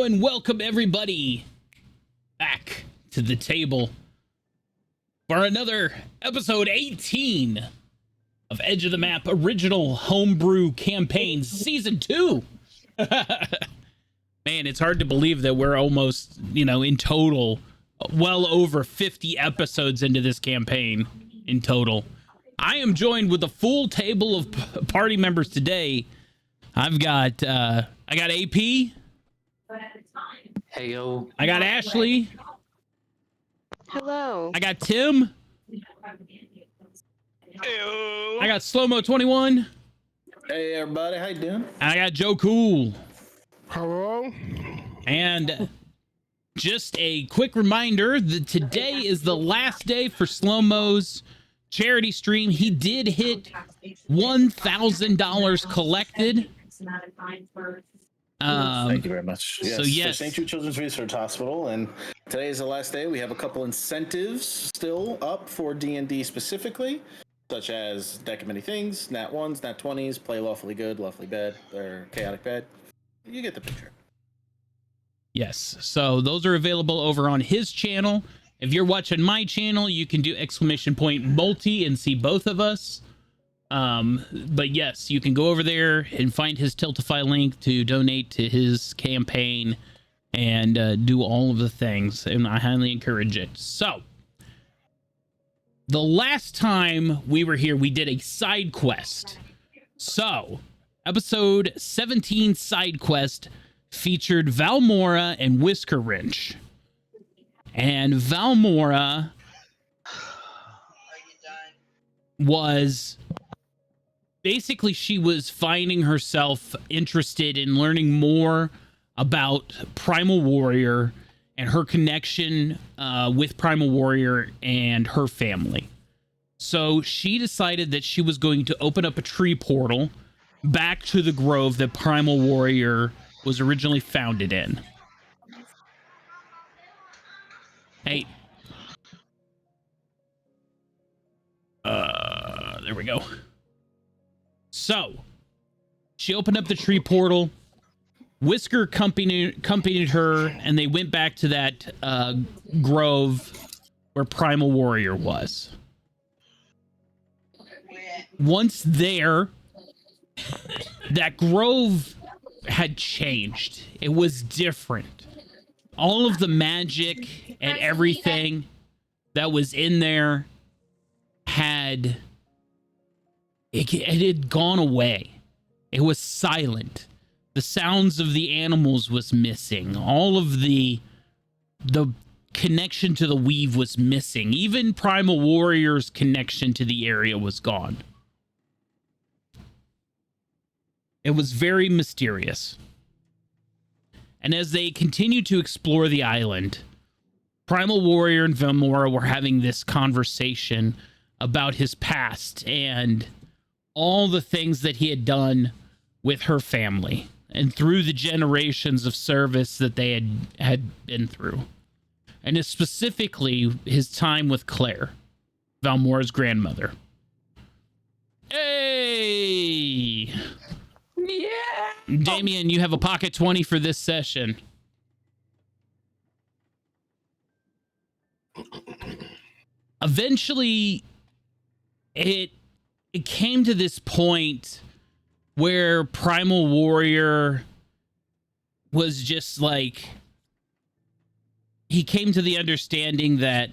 And welcome everybody back to the table for another episode 18 of Edge of the Map Original Homebrew Campaign Season 2. Man, it's hard to believe that we're almost, in total, well over 50 episodes into this campaign in total. I am joined with a full table of party members today. I got AP. Hey, yo. I got Ashley. Hello. I got Tim. Hey-o. I got Slow-Mo 21. Hey everybody, how you doing? And I got Joe Cool. Hello? And just a quick reminder that today is the last day for Slow-Mo's charity stream. He did hit $1,000 collected. Thank you very much. So yes. For St. Jude Children's Research Hospital, and today is the last day. We have a couple incentives still up for D&D specifically, such as deck of many things, nat 1s, nat 20s, play lawfully good, lawfully bad, or chaotic bad. You get the picture. Yes, so those are available over on his channel. If you're watching my channel, you can do !multi and see both of us. But yes, you can go over there and find his Tiltify link to donate to his campaign and do all of the things, and I highly encourage it. So, the last time we were here, we did a side quest. So, episode 17 side quest featured Valmora and Whisker Wrench. And Valmora was... basically, she was finding herself interested in learning more about Primal Warrior and her connection with Primal Warrior and her family. So she decided that she was going to open up a tree portal back to the grove that Primal Warrior was originally founded in. Hey. There we go. So, she opened up the tree portal. Whisker accompanied her, and they went back to that grove where Primal Warrior was. Once there, that grove had changed. It was different. All of the magic and everything that was in there had... It had gone away. It was silent. The sounds of the animals was missing. All of the connection to the weave was missing. Even Primal Warrior's connection to the area was gone. It was very mysterious. And as they continued to explore the island, Primal Warrior and Valmora were having this conversation about his past and all the things that he had done with her family and through the generations of service that they had been through. And specifically his time with Claire, Valmora's grandmother. Hey! Yeah. Damien, you have a pocket 20 for this session. Eventually, it came to this point where Primal Warrior was just like... he came to the understanding that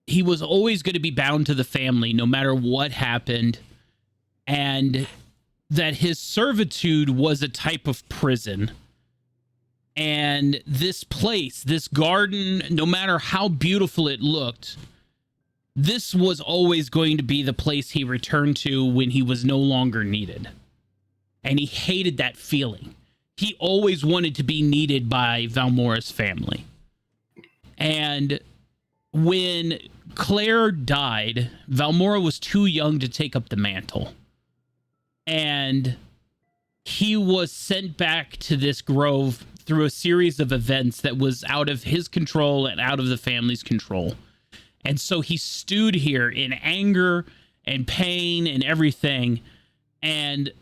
he was always going to be bound to the family no matter what happened, and that his servitude was a type of prison. And this place, this garden, no matter how beautiful it looked, this was always going to be the place he returned to when he was no longer needed. And he hated that feeling. He always wanted to be needed by Valmora's family. And when Claire died, Valmora was too young to take up the mantle. And he was sent back to this grove through a series of events that was out of his control and out of the family's control. And so he stewed here in anger and pain and everything. And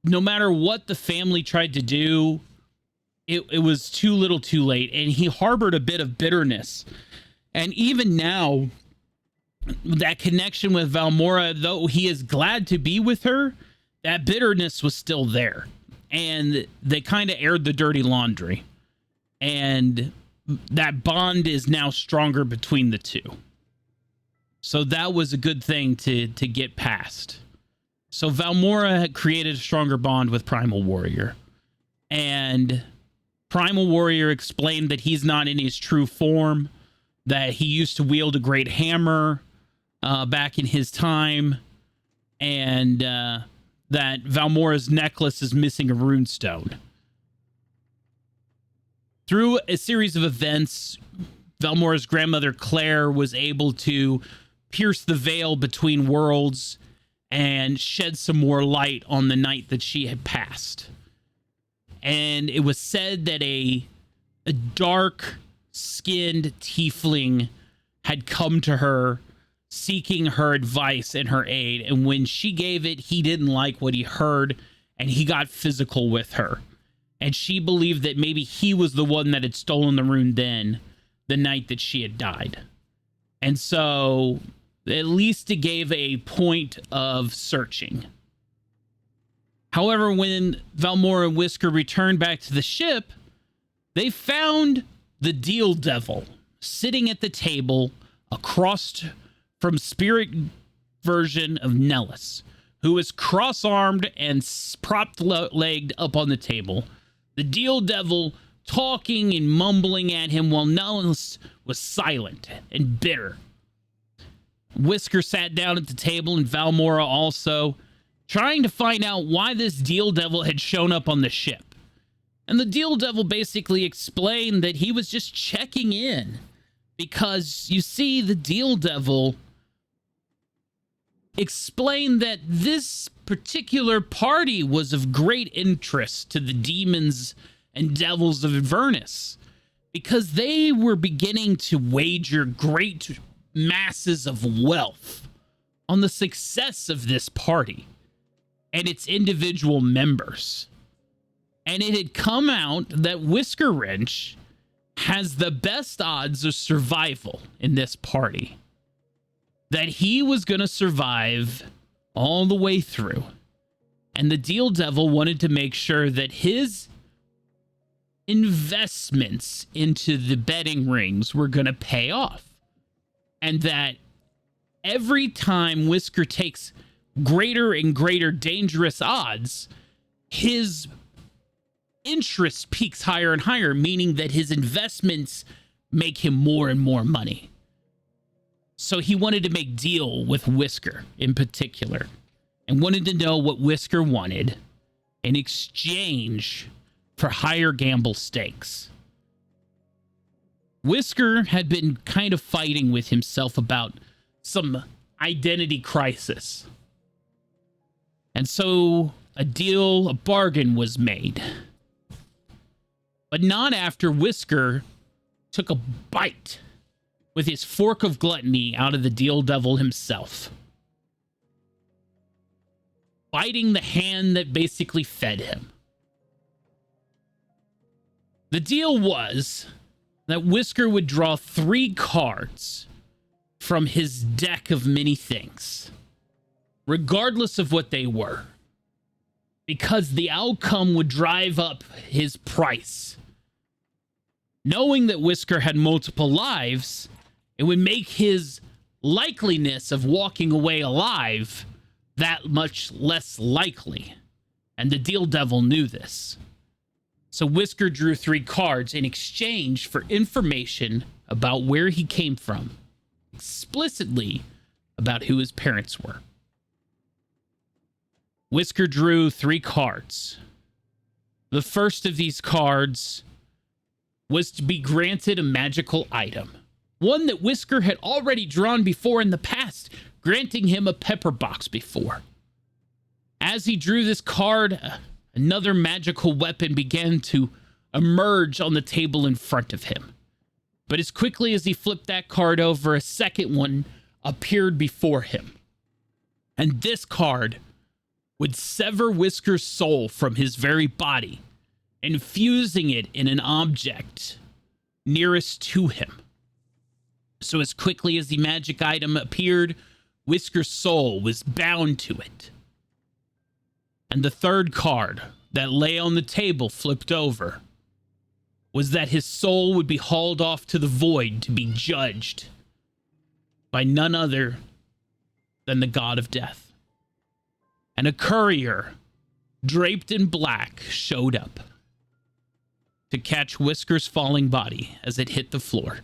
no matter what the family tried to do, it was too little too late, and he harbored a bit of bitterness. And even now, that connection with Valmora, though he is glad to be with her, that bitterness was still there. And they kind of aired the dirty laundry. And that bond is now stronger between the two. So that was a good thing to get past. So Valmora had created a stronger bond with Primal Warrior. And Primal Warrior explained that he's not in his true form, that he used to wield a great hammer back in his time, and that Valmora's necklace is missing a runestone. Through a series of events, Valmora's grandmother Claire was able to pierce the veil between worlds and shed some more light on the night that she had passed. And it was said that a dark-skinned tiefling had come to her seeking her advice and her aid. And when she gave it, he didn't like what he heard, and he got physical with her. And she believed that maybe he was the one that had stolen the rune then, the night that she had died. And so at least it gave a point of searching. However, when Valmora and Whisker returned back to the ship, they found the Deal Devil sitting at the table across from spirit version of Nellis, who was cross-armed and prop-legged up on the table. The Deal Devil talking and mumbling at him while Nellis was silent and bitter. Whisker sat down at the table, and Valmora also, trying to find out why this Deal Devil had shown up on the ship. And the Deal Devil basically explained that he was just checking in, because, you see, the Deal Devil explained that this particular party was of great interest to the demons and devils of Avernus, because they were beginning to wager great masses of wealth on the success of this party and its individual members. And it had come out that Whisker Wrench has the best odds of survival in this party. That he was going to survive all the way through. And the Deal Devil wanted to make sure that his investments into the betting rings were going to pay off. And that every time Whisker takes greater and greater dangerous odds, his interest peaks higher and higher, meaning that his investments make him more and more money. So he wanted to make deal with Whisker in particular, and wanted to know what Whisker wanted in exchange for higher gamble stakes. Whisker had been kind of fighting with himself about some identity crisis. And so a bargain was made. But not after Whisker took a bite with his fork of gluttony out of the Deal Devil himself. Biting the hand that basically fed him. The deal was that Whisker would draw 3 cards from his deck of many things, regardless of what they were, because the outcome would drive up his price. Knowing that Whisker had multiple lives, it would make his likeliness of walking away alive that much less likely. And the Deal Devil knew this. So Whisker drew 3 cards in exchange for information about where he came from, explicitly about who his parents were. Whisker drew 3 cards. The first of these cards was to be granted a magical item, one that Whisker had already drawn before in the past, granting him a pepper box before. As he drew this card, another magical weapon began to emerge on the table in front of him. But as quickly as he flipped that card over, a second one appeared before him. And this card would sever Whisker's soul from his very body infusing it in an object nearest to him. So as quickly as the magic item appeared, Whisker's soul was bound to it. And the third card that lay on the table flipped over was that his soul would be hauled off to the void to be judged by none other than the god of death. And a courier draped in black showed up to catch Whisker's falling body as it hit the floor.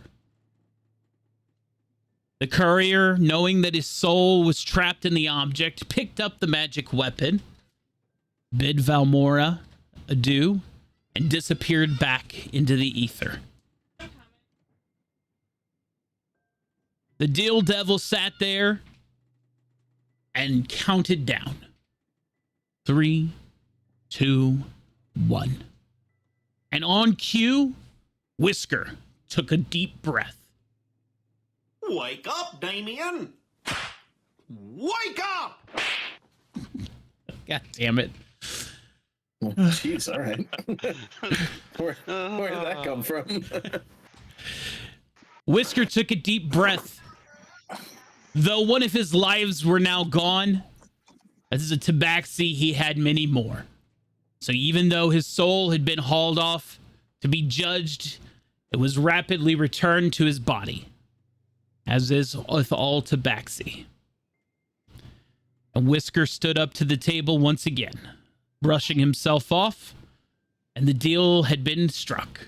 The courier, knowing that his soul was trapped in the object, picked up the magic weapon, bid Valmora adieu, and disappeared back into the ether. The Deal Devil sat there and counted down. 3, 2, 1. And on cue, Whisker took a deep breath. Wake up, Damien! Wake up! God damn it. Jeez, all right. Where did that come from? Whisker took a deep breath. Though one of his lives were now gone, as a tabaxi, he had many more. So even though his soul had been hauled off to be judged, it was rapidly returned to his body, as is with all tabaxi. And Whisker stood up to the table once again, brushing himself off, and the deal had been struck.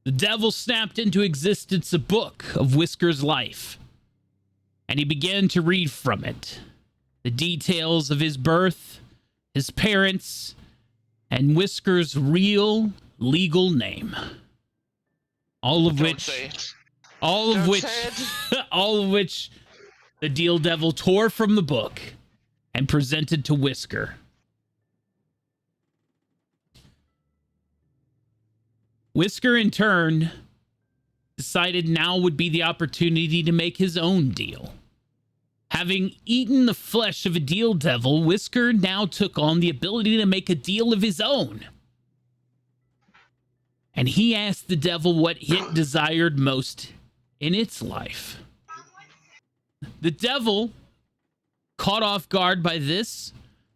The devil snapped into existence a book of Whisker's life, and he began to read from it the details of his birth, his parents, and Whisker's real legal name. All of which the Deal Devil tore from the book and presented to Whisker. Whisker, in turn, decided now would be the opportunity to make his own deal. Having eaten the flesh of a Deal Devil, Whisker now took on the ability to make a deal of his own. And he asked the devil what it desired most in its life. The devil, caught off guard by this,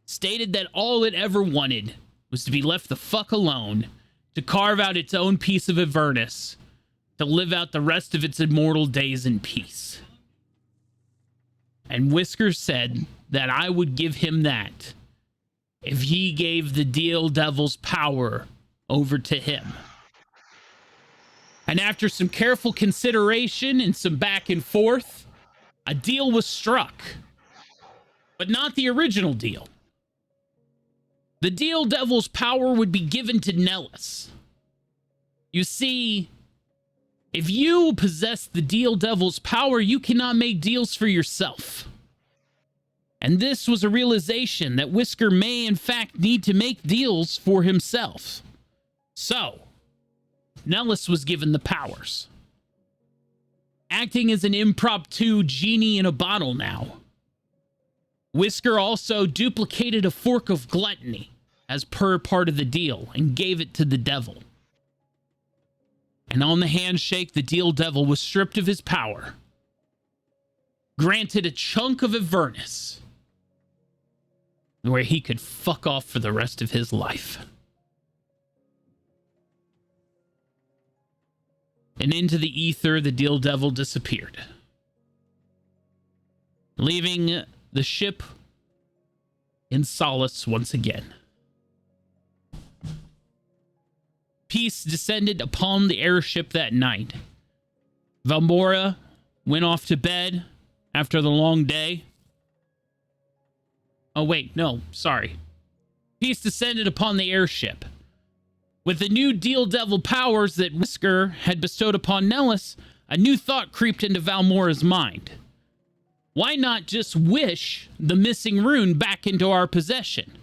stated that all it ever wanted was to be left the fuck alone, to carve out its own piece of Avernus, to live out the rest of its immortal days in peace. And Whisker said that I would give him that if he gave the Deal Devil's power over to him. And after some careful consideration and some back and forth, a deal was struck. But not the original deal. The Deal Devil's power would be given to Nellis. You see, if you possess the Deal Devil's power, you cannot make deals for yourself. And this was a realization that Whisker may in fact need to make deals for himself. So, Nellis was given the powers. Acting as an impromptu genie in a bottle now. Whisker also duplicated a fork of gluttony as per part of the deal and gave it to the devil. And on the handshake, the Deal Devil was stripped of his power, granted a chunk of Avernus, where he could fuck off for the rest of his life. And into the ether, the Deal Devil disappeared, leaving the ship in solace once again. Peace descended upon the airship that night. Valmora went off to bed after the long day. Oh, wait, no, sorry. Peace descended upon the airship. With the new Deal Devil powers that Whisker had bestowed upon Nellis, a new thought creeped into Valmora's mind. Why not just wish the missing rune back into our possession?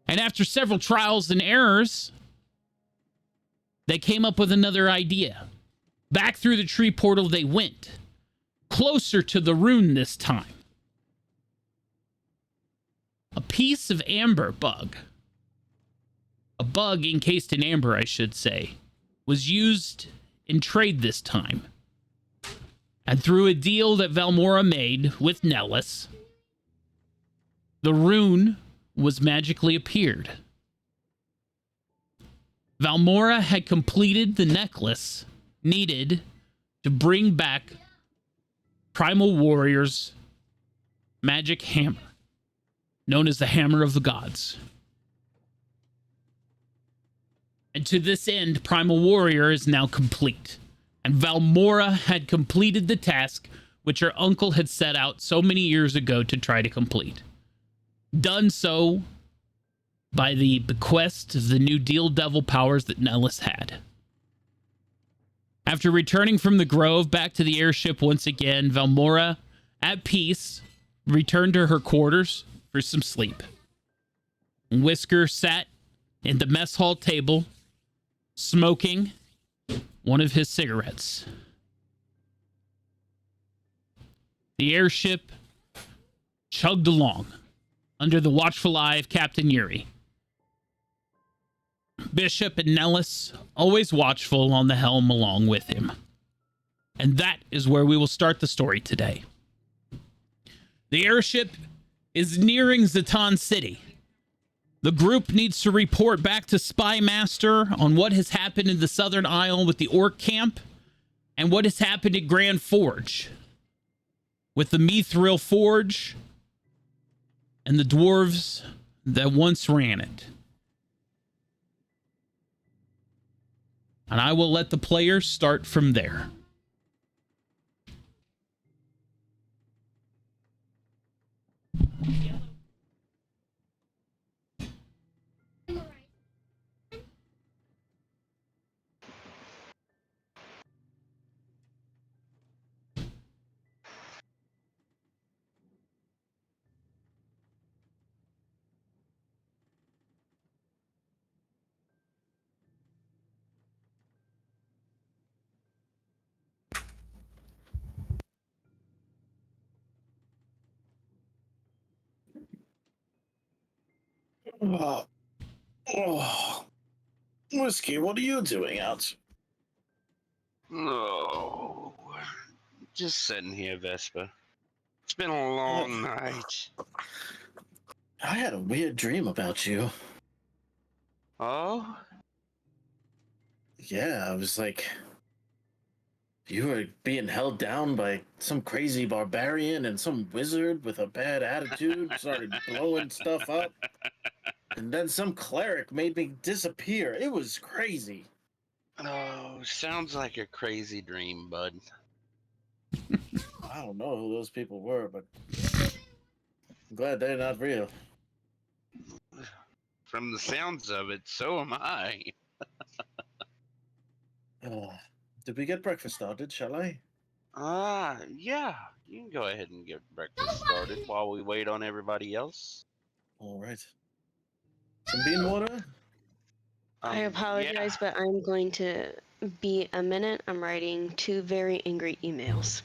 And after several trials and errors, they came up with another idea. Back through the tree portal they went, closer to the rune this time. A piece of amber bug a bug encased in amber, I should say, was used in trade this time. And through a deal that Valmora made with Nellis, the rune was magically appeared. Valmora had completed the necklace needed to bring back Primal Warrior's magic hammer, known as the Hammer of the Gods. And to this end, Primal Warrior is now complete. And Valmora had completed the task which her uncle had set out so many years ago to try to complete. Done so by the bequest of the new Deal Devil powers that Nellis had. After returning from the Grove back to the airship once again, Valmora, at peace, returned to her quarters for some sleep. Whisker sat at the mess hall table, smoking one of his cigarettes. The airship chugged along under the watchful eye of Captain Yuri. Bishop and Nellis always watchful on the helm along with him. And that is where we will start the story today. The airship is nearing Zatan City. The group needs to report back to Spy Master on what has happened in the Southern Isle with the Orc camp and what has happened at Grand Forge with the Mithril Forge and the dwarves that once ran it. And I will let the players start from there. Whiskey, what are you doing out? Oh, just sitting here, Vespa. It's been a long night. I had a weird dream about you. Oh? Yeah, I was like, you were being held down by some crazy barbarian, and some wizard with a bad attitude started blowing stuff up. And then some cleric made me disappear. It was crazy. Oh, sounds like a crazy dream, bud. I don't know who those people were, but I'm glad they're not real. From the sounds of it, so am I. Did we get breakfast started, shall I? Yeah. You can go ahead and get breakfast started while we wait on everybody else. All right. Some bean water? I apologize, but I'm going to be a minute. I'm writing 2 very angry emails.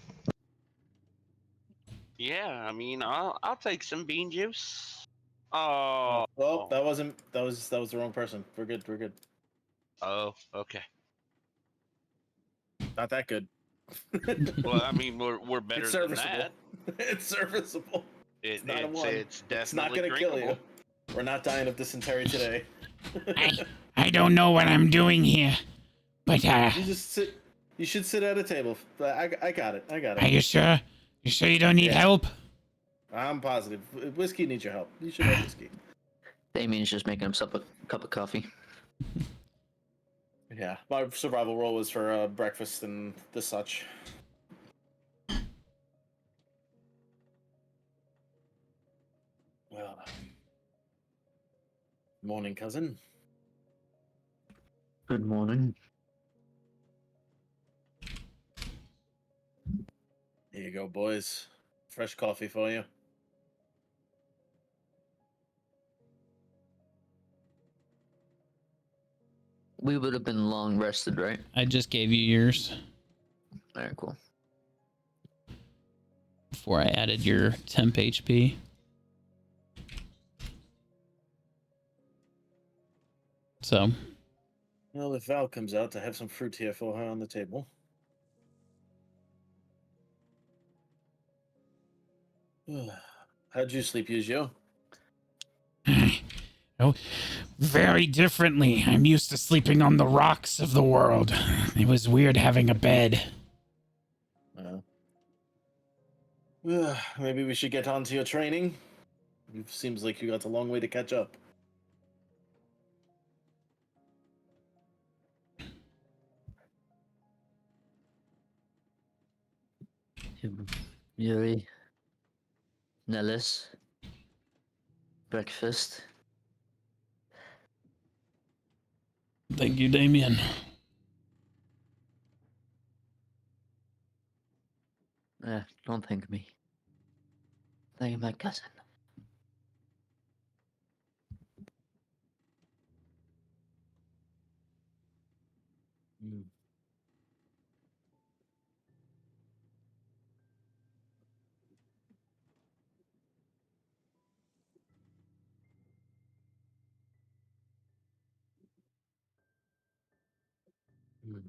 Yeah, I mean, I'll take some bean juice. Oh. Well, that was the wrong person. We're good. Oh, okay. Not that good. Well, I mean, we're better It's than serviceable. that. It's serviceable. It's not a one. It's definitely It's not gonna kill you. We're not dying of dysentery today. I don't know what I'm doing here, but You just sit. You should sit at a table. I got it. are you sure? You sure you don't need help? I'm positive. Whiskey needs your help. You should have whiskey. Damien's just making himself a cup of coffee. Yeah, my survival roll was for breakfast and the such. Well, morning, cousin. Good morning. Here you go, boys. Fresh coffee for you. We would have been long rested, right? I just gave you yours Alright, cool. before I added your temp HP. So, Well, if Val comes out, I have some fruit here for her on the table. How'd you sleep, Yuzio? oh, very differently. I'm used to sleeping on the rocks of the world. It was weird having a bed. Maybe we should get on to your training. It seems like you got a long way to catch up. Yuri. Nellis. Breakfast. Thank you, Damien. Don't thank me. Thank my cousin.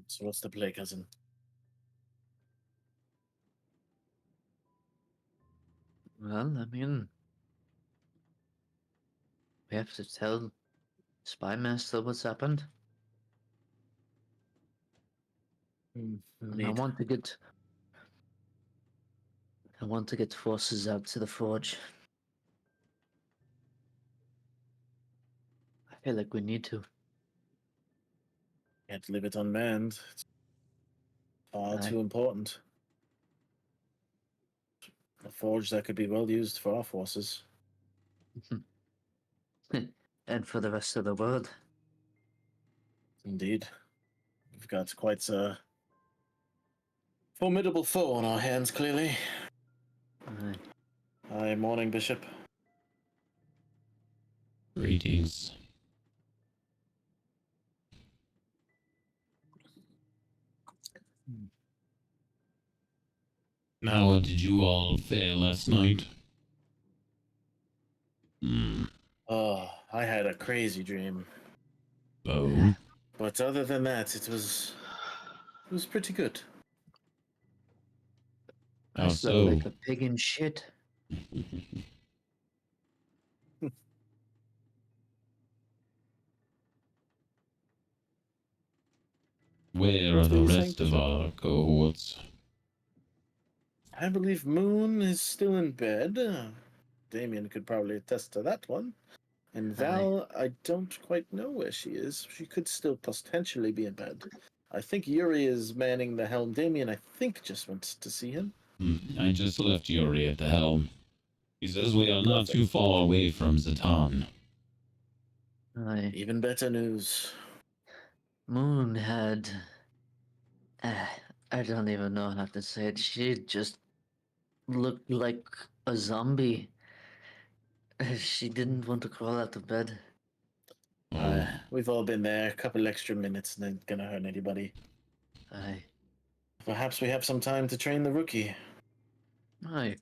So what's the play, cousin? Well, I mean, we have to tell Spy Master what's happened. I want to get forces out to the forge. I feel like we need to. Can't leave it unmanned. It's far too important. A forge that could be well used for our forces. And for the rest of the world. Indeed. We've got quite a formidable foe on our hands, clearly. Aye. Hi, morning, Bishop. Greetings. How did you all fare last night? Oh, I had a crazy dream. Oh. But other than that, it was pretty good. How Slept so? like a pig in shit. Where are the rest of our cohorts? I believe Moon is still in bed. Damien could probably attest to that one. And Val, I don't quite know where she is. She could still potentially be in bed. I think Yuri is manning the helm. Damien, I think, just went to see him. I just left Yuri at the helm. He says we are not too far away from Zatan. Aye. Even better news. Moon had. I don't even know how to say it. She just looked like a zombie. She didn't want to crawl out of bed. We've all been there. A couple extra minutes ain't gonna hurt anybody. Aye. Perhaps we have some time to train the rookie. Hi.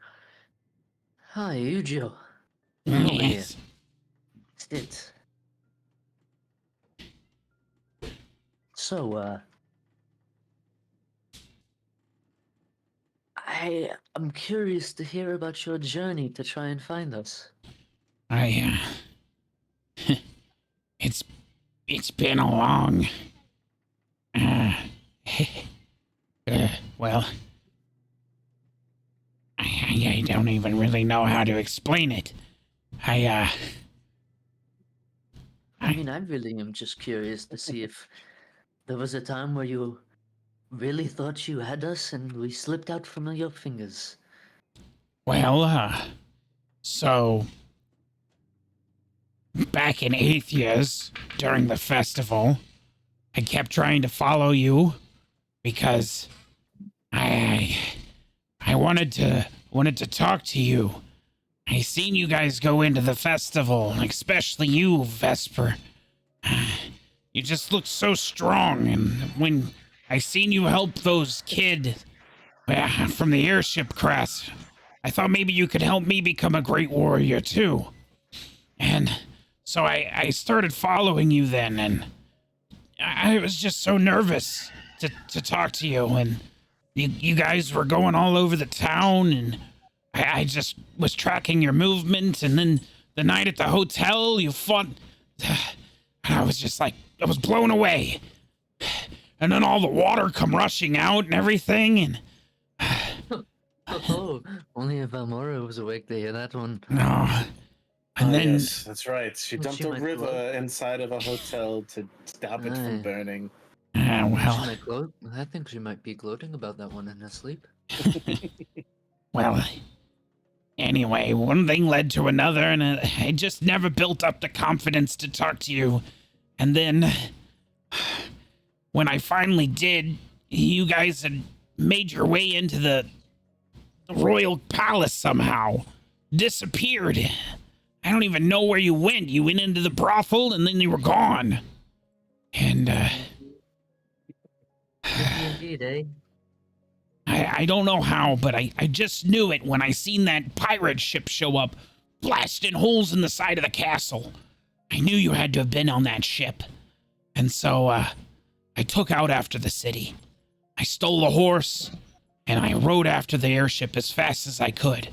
Hi, Ujo. Come over here. Sit. So, I'm curious to hear about your journey to try and find us. It's been a long, well, I don't even really know how to explain it. I mean, I really am just curious to see if there was a time where you really thought you had us and we slipped out from your fingers. Well, so back in Atheas during the festival, I kept trying to follow you because I wanted to talk to you. I seen you guys go into the festival, especially you, Vesper. You just looked so strong, and when I seen you help those kids from the airship crash, I thought maybe you could help me become a great warrior too. And So I started following you then, and I was just so nervous to talk to you, and you guys were going all over the town, and I just was tracking your movement, and then the night at the hotel, you fought, and I was just like, I was blown away. And then all the water come rushing out and everything, and Oh, only if Almora was awake to hear that one. no. And Ah, then yes, that's right. She Well, dumped she a might river gloat. inside of a hotel to stop it from Aye. burning. She well, might gloat. I think she might be gloating about that one in her sleep. well, anyway, one thing led to another, and I just never built up the confidence to talk to you. And then, when I finally did, you guys had made your way into the royal palace somehow. Disappeared. I don't even know where you went. You went into the brothel, and then you were gone. And, Indeed, eh? I don't know how, but I just knew it when I seen that pirate ship show up, blasting holes in the side of the castle. I knew you had to have been on that ship. And so, I took out after the city. I stole a horse, and I rode after the airship as fast as I could.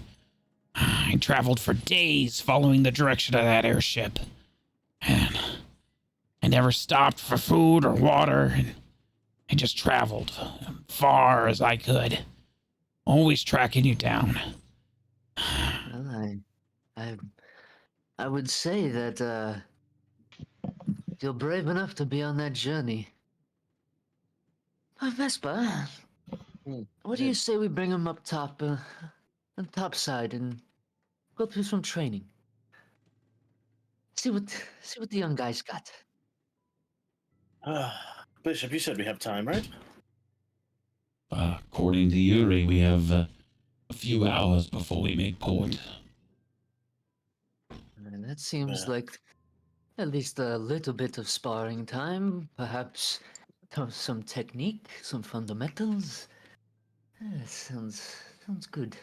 I traveled for days following the direction of that airship. And I never stopped for food or water, and I just traveled far as I could, always tracking you down. Well, I would say that you're brave enough to be on that journey. Vespa, what do you say we bring him up top, on top side, and go through some training? See what the young guy's got. Bishop, you said we have time, right? According to Yuri, we have a few hours before we make port. And that seems Yeah. like at least a little bit of sparring time, perhaps some technique, some fundamentals. Sounds good.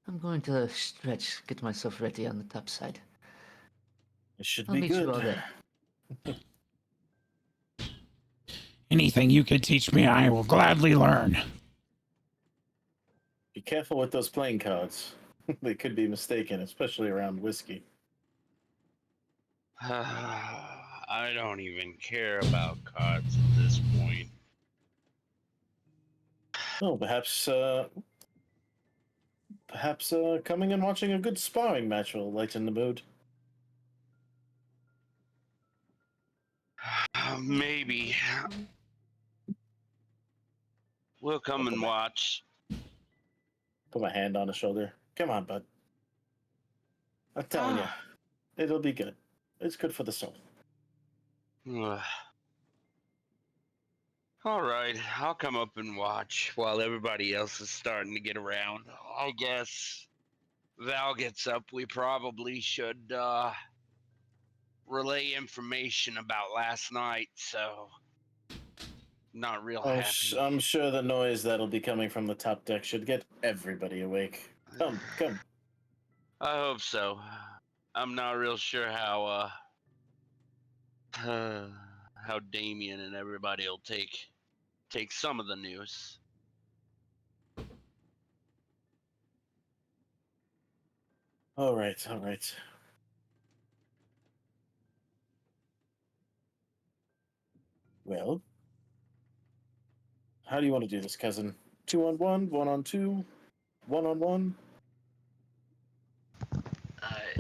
I'm going to stretch, get myself ready on the top side. It should I'll be meet you good. all there. Anything you could teach me, I will gladly learn. Be careful with those playing cards. They could be mistaken, especially around whiskey. I don't even care about cards at this point. Oh, perhaps coming and watching a good sparring match will lighten the mood. Maybe. We'll come and watch. Put my hand on his shoulder. Come on, bud. I'm telling you, it'll be good. It's good for the soul. All right, I'll come up and watch while everybody else is starting to get around. I guess Val gets up. We probably should relay information about last night, so not real happy. I'm sure the noise that'll be coming from the top deck should get everybody awake. Come. I hope so. I'm not real sure how Damien and everybody will take some of the news. All right. Well, how do you want to do this, cousin? 2-on-1, 1-on-2, 1-on-1?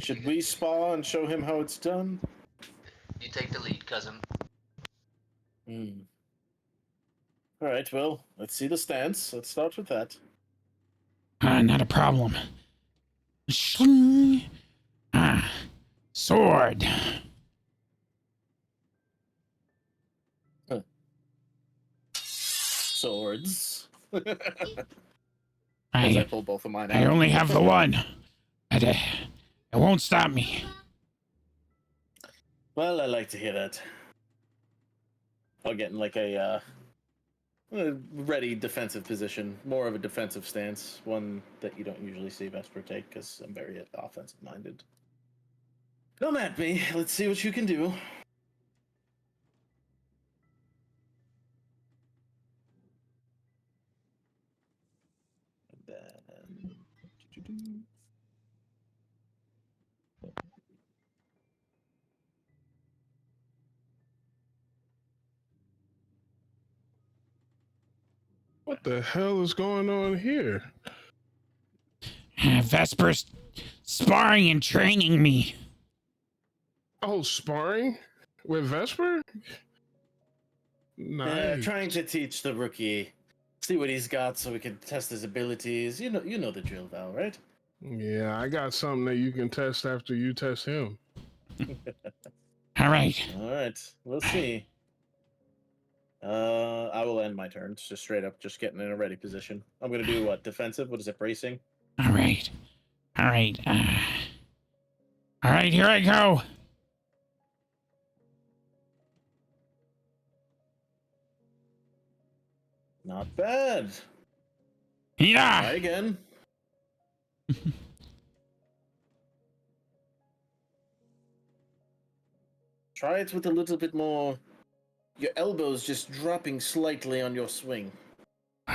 Should we spa and show him how it's done? You take the lead, cousin. All right, well, let's see the stance. Let's start with that. Not a problem. Sling. Sword. Swords. I As I pull both of mine out. I only have the one. It won't stop me. Well, I like to hear that. I'll get in like a ready defensive position, more of a defensive stance, one that you don't usually see Vesper take because I'm very offensive minded. Come at me. Let's see what you can do. And then... What the hell is going on here? Vesper's sparring and training me. Oh, sparring with Vesper? Nice. Trying to teach the rookie, see what he's got, so we can test his abilities. You know the drill, Val, right? Yeah, I got something that you can test after you test him. All right. All right, we'll see. I will end my turn. Just straight up, just getting in a ready position. I'm gonna do what? Defensive? What is it? Bracing? All right. All right. All right, here I go. Not bad. Yeah. Try again. Try it with a little bit more. Your elbows just dropping slightly on your swing.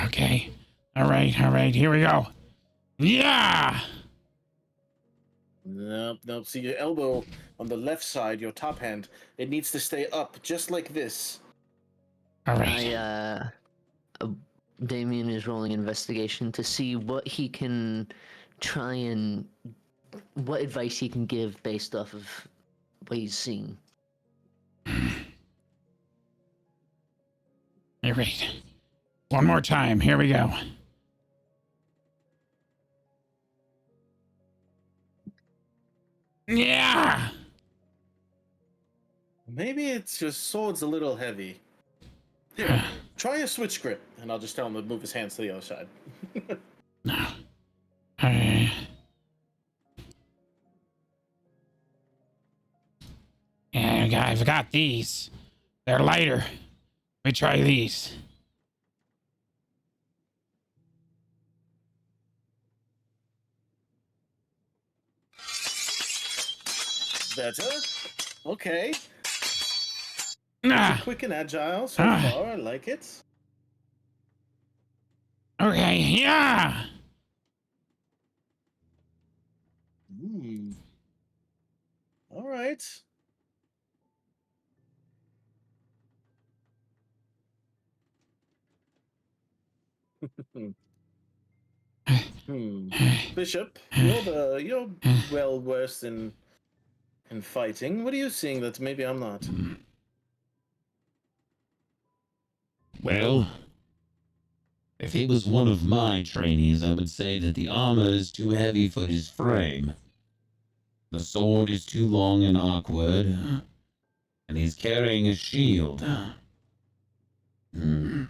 Okay. All right. Here we go. Yeah. Nope. See your elbow on the left side, your top hand. It needs to stay up, just like this. All right. Damien is rolling investigation to see what he can try and what advice he can give based off of what he's seen. All right. One more time. Here we go. Yeah. Maybe it's your sword's a little heavy. Here, try a switch grip, and I'll just tell him to move his hands to the other side. No. And I've got these. They're lighter. Let me try these. Better? Okay. Ah, Quick and agile so Ah. far. I like it. okay, yeah. All right. Bishop, you're well versed in fighting. What are you seeing that maybe I'm not? Well, if he was one of my trainees, I would say that the armor is too heavy for his frame. The sword is too long and awkward, and he's carrying a shield. Well,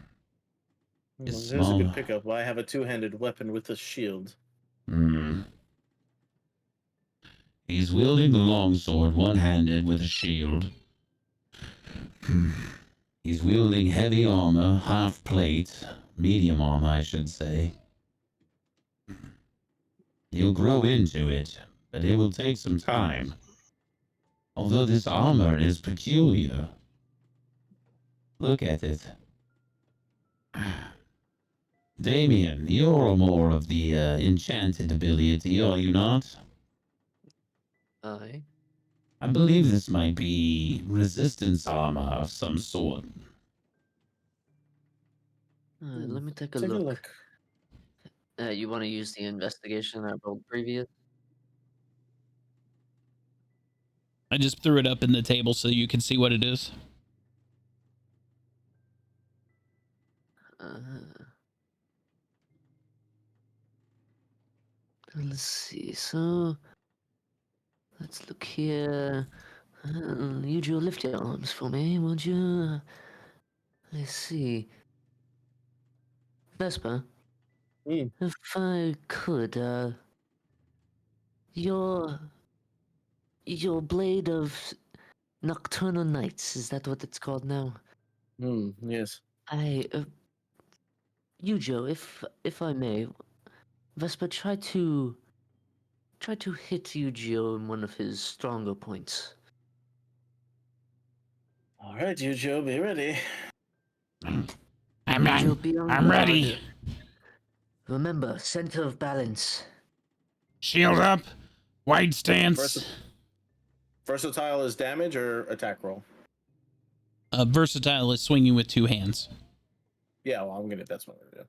It's there's a small. good pickup. Why have a two-handed weapon with a shield? He's wielding the longsword one-handed with a shield. He's wielding heavy armor, half plate, medium armor, I should say. He'll grow into it, but it will take some time. Although this armor is peculiar. Look at it. Damien, you're more of the enchanted ability, are you not? Aye. I believe this might be resistance armor of some sort. Let me take a Take look. a look. You want to use the investigation I rolled previous? I just threw it up in the table so you can see what it is. Let's see. So, let's look here. You lift your arms for me, would you? Let's see. Vesper, if I could, your blade of nocturnal nights, is that what it's called now? Yes. Yujo, if I may, Vesper, try to try to hit Yujiro in one of his stronger points. All right, Yujo, be ready. Yujiro, be on I'm guard. ready. Remember, center of balance. Shield up. Wide stance. Versatile is damage or attack roll? Versatile is swinging with two hands. Yeah, well, that's what I'm gonna do.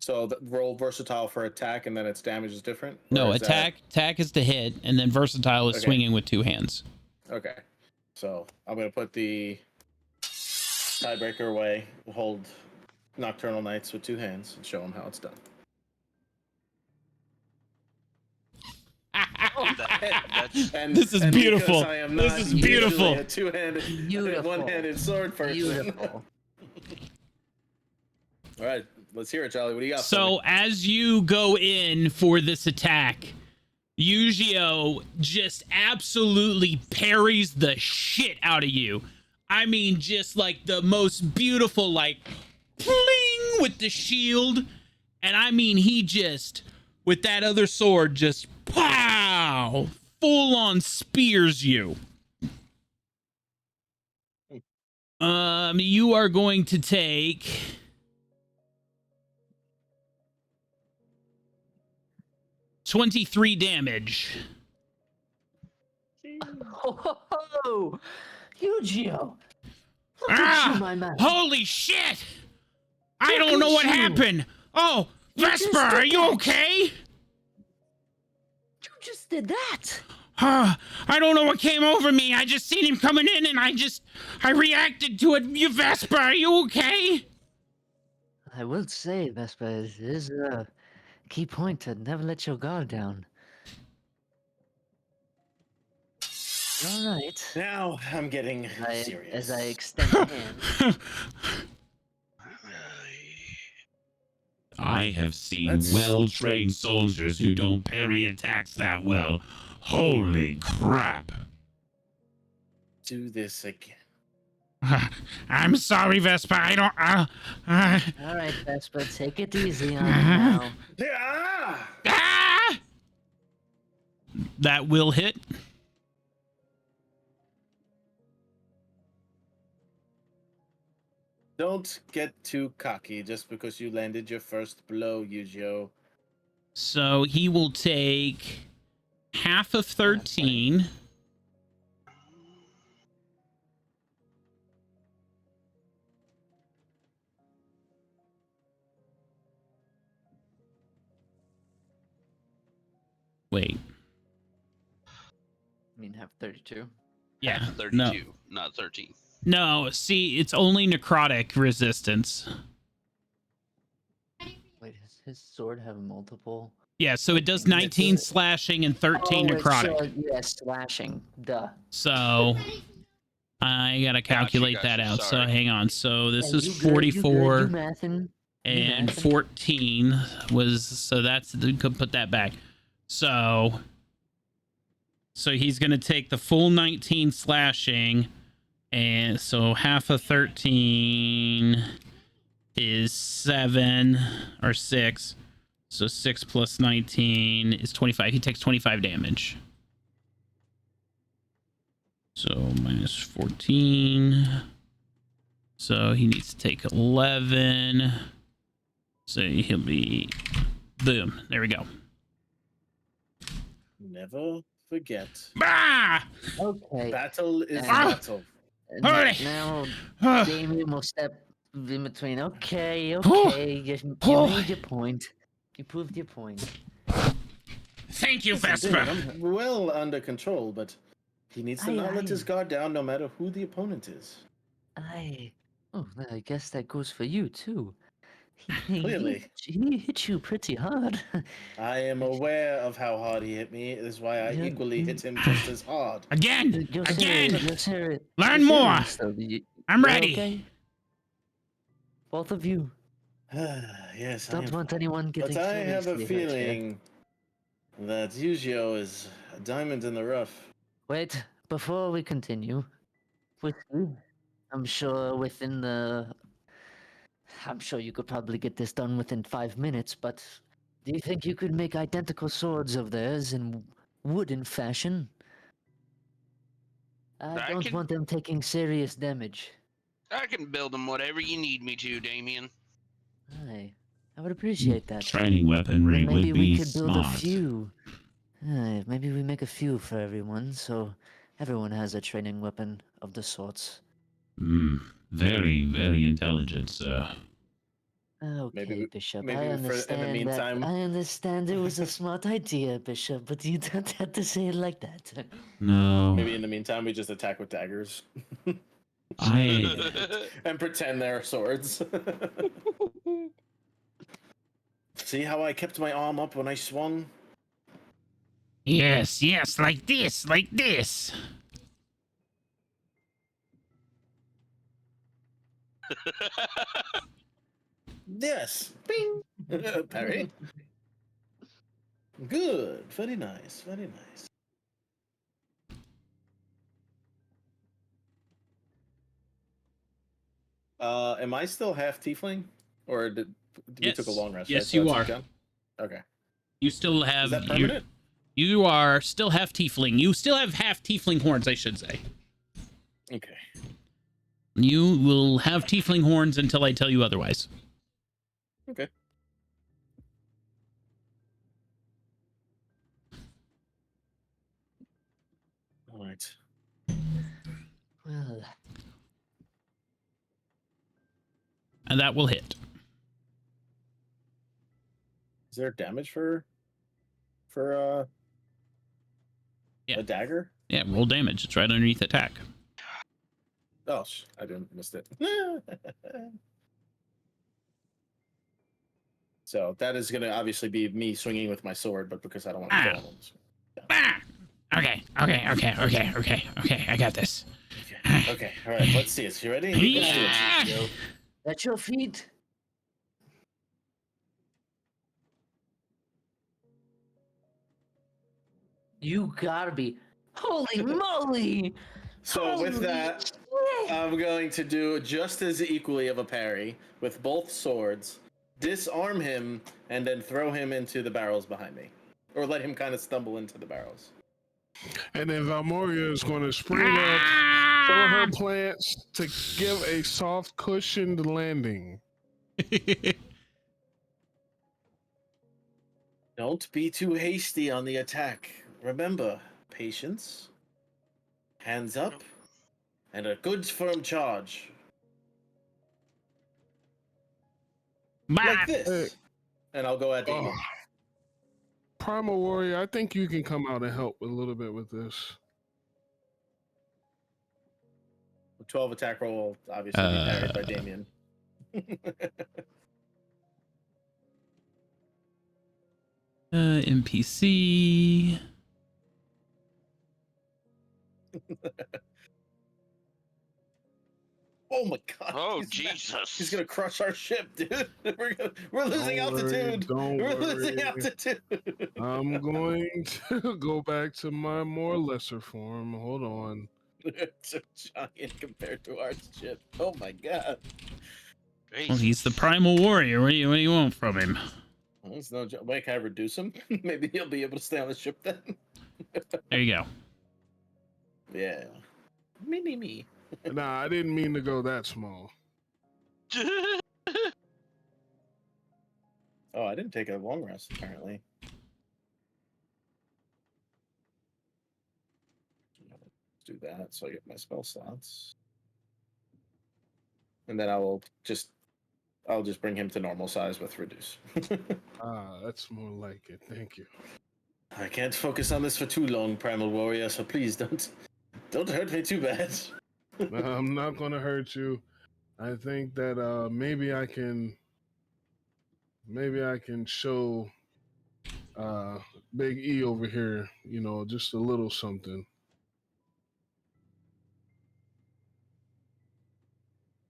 So roll versatile for attack, and then its damage is different. No, Or is that- attack is to hit, and then versatile is Okay. swinging with two hands. Okay, so I'm gonna put the tiebreaker away. Hold Nocturnal Knights with two hands and show them how it's done. That's And, This is and beautiful. because I am This not is usually beautiful. A two-handed, Beautiful. one-handed sword person. Beautiful. All right, let's hear it, Charlie. What do you got? for So me? as you go in for this attack, Yujio just absolutely parries the shit out of you. I mean, just like the most beautiful, like, pling with the shield. And I mean, he just, with that other sword, just pow, full on spears you. You are going to take 23 damage. Oh, Yujiro! Look at you, my man. Holy shit! I Look don't know at what you. happened. Oh, You just Vesper, are did you that. okay? You just did that. I don't know what came over me. I just seen him coming in and I reacted to it. You, Vesper, are you okay? I will say, Vespa, it is a key point to never let your guard down. All right. Now I'm getting serious. As I extend a hand. I have seen That's- well-trained soldiers who don't parry attacks that well. Holy crap. Do this again. I'm sorry, Vesper. I don't. All right, Vespa, take it easy on me now. Yeah! That will hit. Don't get too cocky just because you landed your first blow, Yujio. So he will take half of 13. Wait. I mean, have 32. Yeah. 32, No. not 13. No, see, it's only necrotic resistance. Wait, does his sword have multiple? Yeah, so it does It's 19 a- slashing and 13 Oh, it's, necrotic. yeah, slashing. Duh. So I gotta calculate gotcha, that out. So sorry. hang on. So this Yeah, is you good, you good, 44 You mathin'. and mathin'. 14 was, so that's, you could put that back. So he's gonna take the full 19 slashing, and so half of 13 is 7 or 6. So 6 plus 19 is 25. He takes 25 damage. So minus 14. So he needs to take 11. So he'll be, boom. There we go. Never forget. Ah! Okay. Battle is Ah! battle. Alright. Now Ah! Damien will step in between. Okay, Oh. okay. You Oh. made your point. You proved your point. Thank you, Listen, dude, Vesper. I'm well under control, but he needs to not let his guard down no matter who the opponent is. Oh, I guess that goes for you too. Clearly. He hit you pretty hard. I am aware of how hard he hit me. This is why I Yeah, equally hit him just as hard. Again. You're Again. Learn you're more. serious, though. I'm You're ready. Okay? Both of you. Yes, I Don't am. want anyone getting But I have a seriously hurt here. feeling that Yujio is a diamond in the rough. Wait, before we continue, I'm sure within the. I'm sure you could probably get this done within 5 minutes, but Do you think you could make identical swords of theirs in wooden fashion? I I don't can- want them taking serious damage. I can build them whatever you need me to, Damien. Aye, I would appreciate that. Training weaponry Then maybe would we be could build smart. a few. Aye, maybe we make a few for everyone, so everyone has a training weapon of the sorts. Very, very intelligent, sir. Okay, Bishop. maybe I in the understand meantime- that. I understand it was a smart idea, Bishop, but you don't have to say it like that. No, Maybe in the meantime we just attack with daggers I. and pretend they're swords. See how I kept my arm up when I swung? Yes, yes, like this, like this. Yes. Bing. Parry. Good. Very nice. Very nice. Am I still half tiefling, or did we took a Yes. long rest? Yes, right? So you that's are. done? Okay. You still Is have that permanent? You are still half tiefling. You still have half tiefling horns, I should say. Okay. You will have tiefling horns until I tell you otherwise. Okay. All right. Well, And that will hit. Is there damage for Yeah. a dagger? Yeah, roll damage. It's right underneath attack. Oh, I didn't missed it. So that is going to obviously be me swinging with my sword, but because I don't want to kill him. Ah! Okay, I got this. Okay, all right. Let's see it. You ready? Let's do Yeah! it. Yo. at your feet. You gotta be. Holy moly! So with Holy that, shit. I'm going to do just as equally of a parry with both swords, disarm him, and then throw him into the barrels behind me, or let him kind of stumble into the barrels. And then Valmoria is going to spring up for her plants to give a soft cushioned landing. Don't be too hasty on the attack. Remember, patience, hands up, and a good firm charge. Like this. And I'll go at the Oh. Primal Warrior, I think you can come out and help a little bit with this. 12 attack roll, obviously be parried by Damien. NPC. Oh my god. Oh, he's mad. Jesus. He's gonna crush our ship, dude. We're losing Don't worry, altitude. don't We're losing worry. altitude. I'm going to go back to my more lesser form. Hold on. It's so giant compared to our ship. Oh my god. Well, he's the primal warrior. What do you want from him? Well, it's no joke. Wait, can I reduce him? Maybe he'll be able to stay on the ship then. There you go. Yeah. Mini me. Nah, I didn't mean to go that small. Oh, I didn't take a long rest apparently. Let's do that so I get my spell slots. And then I'll just bring him to normal size with reduce. Ah, that's more like it. Thank you. I can't focus on this for too long, Primal Warrior, so please don't hurt me too bad. I'm not going to hurt you. I think that maybe I can show Big E over here, you know, just a little something.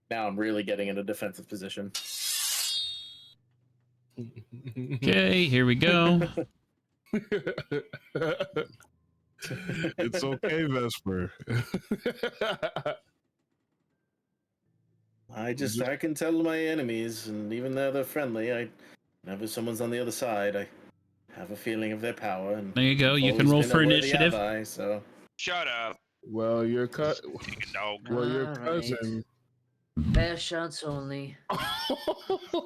Now I'm really getting in a defensive position. Okay, here we go. It's okay, Vesper. I can tell my enemies, and even though they're friendly, I whenever someone's on the other side, I have a feeling of their power. And There you go. I've You can always roll been a for worthy initiative. ally, so Shut up. Well, your Take a dog. well, your Alright. cousin. Fair shots only. I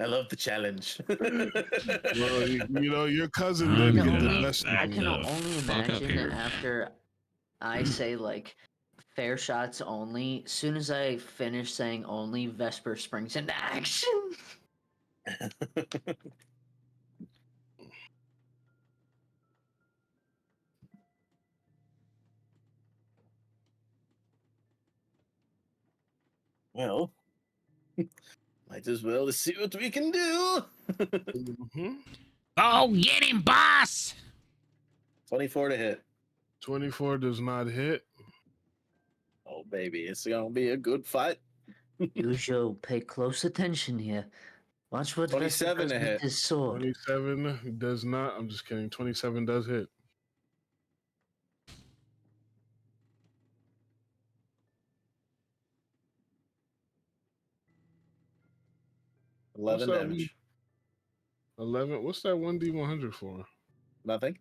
love the challenge. Well, you know, your cousin I'm did I can get the gonna best I of can you. only fuck up imagine here. after I say like fair shots only. As soon as I finish saying only, Vesper springs into action. Well, might as well see what we can do. Mhm. Oh, get him, boss! 24 to hit. 24 does not hit. Oh, baby, it's gonna be a good fight. Usual, pay close attention here. Watch what Vesper 27 does to with hit. his sword. 27 does not. I'm just kidding. 27 does hit. What's 11 that damage. 11. What's that 1d100 for? Nothing.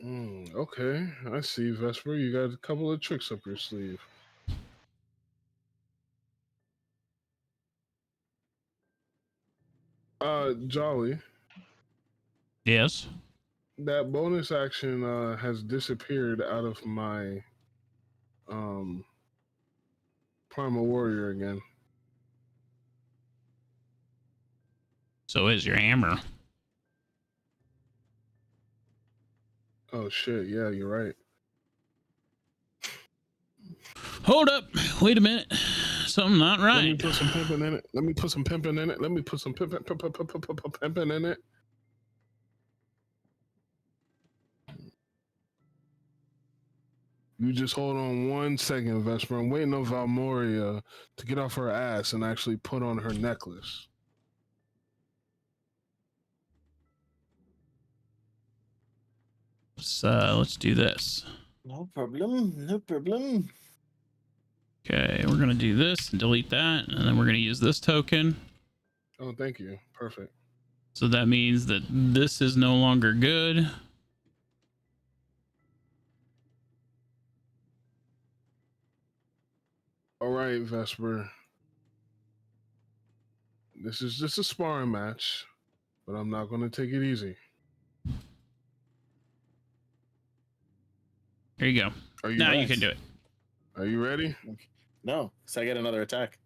Okay, I see, Vesper. You got a couple of tricks up your sleeve. Jolly, Yes. that bonus action has disappeared out of my Primal Warrior again. So is your hammer. Oh shit! Yeah, you're right. Hold up. Wait a minute. Something not Let me right. put some pimping in it. Let me put some pimping in it. Let me put some pimping in it. You just hold on 1 second, Vesper. I'm waiting on Valmoria to get off her ass and actually put on her necklace. Let's do this. No problem. No problem. Okay, we're gonna do this and delete that, and then we're gonna use this token. Oh, thank you. Perfect. So that means that this is no longer good. All right, Vesper. This is just a sparring match, but I'm not going to take it easy. Here you go. Are you Now you Nice. can do it. Are you ready? No, so I get another attack.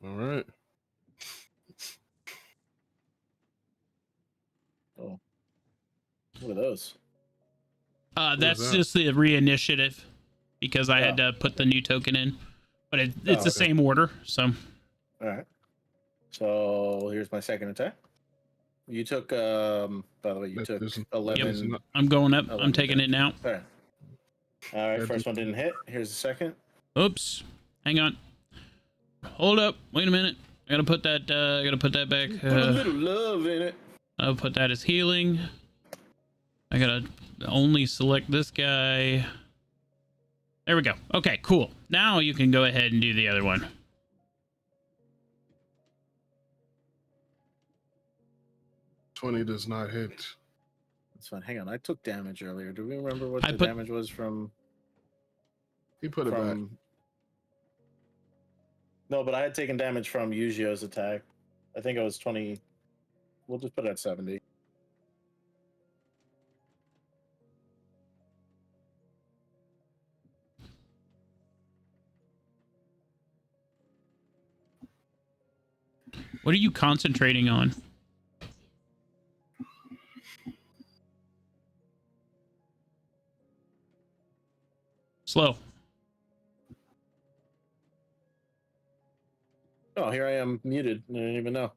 All right. Oh, what are those? is That's that? just the re-initiative because I had to put the new token in, but it's the okay. same order. So All right. So here's my second attack. You took, by the way, you That took doesn't- 11. that is not- I'm going up. I'm 11 taking it now. All right. All right. That First does- one didn't hit. Here's the second. Oops. Hang on. Hold up. Wait a minute. I gotta put that. I gotta put that back. Put a little love in it. I'll put that as healing. I gotta only select this guy. There we go. Okay, cool. Now you can go ahead and do the other one. $20 does not hit. That's fine. Hang on. I took damage earlier. Do we remember what I the put- damage was from? He put it back. No, but I had taken damage from Yujio's attack. I think it was 20. We'll just put it at 70. What are you concentrating on? Slow. Oh, here I am muted. I didn't even know.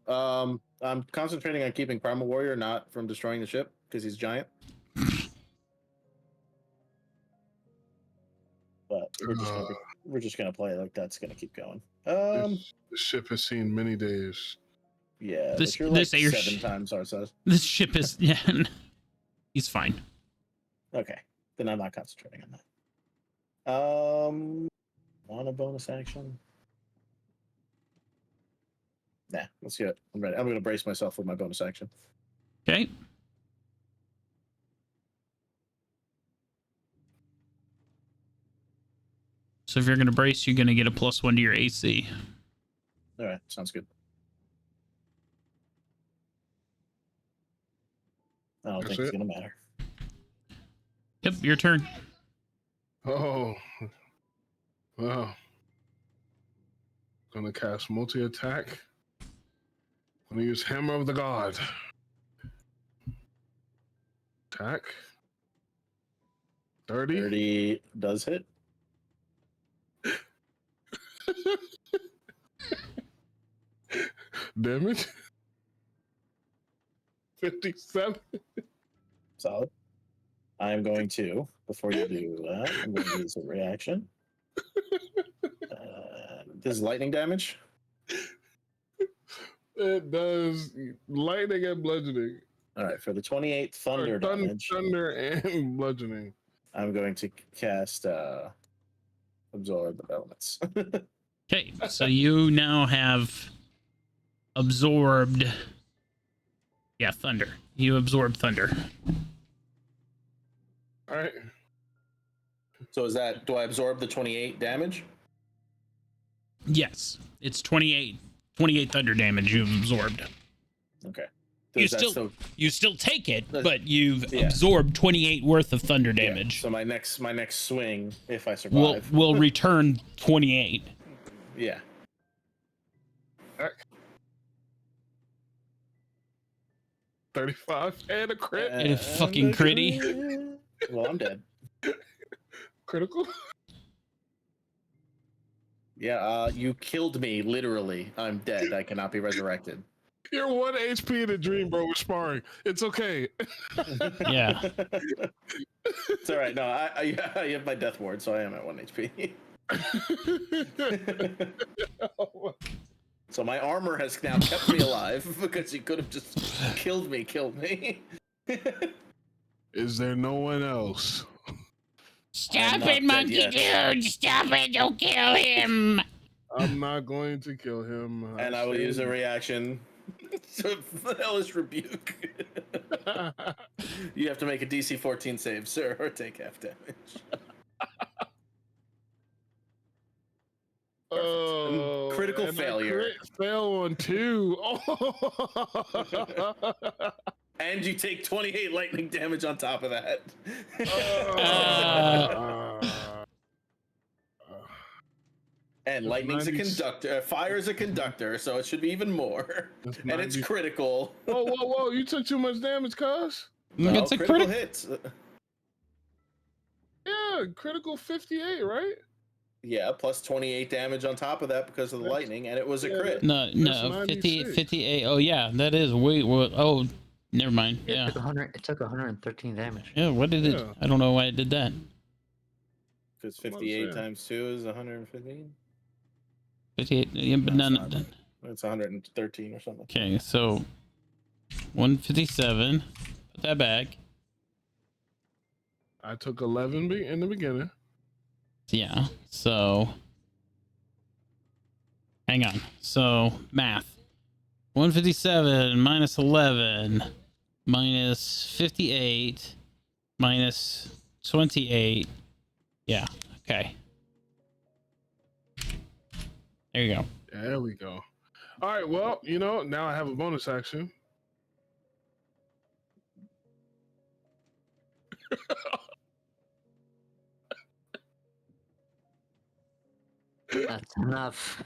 I'm concentrating on keeping Primal Warrior not from destroying the ship because he's giant. But we're just gonna play it like that's gonna keep going. This ship has seen many days. Yeah, This- but you're this like air 7 times our size. This ship is yeah. He's fine. Okay, then I'm not concentrating on that. Want a bonus action? Nah, let's get it. I'm ready. I'm gonna brace myself with my bonus action. Okay. So if you're going to brace, you're going to get a +1 to your AC. All right, sounds good. I don't That's think it's it? gonna matter. Yep, your turn. Oh. Well. Gonna cast multi-attack. Gonna use Hammer of the God. Attack. 30. 30 does hit. Damage. 57. Solid. I'm going to, before you do that, I'm going to use a reaction. This is lightning damage. It does lightning and bludgeoning. All right, for the 28 thunder Or damage, thunder and bludgeoning. I'm going to cast Absorb Elements. Okay, so you now have absorbed. Yeah, thunder. You absorb thunder. All right. So is that, do I absorb the 28 damage? Yes, it's 28 thunder damage you've absorbed. Okay. You Does that you still take it, That's- but you've yeah. absorbed 28 worth of thunder yeah, damage. so my next swing, if I will survive, will return 28. yeah. 35 and a crit. And a fucking critty. Well, I'm dead. Critical. Yeah, you killed me, literally. I'm dead. I cannot be resurrected. You're 1 HP in a dream, bro. We're sparring. It's okay. Yeah. It's all right. No, I have my death ward, so I am at 1 HP. So my armor has now kept me alive because he could have just killed me. Is there no one else? Stop I'm not it, dead monkey yet. dude! Stop it! Don't kill him! I'm not going to kill him. And I will use a reaction to Hellish Rebuke. You have to make a DC 14 save, sir, or take half damage. Oh, Critical and failure. I fail on 2. And you take 28 lightning damage on top of that. And lightning's a 90 conductor. Fire's a conductor, so it should be even more. That's And it's 90 critical. Whoa! You took too much damage, cuz. No, It's a critical critical. hits. Yeah, critical 58, right? Yeah, plus 28 damage on top of that because of the That's- lightning, and it was a yeah, crit. No, That's 58, 96. 58. Oh yeah, that is oh, never mind. It Yeah, took 100. It took 113 damage. yeah. What did it? Yeah. I don't know why it did that. Because Come on, 58 Sam. times 2 is 115. 58. Yeah, but No, it's none. not. It's 113 or something. Okay, so 157. Put that back. I took 11 in the beginning. Yeah. So hang on. So math. 157 minus 11 minus 58 minus 28. Yeah. Okay. There you go. There we go. All right. Well, now I have a bonus action. That's enough.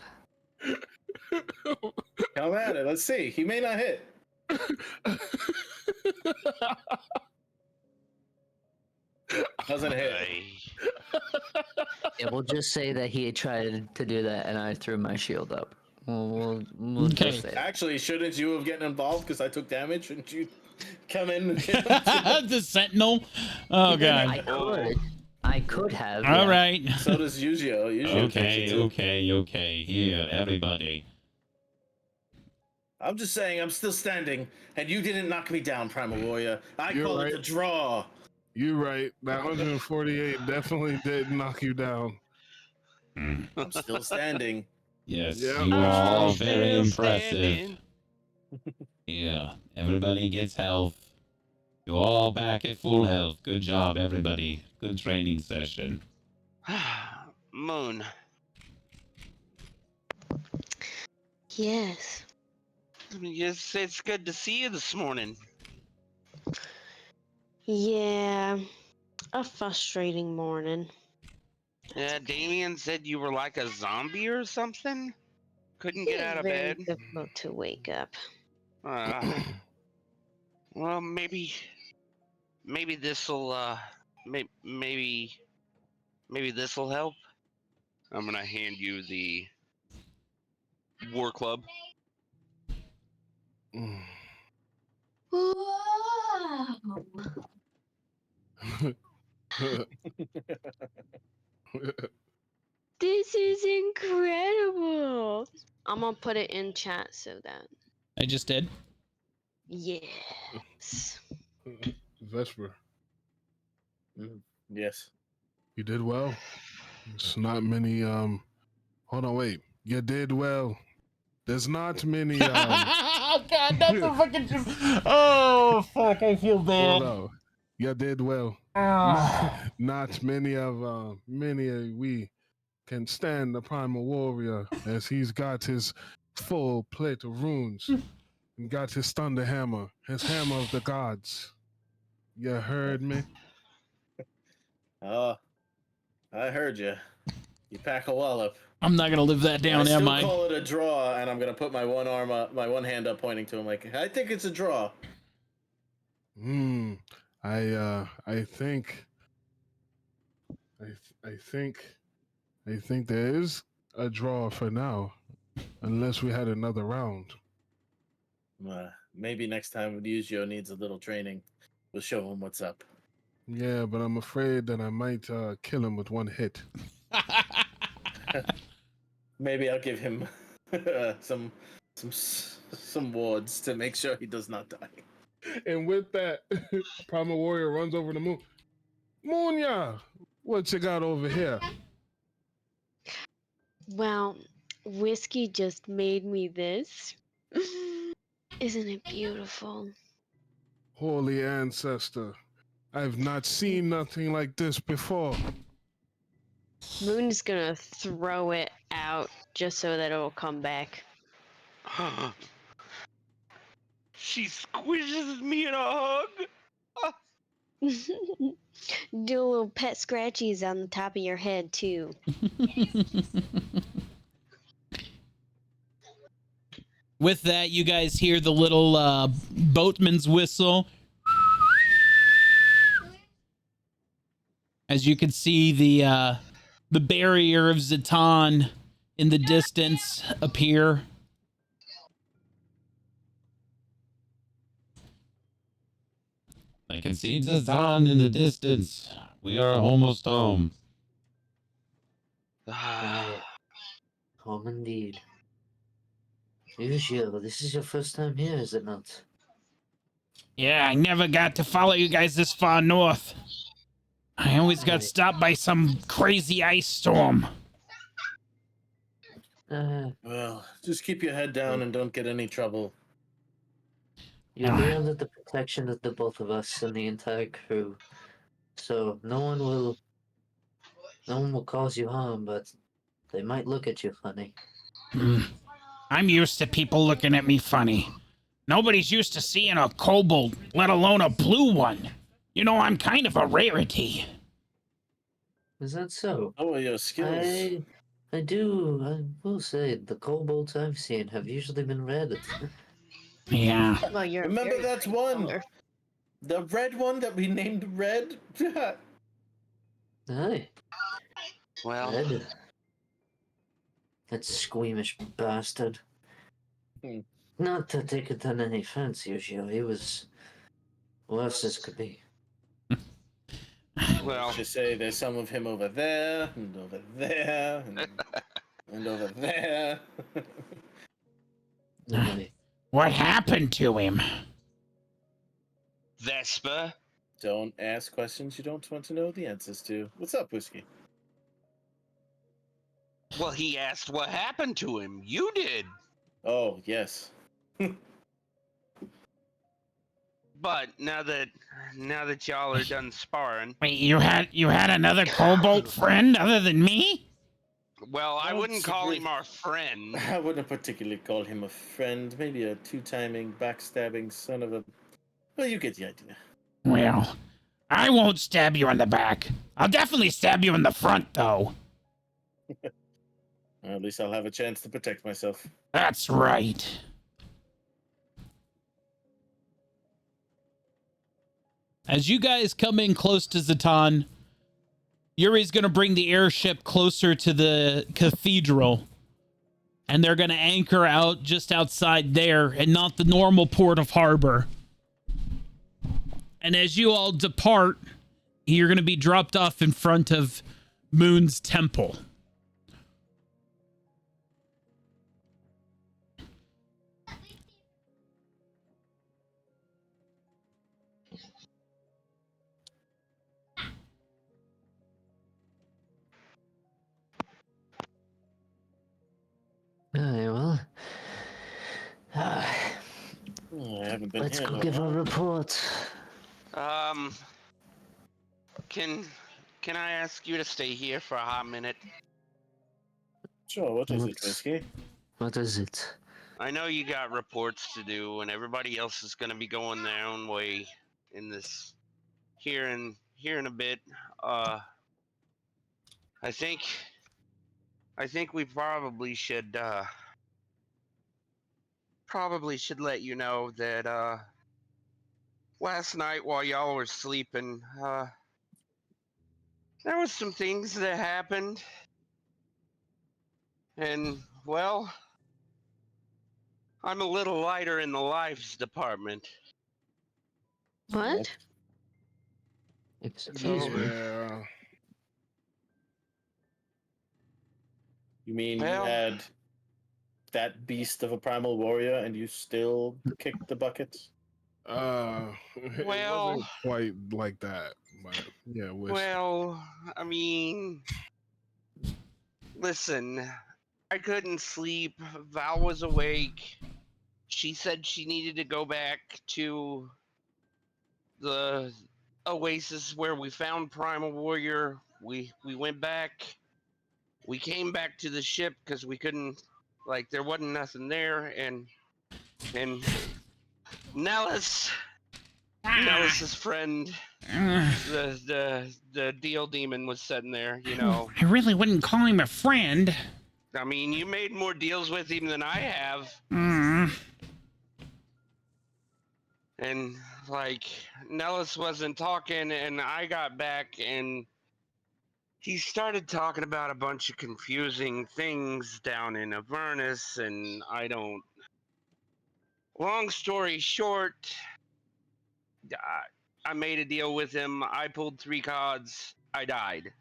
Come at it. Let's see. He may not hit. Doesn't hit. Yeah, we'll just say that he tried to do that, and I threw my shield up. We'll Okay. just say that. Actually, shouldn't you have gotten involved because I took damage? Shouldn't you come in? The Sentinel. Oh god. I could have. All yeah. right. So does Yuzio. Yuzio takes it too. Okay. Here, everybody. I'm just saying, I'm still standing, and you didn't knock me down, Primal Warrior. I You're call right. it the draw. You're right. That 148 definitely did knock you down. I'm still standing. Yes, Yeah. you are all very Still impressive. standing. Yeah, everybody gets health. You're all back at full health. Good job, everybody. Good training session. Moon, Yes. yes, it's good to see you this morning. Yeah. A frustrating morning. Yeah, Damien said you were like a zombie or something. Couldn't get out of Very bed. difficult to wake up. Uh, well, maybe this'll maybe this'll help. I'm gonna hand you the war club. Mm. This is incredible. I'm gonna put it in chat so that. I just did. Yes. Vesper, Yes. you did well. It's not many. Hold on, wait. You did well. There's not many. Oh God, that's a fucking. Oh fuck, I feel Hold bad. on. You did well. Ah. Not many of we can stand the primal warrior as he's got his full plate of runes and got his thunder hammer, his hammer of the gods. You heard me? Oh, I heard you. You pack a wallop. I'm not gonna live that I down, still am I? call it a draw, and I'm gonna put my one arm up, my one hand up, pointing to him like, I think it's a draw. I think there is a draw for now, unless we had another round. Maybe next time Yuzio needs a little training, we'll show him what's up. Yeah, but I'm afraid that I might kill him with one hit. Maybe I'll give him some wards to make sure he does not die. And with that, Primal Warrior runs over to Moon. Moonya, what you got over here? Well, whiskey just made me this. Isn't it beautiful? Holy ancestor, I've not seen nothing like this before. Moon's gonna throw it out just so that it'll come back. She squishes me in a hug. Do a little pet scratchies on the top of your head too. With that, you guys hear the little boatman's whistle. As you can see, the barrier of Zatan in the distance appear. I can see Zazan in the distance. We are almost home. Right. Home indeed. Yuzio, this is your first time here, is it not? Yeah, I never got to follow you guys this far north. I always got stopped by some crazy ice storm. Well, just keep your head down and don't get any trouble. You'll be under the protection of the both of us and the entire crew. So no one will cause you harm, but they might look at you funny. I'm used to people looking at me funny. Nobody's used to seeing a kobold, let alone a blue one. You know, I'm kind of a rarity. Is that so? Oh, well, your skills. I will say, the kobolds I've seen have usually been red. Yeah. Well, you're Remember very that pretty one? color. The red one that we named Red? Aye, Well, red. That squeamish bastard. Hmm. Not to take it on any offense, Yuzio. He was worse as could be. well, Just say there's some of him over there, and over there, and over there. Aye. What happened to him? Vespa. Don't ask questions you don't want to know the answers to. What's up, Whiskey? Well, he asked what happened to him. You did. Oh, yes. But now that y'all are done sparring, Wait, you had another kobold friend other than me? well, I Well, wouldn't it's call really- him our friend. I wouldn't particularly call him a friend. Maybe a two-timing, backstabbing son of a... Well, you get the idea. Well, I won't stab you in the back. I'll definitely stab you in the front, though. Or at least I'll have a chance to protect myself. That's right. As you guys come in close to Zatan, Yuri's going to bring the airship closer to the cathedral. And they're going to anchor out just outside there and not the normal port of harbor. And as you all depart, you're going to be dropped off in front of Moon's temple. Aye, well. Ah, I haven't been let's here go in a give our while. report. Can I ask you to stay here for a hot minute? Sure, what is it, What's- Whiskey? What is it? I know you got reports to do, and everybody else is going to be going their own way in this here in a bit. I think we probably should let you know that last night while y'all were sleeping, there was some things that happened, and well, I'm a little lighter in the lives department. What? Excuse me. Yeah. You mean Well- you had that beast of a primal warrior and you still kicked the bucket? It Well- wasn't quite like that, but yeah, Well, I mean, listen, I couldn't sleep. Val was awake. She said she needed to go back to the oasis where we found Primal Warrior. We went back. We came back to the ship because we couldn't, like, there wasn't nothing there, and Nellis, Nellis's friend, the deal demon was sitting there, you know. I really wouldn't call him a friend. I mean, you made more deals with him than I have. And, like, Nellis wasn't talking, and I got back, and he started talking about a bunch of confusing things down in Avernus, and I don't... Long story short, I made a deal with him. I pulled 3 cards. I died.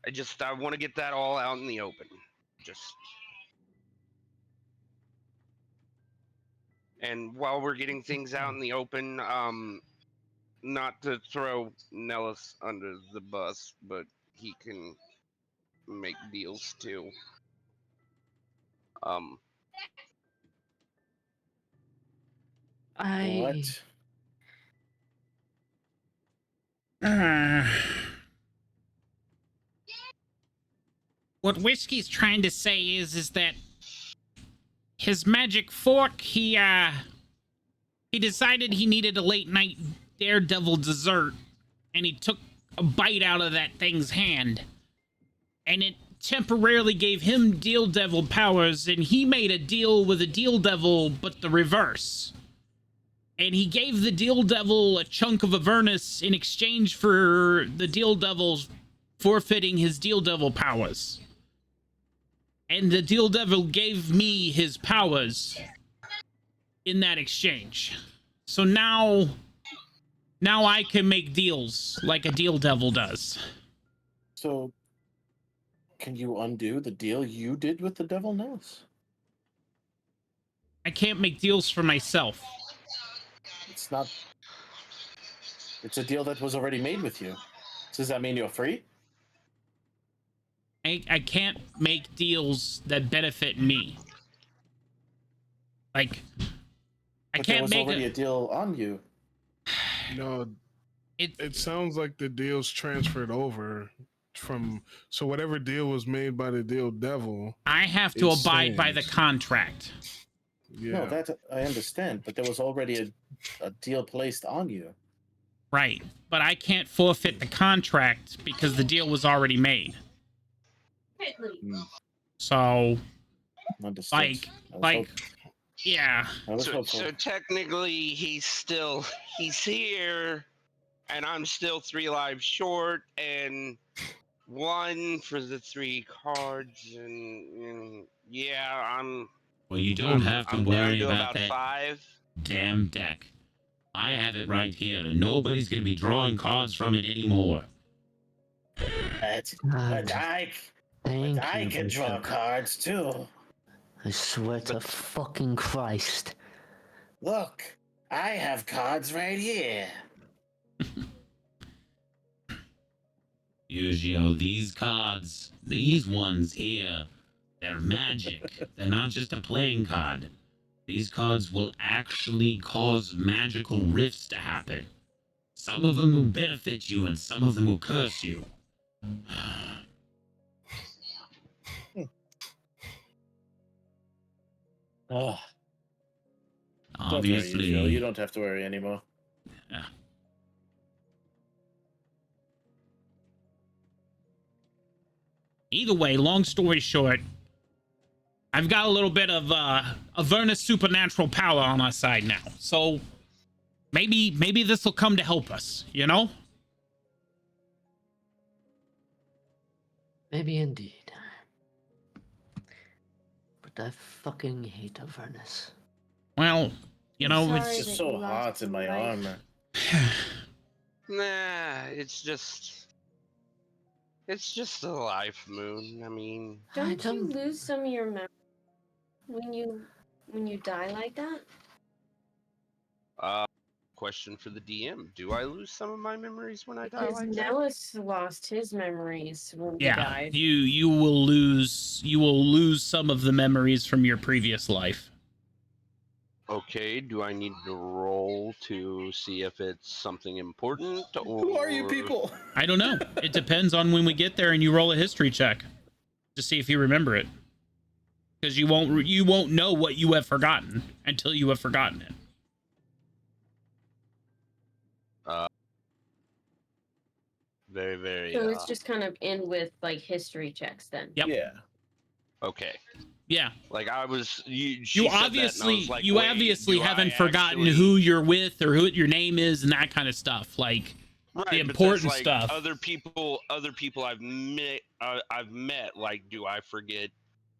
I want to get that all out in the open. And while we're getting things out in the open, not to throw Nellis under the bus, but he can make deals too. What? What Whiskey's trying to say is that his magic fork, he decided he needed a late night daredevil dessert, and he took a bite out of that thing's hand, and it temporarily gave him Deal Devil powers, and he made a deal with a Deal Devil, but the reverse. And he gave the Deal Devil a chunk of Avernus in exchange for the Deal Devil's forfeiting his Deal Devil powers. And the Deal Devil gave me his powers in that exchange. So now I can make deals like a Deal Devil does. So, can you undo the deal you did with the devil Nellis? I can't make deals for myself. It's not... It's a deal that was already made with you. Does that mean you're free? I can't make deals that benefit me. Like, I But there can't was make already a deal on you. No, it. it sounds like the deal's transferred over from. So whatever deal was made by the deal devil. I have to It abide by the stands. contract. Yeah. No, that I understand, but there was already a deal placed on you. Right. But I can't forfeit the contract because the deal was already made. So, Understood. like, I was like, yeah. I was So, hopeful. so technically, he's here, and I'm still 3 lives short, and 1 for the 3 cards, and yeah, Well, you don't have to I'm down worry to about about that 5. damn deck. I have it right here, and nobody's gonna be drawing cards from it anymore. But God, I thank I you, can draw Bishop. cards too. I swear to fucking Christ. Look, I have cards right here. Eugeo, these cards, these ones here, they're magic. They're not just a playing card. These cards will actually cause magical rifts to happen. Some of them will benefit you, and some of them will curse you. Oh, don't worry, Obviously, Joe. You don't have to worry anymore. Either way, long story short, I've got a little bit of Avernus supernatural power on our side now. So maybe this will come to help us, you know? Maybe indeed. But I fucking hate Avernus. Well, you know, Sorry It's that just you so lost hot in your my life. armor. Nah, it's just a life, Moon. I mean, I Don't you lose some of your memory when you die like that? question for the DM: do I lose some of my memories when I die Because like that? Nellis lost his memories when he yeah, died. you will lose some of the memories from your previous life. Okay, do I need to roll to see if it's something important, or Who are you people? I don't know. It depends on when we get there and you roll a history check to see if you remember it. Because you won't know what you have forgotten until you have forgotten it. Very, very. So it's just kind of in with like history checks then. Yep. Yeah. Okay. Yeah. Like I was, she You said that, and I obviously was like, you wait, obviously do I haven't forgotten actually- who you're with or who your name is and that kind of stuff. Like right, the but important that's, like, stuff. Other people I've met. Like, do I forget?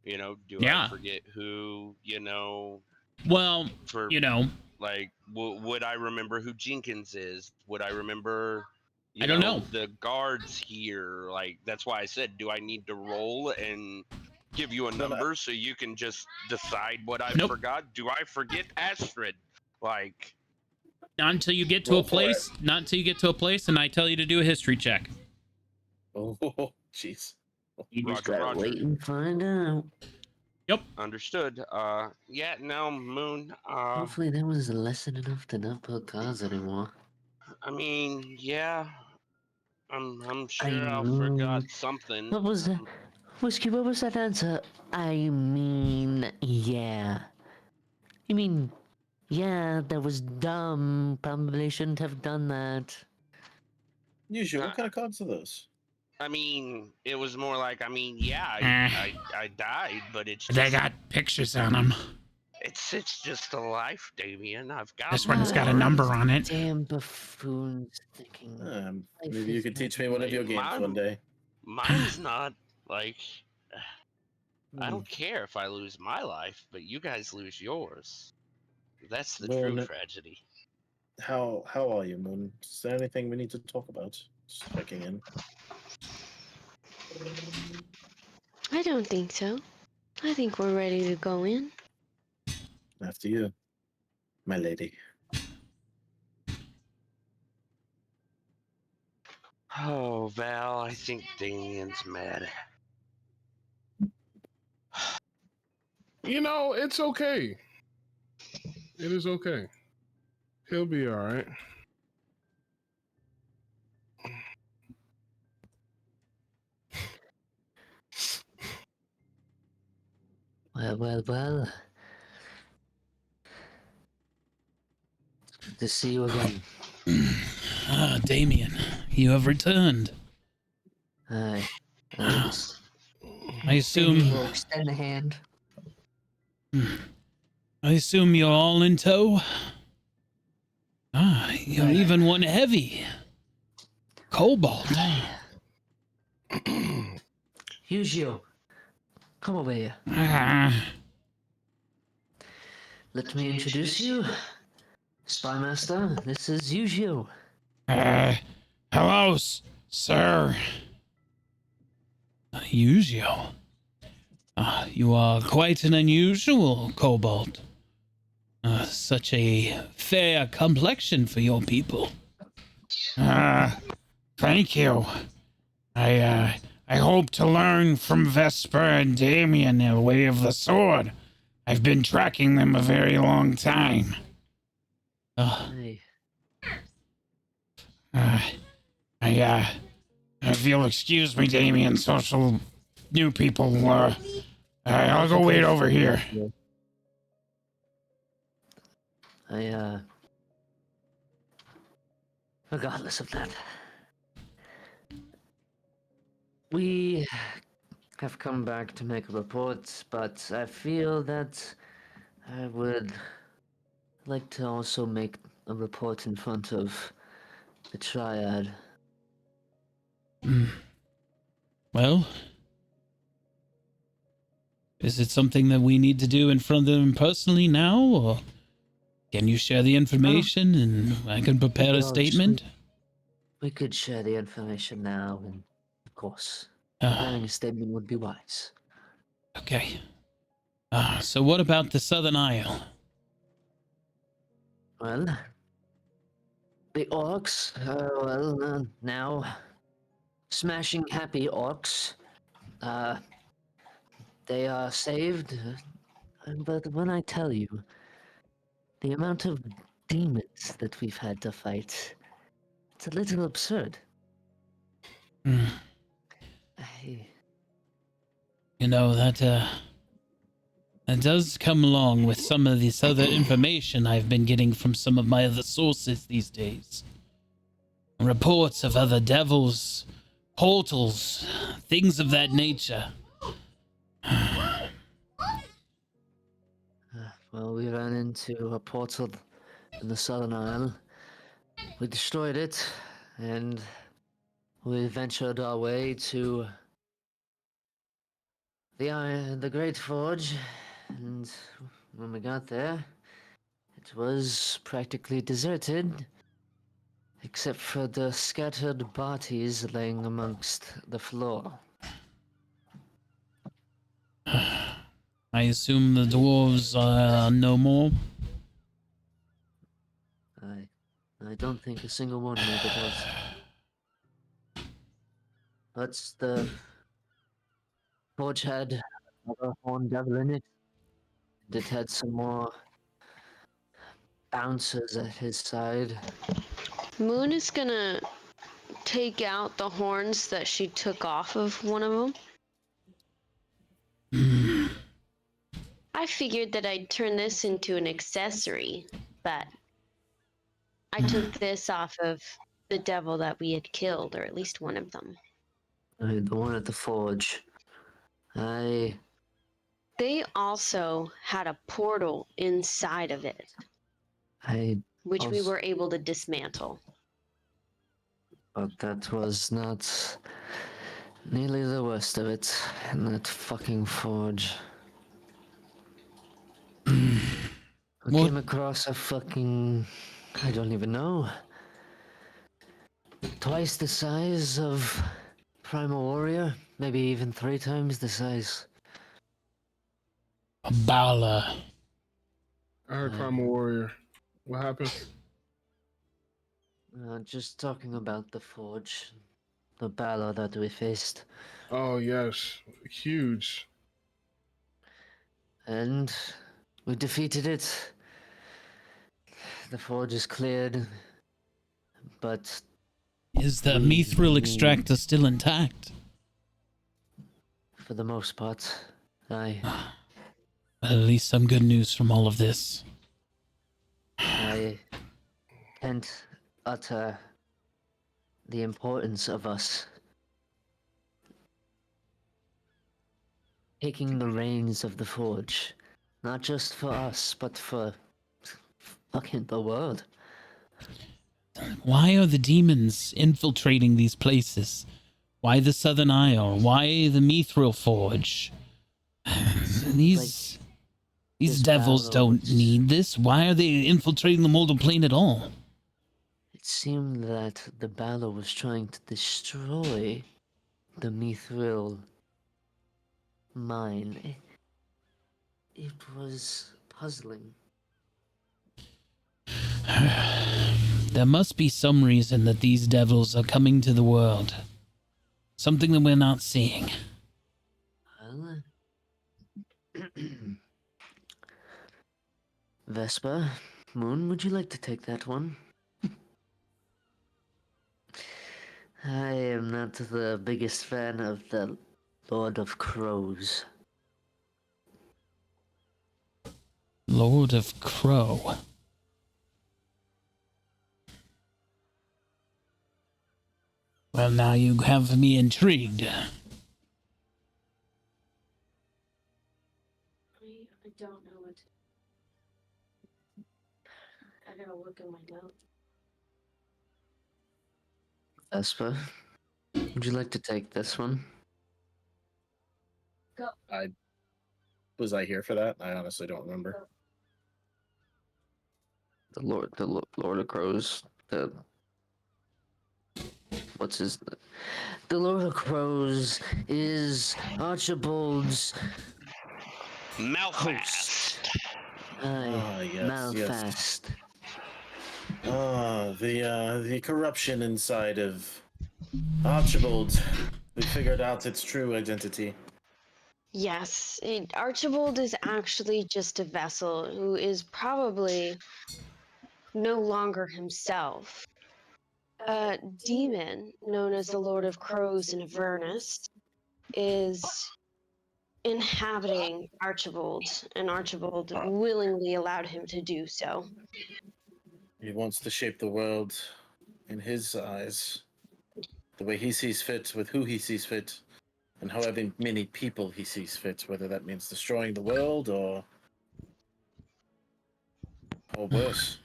You know, do Yeah. I forget who? You know, Well, for you know, like, would I remember who Jenkins is? Would I remember? I don't know. The guards here. Like, that's why I said, do I need to roll and give you a number so you can just decide what I Nope. forgot? Do I forget Astrid? Like, not until you get to Roll a for place. Not until you get to a place and I tell you to do a history check. Oh, jeez. You just Roger, gotta Roger. wait and find out. understood. Yeah, no, Moon. Hopefully that was lesson enough to not pull cards anymore. I mean, yeah. I'm sure I mean, forgot something. What was that? Whiskey, what was that answer? I mean, yeah. You mean, yeah, that was dumb. Probably shouldn't have done that. Usually, what kind of cards are those? I mean, it was more like, I mean, yeah, I died, but it's They just, got pictures on them. it's just a life, Damien. I've got This one's got a Oh, number on it. Damn buffoons thinking. Maybe you could teach me one of your games one day. Mine's not like, I Hmm. don't care if I lose my life, but you guys lose yours. That's the Well, true no- tragedy. How are you, Moon? Is there anything we need to talk about? Just checking in. I don't think so. I think we're ready to go in. After you, my lady. Oh, Val, I think Damien's mad. You know, it's okay. It is okay. He'll be all right. Well. It's good to see you again. Ah, Damien, you have returned. Aye. Thanks. I assume. We'll extend a hand. I assume you're all in tow. Ah, you're even one heavy. Cobalt. Yujio, come over here. Ah, Let me introduce you. Spymaster, this is Yujio. hello, sir. Usual. You are quite an unusual Cobalt. Such a fair complexion for your people. Thank you. I hope to learn from Vesper and Damien the way of the sword. I've been tracking them a very long time. Hey. If you'll excuse me, Damien, social new people, I'll go wait over here. Regardless of that, we have come back to make a report, but I feel that I would like to also make a report in front of the Triad. Well, is it something that we need to do in front of them personally now, or can you share the information and I can prepare a statement? We could share the information now, and of course, preparing a statement would be wise. Okay. So what about the Southern Isle? Well, the orcs, now smashing happy orcs. They are saved, but when I tell you the amount of demons that we've had to fight, it's a little absurd. You know, that does come along with some of this other information I've been getting from some of my other sources these days. Reports of other devils, portals, things of that nature. Well, we ran into a portal in the Southern Isle. We destroyed it, and we ventured our way to the Great Forge. And when we got there, it was practically deserted, except for the scattered bodies laying amongst the floor. I assume the dwarves are no more. I don't think a single one made it out. But the forge had another horn devil in it. And it had some more bouncers at his side. Moon is gonna take out the horns that she took off of one of them. I figured that I'd turn this into an accessory, but I took this off of the devil that we had killed, or at least one of them. The one at the forge. They also had a portal inside of it, which we were able to dismantle. But that was not nearly the worst of it in that fucking forge. We came across a fucking, I don't even know, twice the size of Primal Warrior, maybe even 3 times the size. A Bala. I heard Primal Warrior. What happened? Just talking about the forge, the Bala that we faced. Oh yes, huge. And we defeated it. The forge is cleared, but Is the We mithril need- extractor still intact? for the most part, I Well, at least some good news from all of this. can't utter the importance of us taking the reins of the forge, not just for us, but for fucking the world. Why are the demons infiltrating these places? Why the Southern Isle? Why the Mithril Forge? These this devils battle don't was- need this. Why are they infiltrating the Moldal Plane at all? It seemed that the battle was trying to destroy the Mithril mine. It was puzzling. There must be some reason that these devils are coming to the world. Something that we're not seeing. Well, Vespa, Moon, would you like to take that one? I am not the biggest fan of the Lord of Crows. Lord of Crow. Well, now you have me intrigued. I don't know what. I gotta look at my notes. Vespa, would you like to take this one? Was I here for that? I honestly don't remember. The Lord of Crows. The Lord of Crows is Archibald's Malfast. Aye, Yes. Malfast. The corruption inside of Archibald. We figured out its true identity. Yes, Archibald is actually just a vessel who is probably no longer himself. A demon known as the Lord of Crows in Avernus is inhabiting Archibald, and Archibald willingly allowed him to do so. He wants to shape the world in his eyes, the way he sees fit, with who he sees fit, and however many people he sees fit, whether that means destroying the world or worse.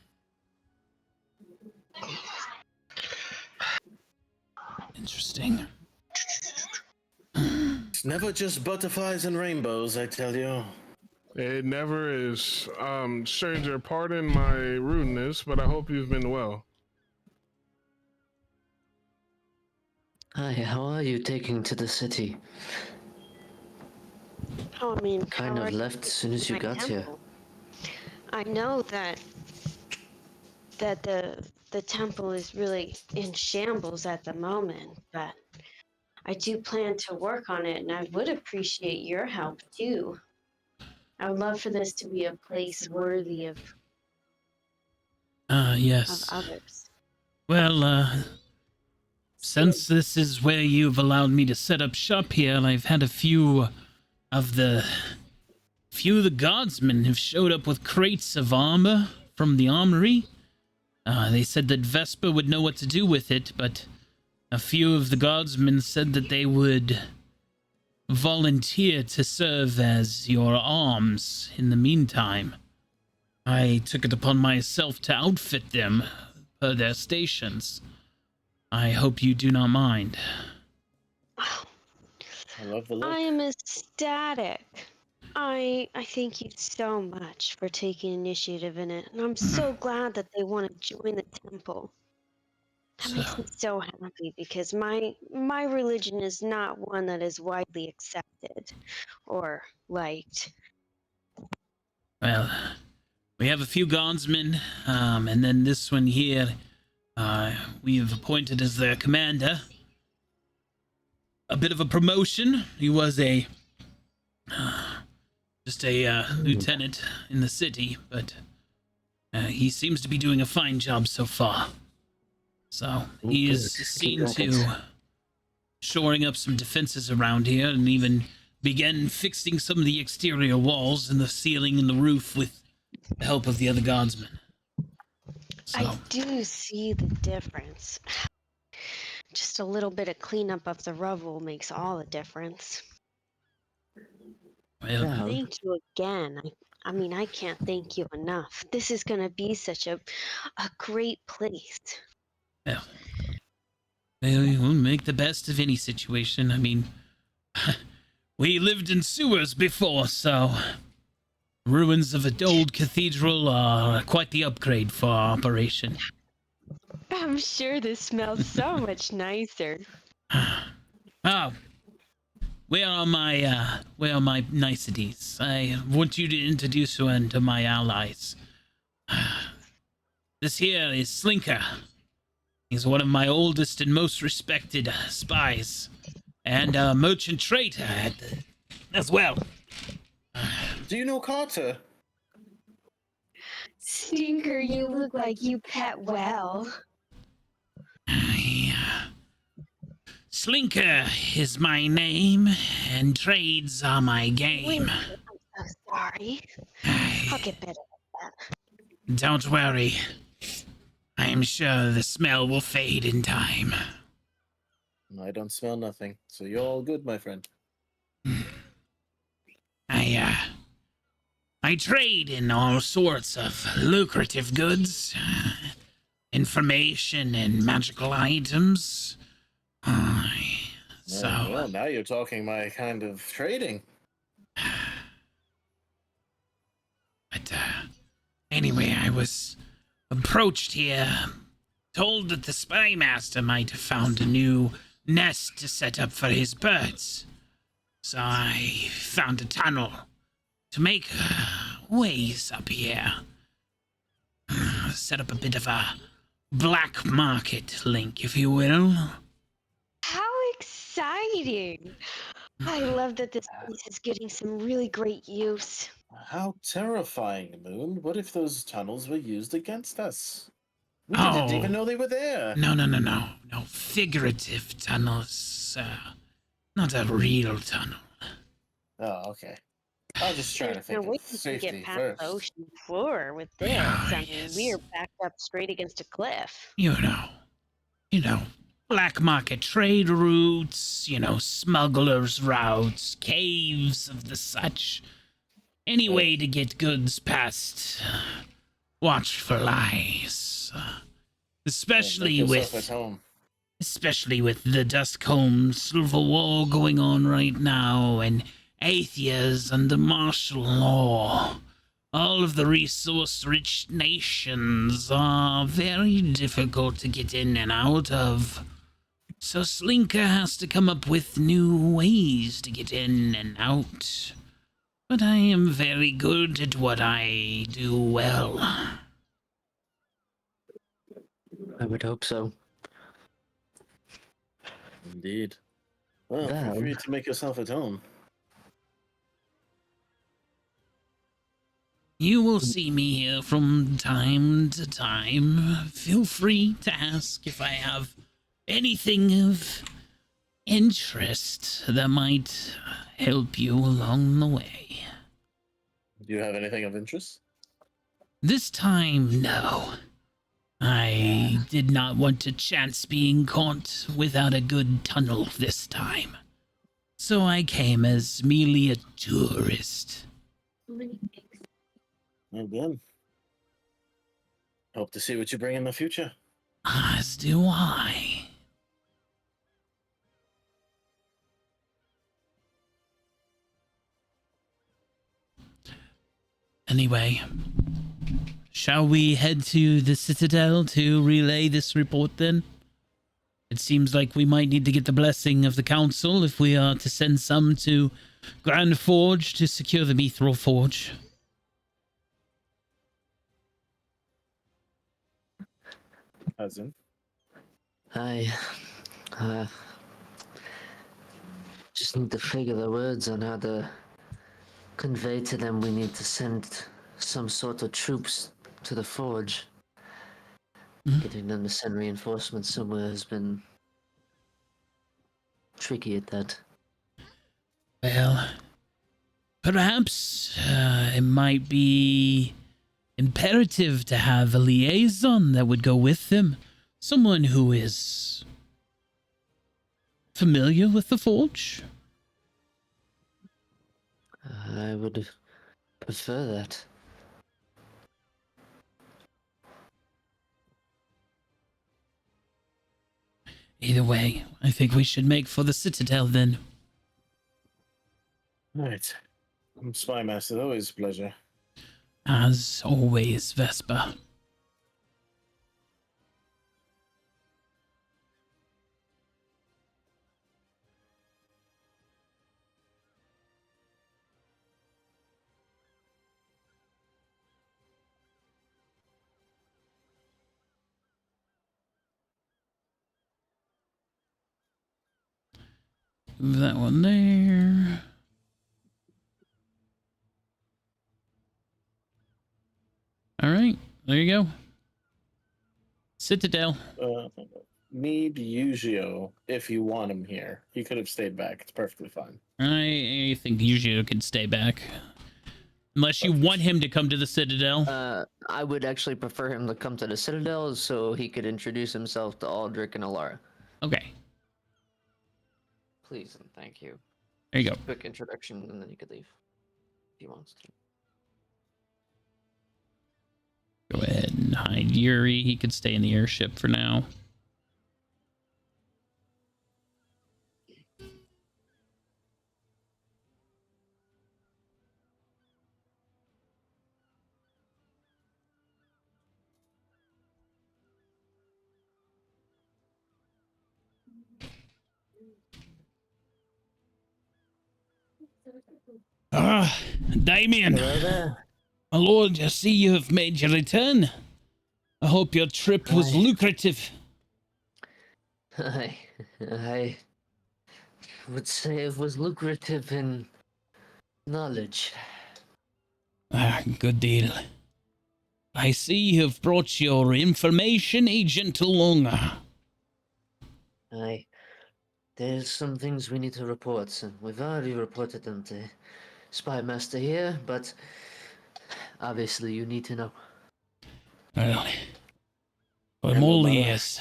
Interesting. It's never just butterflies and rainbows, I tell you. It never is. Stranger, pardon my rudeness, but I hope you've been well. Hi, how are you taking to the city? Oh, I mean, Kind of already left as soon as you my got here. temple. I know that the temple is really in shambles at the moment, but I do plan to work on it, and I would appreciate your help too. I would love for this to be a place worthy of Yes. others. Well, since this is where you've allowed me to set up shop here, I've had a few of the guardsmen who've showed up with crates of armor from the armory. They said that Vespa would know what to do with it, but a few of the guardsmen said that they would volunteer to serve as your arms in the meantime. I took it upon myself to outfit them per their stations. I hope you do not mind. I love the look. I am ecstatic. I thank you so much for taking initiative in it, and I'm so glad that they want to join the temple. That makes me so happy because my religion is not one that is widely accepted or liked. Well, we have a few guardsmen, and then this one here, we have appointed as their commander. A bit of a promotion. He was a just a lieutenant in the city, but he seems to be doing a fine job so far. So he is Good. seen Keep at it. to shoring up some defenses around here and even began fixing some of the exterior walls and the ceiling and the roof with the help of the other guardsmen. So, I do see the difference. Just a little bit of cleanup of the rubble makes all the difference. well, Yeah. Thank you again. I mean, I can't thank you enough. This is going to be such a great place. well, we'll make the best of any situation. I mean, we lived in sewers before, so ruins of an old cathedral are quite the upgrade for our operation. I'm sure this smells so much nicer. Oh, where are my niceties? I want you to introduce you to my allies. This here is Slinker. He's one of my oldest and most respected spies, and a merchant trader as well. Do you know Carter? Stinker, you look like you pet well. Slinker is my name, and trades are my game. I'm so sorry. I'll get better at that. Don't worry. I am sure the smell will fade in time. I don't smell nothing, so you're all good, my friend. I trade in all sorts of lucrative goods, information and magical items. So, Well, now you're talking my kind of trading. but anyway, I was approached here, told that the spy master might have found a new nest to set up for his birds. So I found a tunnel to make ways up here. Set up a bit of a black market link, if you will. How exciting! I love that this place is getting some really great use. How terrifying, Moon. What if those tunnels were used against us? We Oh. didn't even know they were there. No. Figurative tunnels, not a real tunnel. Oh, okay. I was just trying to There's think no way of we can safety get past first. the ocean floor with this. Ah, I mean, yes. we are backed up straight against a cliff. You know, black market trade routes, smugglers' routes, caves of the such. Any way to get goods past watchful eyes. Especially Make yourself with at home. especially with the Duskcombe Civil War going on right now and Aethias under martial law. All of the resource-rich nations are very difficult to get in and out of. So Slinker has to come up with new ways to get in and out. But I am very good at what I do well. I would hope so. Indeed. Well, feel free to make yourself at home. You will see me here from time to time. Feel free to ask if I have anything of interest that might help you along the way. Do you have anything of interest? This time, no. I did not want to chance being caught without a good tunnel this time. So I came as merely a tourist. Well done. Hope to see what you bring in the future. As do I. Anyway, shall we head to the Citadel to relay this report then? It seems like we might need to get the blessing of the council if we are to send some to Grand Forge to secure the Mithril Forge. Cousin. I just need to figure the words on how to convey to them we need to send some sort of troops to the forge. Mhm. Getting them to send reinforcements somewhere has been tricky at that. Well, perhaps it might be imperative to have a liaison that would go with them. Someone who is familiar with the forge. I would prefer that. Either way, I think we should make for the Citadel then. Right. Spy Master, always a pleasure. As always, Vesper. Move that one there. All right, there you go. Citadel. Need Yugio if you want him here. He could have stayed back. It's perfectly fine. I think Yujiro could stay back. Unless you want him to come to the Citadel. I would actually prefer him to come to the Citadel so he could introduce himself to Aldrich and Alara. Okay, Please and thank you. there you go. Quick introduction and then he could leave. If he wants to. Go ahead and hide Yuri. He could stay in the airship for now. Ah, Damien. Hello there. My lord, I see you have made your return. I hope your trip was Aye. lucrative. I would say it was lucrative in knowledge. Ah, good deal. I see you have brought your information agent along. Aye. There's some things we need to report, and we've already reported them to Spy Master here, but obviously you need to know. Well, I'm Hello, all brother. ears.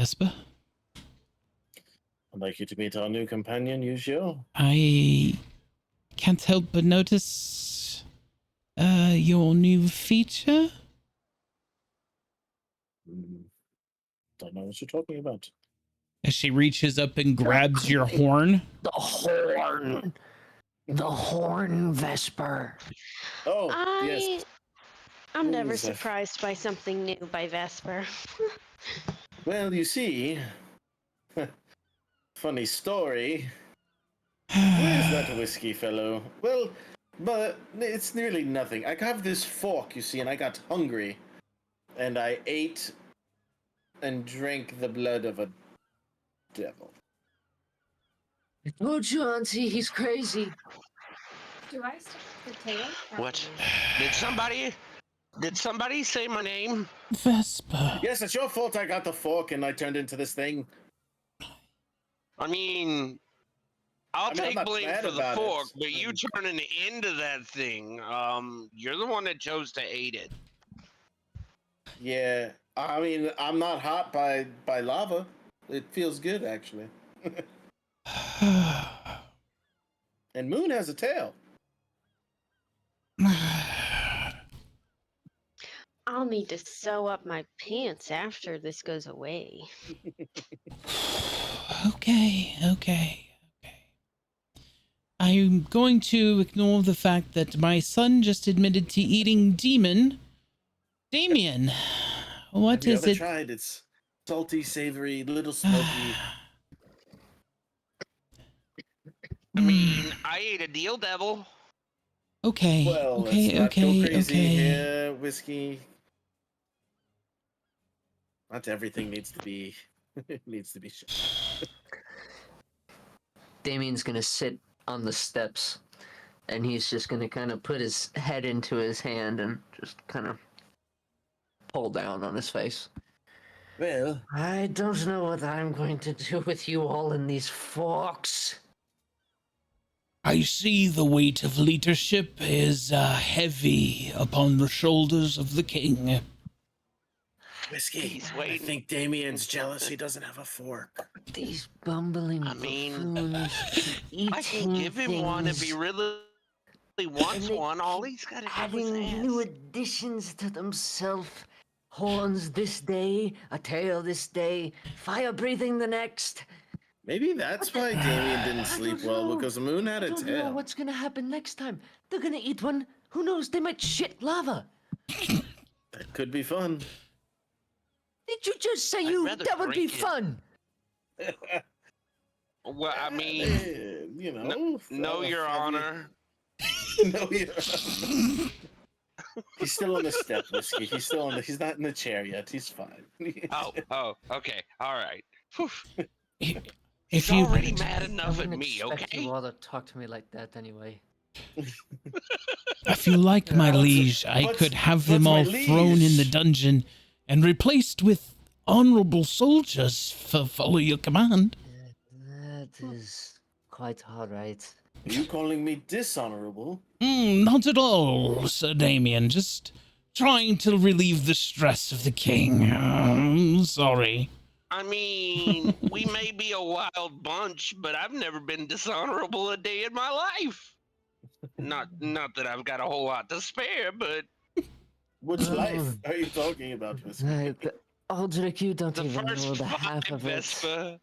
Esper, I'd like you to meet our new companion, Yugio. I can't help but notice your new feature. Don't know what you're talking about. As she reaches up and grabs your horn. The horn! The horn, Vesper! Oh, yes. I'm never Who's that? surprised by something new by Vesper. Well, you see, funny story. Where's that whiskey fellow? Well, but it's nearly nothing. I have this fork, you see, and I got hungry. And I ate and drank the blood of a devil. I told you, Auntie, he's crazy. Do I stick the tail? What? Did somebody say my name? Vesper. Yes, it's your fault I got the fork and I turned into this thing. I mean, I'll I'm take not blame mad for the about it. fork, but you turning into that thing, you're the one that chose to eat it. Yeah, I mean, I'm not hot by lava. It feels good, actually. And Moon has a tail. I'll need to sew up my pants after this goes away. Okay. I'm going to ignore the fact that my son just admitted to eating demon. Damien, what Have you is ever it? tried? It's salty, savory, little smoky. I mean, I ate a deal devil. Okay, Well, let's not go crazy here, whiskey. Not everything needs to be Damien's gonna sit on the steps And he's just gonna kind of put his head into his hand and just kind of pull down on his face. Well, I don't know what I'm going to do with you all in these forks. I see the weight of leadership is heavy upon the shoulders of the king. Whiskey. He's I waiting. think Damien's jealous he doesn't have a fork. These bumbling I mean, buffoons eating I can give him one if he things, really wants they one. All keep he's got to do adding is new ask. additions to themselves. Horns this day, a tail this day, fire breathing the next. Maybe that's why Damien didn't I sleep don't well, know. because the moon I had a don't know tail. what's gonna happen next time. They're gonna eat one. Who knows? They might shit lava. That could be fun. Did you just say I'd rather that would be drink it. fun? Well, I mean, You know. no, Your Honor. No, Your Honor. He's still on the step, Whiskey. He's still on the. He's not in the chair yet. He's fine. Oh, okay, all right. Phew. If He's you already mad enough I at wouldn't me, expect okay? you all to talk to me like that anyway. if you like, my What's- liege, I what's- could have them what's my all thrown in the liege? dungeon and replaced with honorable soldiers for follow your command. That is quite all right. Are you calling me dishonorable? Not at all, Sir Damien. Just trying to relieve the stress of the king. Sorry. I mean, we may be a wild bunch, but I've never been dishonorable a day in my life. Not that I've got a whole lot to spare, but Which life are you talking about, Whiskey? Aldrich, you don't the even know first the half five of it. Vespa.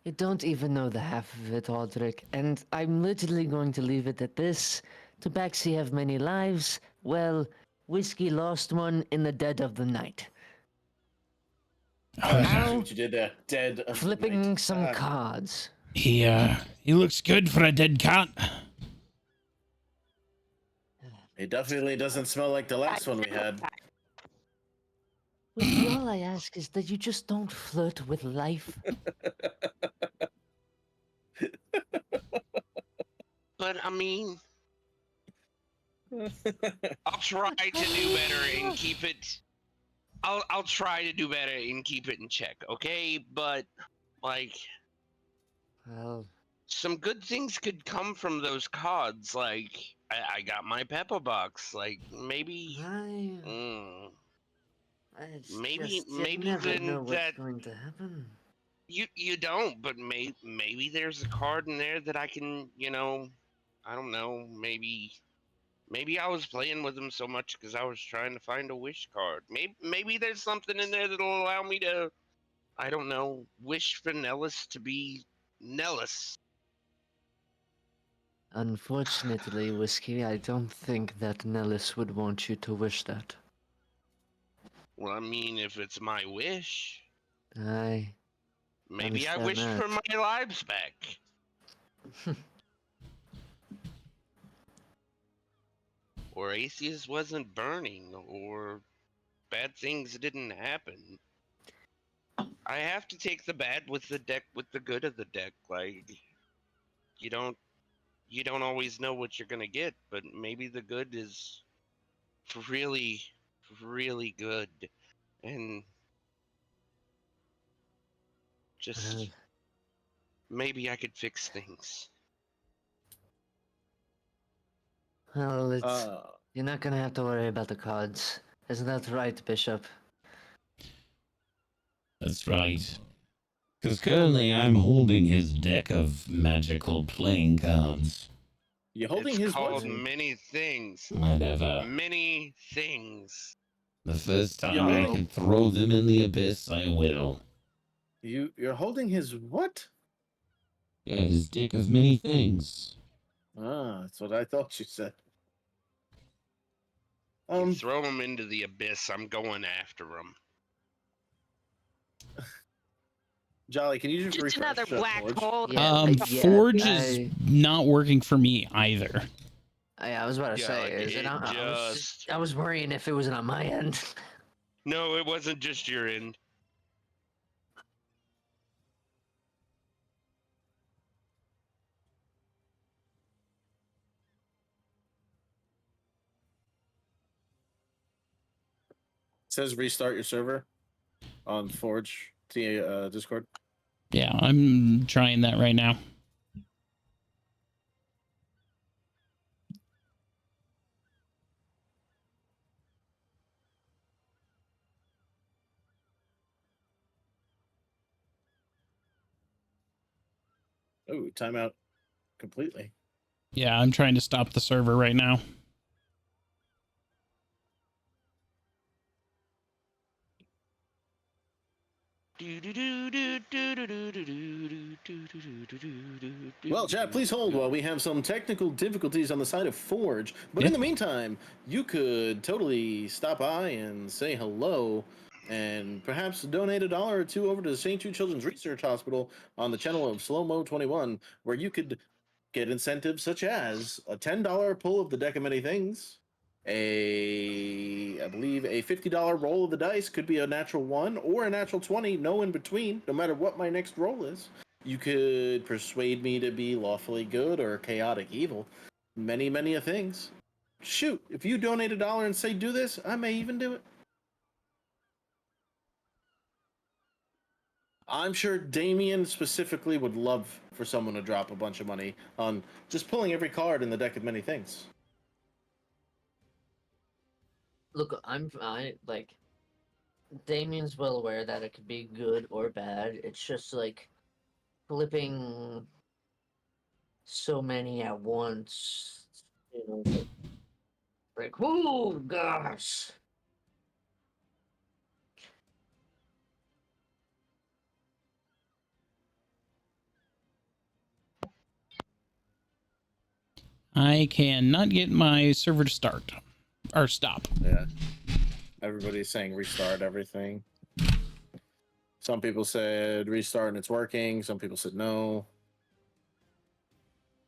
You don't even know the half of it, Aldrich. And I'm literally going to leave it at this. Tabaxi have many lives. Well, Whiskey lost one in the dead of the night. I see Now, what you did there. Dead of the flipping night. some Ah. cards. He looks good for a dead cat. It definitely doesn't smell like the last one we had. Whiskey, all I ask is that you just don't flirt with life. But I mean, I'll try to do better and keep it. I'll try to do better and keep it in check, okay? But like, Well, some good things could come from those cards. Like, I got my Peppa box. Like, maybe. Mm, it's Maybe- just, you maybe never then know what's that- going to happen. you don't, but maybe there's a card in there that I can, I don't know, maybe I was playing with them so much because I was trying to find a wish card. Maybe there's something in there that'll allow me to, I don't know, wish for Nellis to be Nellis. Unfortunately, Whiskey, I don't think that Nellis would want you to wish that. Well, I mean, if it's my wish, I maybe I understand wish for that. my lives back. Or Atheist wasn't burning, or bad things didn't happen. I have to take the bad with the deck with the good of the deck. Like, you don't always know what you're gonna get, but maybe the good is really, really good, and just maybe I could fix things. Well, it's Uh, you're not gonna have to worry about the cards. Isn't that right, Bishop? That's right. Because currently I'm holding his deck of magical playing cards. you're holding It's his called what? many things. Whatever. Many things. The first time You're I holding- can throw them in the abyss, I will. You're holding his what? Yeah, his deck of many things. Ah, that's what I thought you said. You throw them into the abyss. I'm going after them. Jolly, can you just Just another refresh black Forge? hole. Yeah, yeah, Forge I- is not working for me either. I was about to Yeah, say, like, is it it on, just- I was worrying if it was on my end. No, it wasn't just your end. says restart your server on Forge Discord. Yeah, I'm trying that right now. Oh, timeout completely. Yeah, I'm trying to stop the server right now. Well, chat, please hold while we have some technical difficulties on the side of Forge. But in the meantime, you could totally stop by and say hello and perhaps donate $1 or $2 over to the St. Jude Children's Research Hospital on the channel of Slow Mo 21, where you could get incentives such as a $10 pull of the deck of many things, I believe a $50 roll of the dice, could be a natural 1 or a natural 20, no in between, no matter what my next roll is. You could persuade me to be lawfully good or chaotic evil. Many, many a things. Shoot, if you donate $1 and say do this, I may even do it. I'm sure Damien specifically would love for someone to drop a bunch of money on just pulling every card in the deck of many things. Look, I like Damien's well aware that it could be good or bad. It's just like flipping so many at once. You know, like oh gosh. I cannot get my server to start or stop. Yeah. Everybody's saying restart everything. Some people said restart and it's working. Some people said no.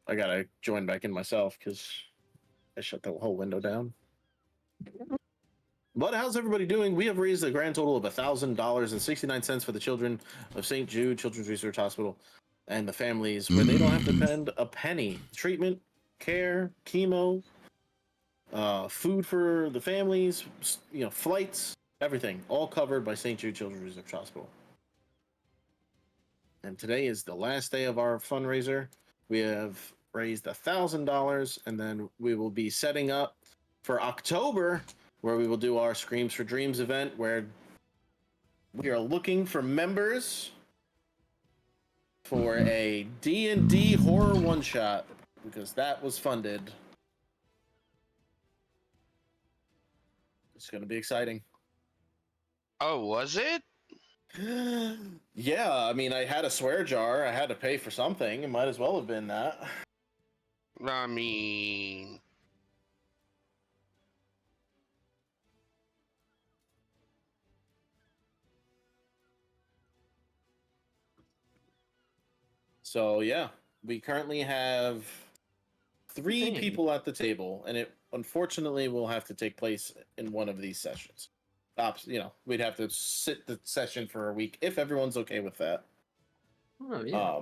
I gotta join back in myself because I shut the whole window down. But how's everybody doing? We have raised a grand total of $1,000.69 for the children of St. Jude Children's Research Hospital and the families where they don't have to spend a penny. Treatment, care, chemo, food for the families, flights, everything, all covered by St. Jude Children's Research Hospital. And today is the last day of our fundraiser. We have raised $1,000, and then we will be setting up for October, where we will do our Screams for Dreams event, where we are looking for members for a D&D horror one-shot, because that was funded. It's going to be exciting. Oh, was it? Yeah, I mean, I had a swear jar. I had to pay for something. It might as well have been that. I mean... So, yeah, we currently have 3 people at the table, and it unfortunately will have to take place in one of these sessions. We'd have to sit the session for a week if everyone's okay with that. Oh, yeah.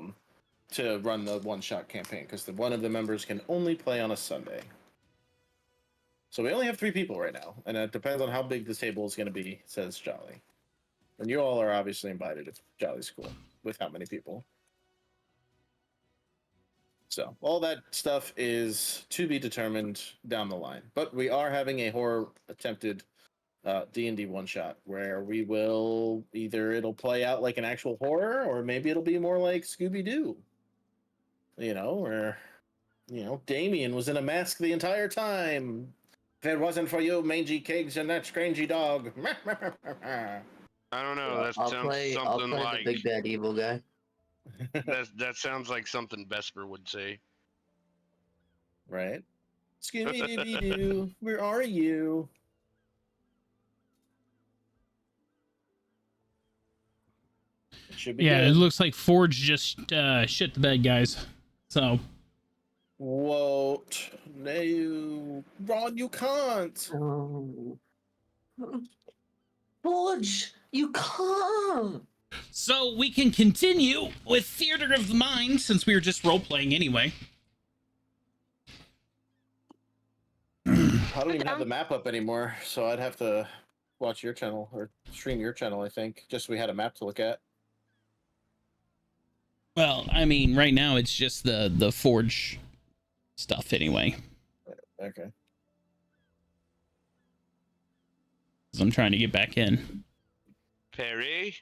To run the one-shot campaign, because one of the members can only play on a Sunday. So we only have 3 people right now, and it depends on how big this table is going to be, says Jolly. And you all are obviously invited if Jolly's cool with how many people. So all that stuff is to be determined down the line. But we are having a horror attempted D&D one-shot where we will it'll play out like an actual horror, or maybe it'll be more like Scooby-Doo. Where Damien was in a mask the entire time. If it wasn't for you, mangy cakes and that strangey dog. I don't know. That I'll sounds play something the like big bad evil guy. that sounds like something Vesper would say. Right? Scooby-Dooby-Doo, where are you? Should be Yeah, good. it looks like Forge just shit the bed, guys. So. Won't. No. Ron, you can't. Oh. Forge, you can't. So we can continue with Theater of the Mind, since we were just role-playing anyway. I don't even have the map up anymore, so I'd have to watch your channel or stream your channel. I think just so we had a map to look at. Well, I mean, right now it's just the Forge stuff anyway. Okay. 'Cause I'm trying to get back in. Perry?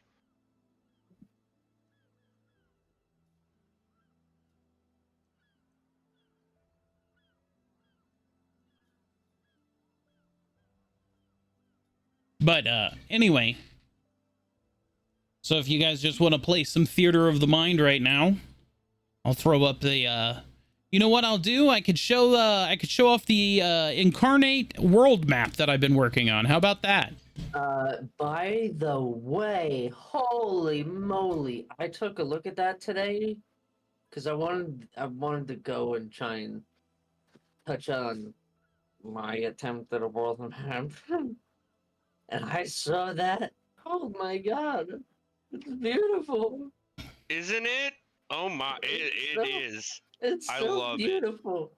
But anyway. So if you guys just want to play some Theater of the Mind right now, I'll throw up the you know what I'll do? I could show off the Incarnate world map that I've been working on. How about that? By the way, holy moly! I took a look at that today because I wanted to go and try and touch on my attempt at a world map, and I saw that. Oh my god, it's beautiful! Isn't it? Oh my, So- it is. It's I so love it. beautiful.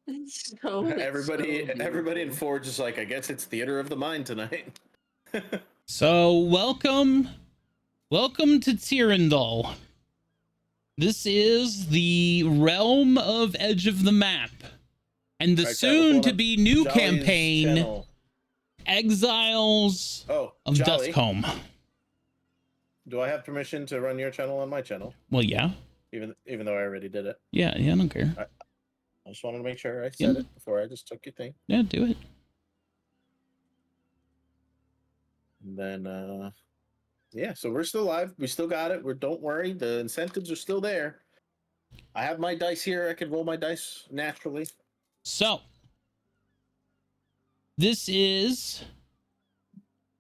It's so Everybody in beautiful. Forge is like, I guess it's Theater of the Mind tonight. So welcome to Tyrandul. This is the realm of Edge of the Map, and the Right, soon to be new Jolly's campaign, channel. Exiles Oh, of Jolly, Duskholm. do I have permission to run your channel on my channel? Well, yeah, Even though I already did it. yeah, I don't care. I just wanted to make sure I said Yeah. it before I just took your thing. Yeah, do it. And then yeah, so we're still live. We still got it. Don't worry, the incentives are still there. I have my dice here. I can roll my dice naturally. So, this is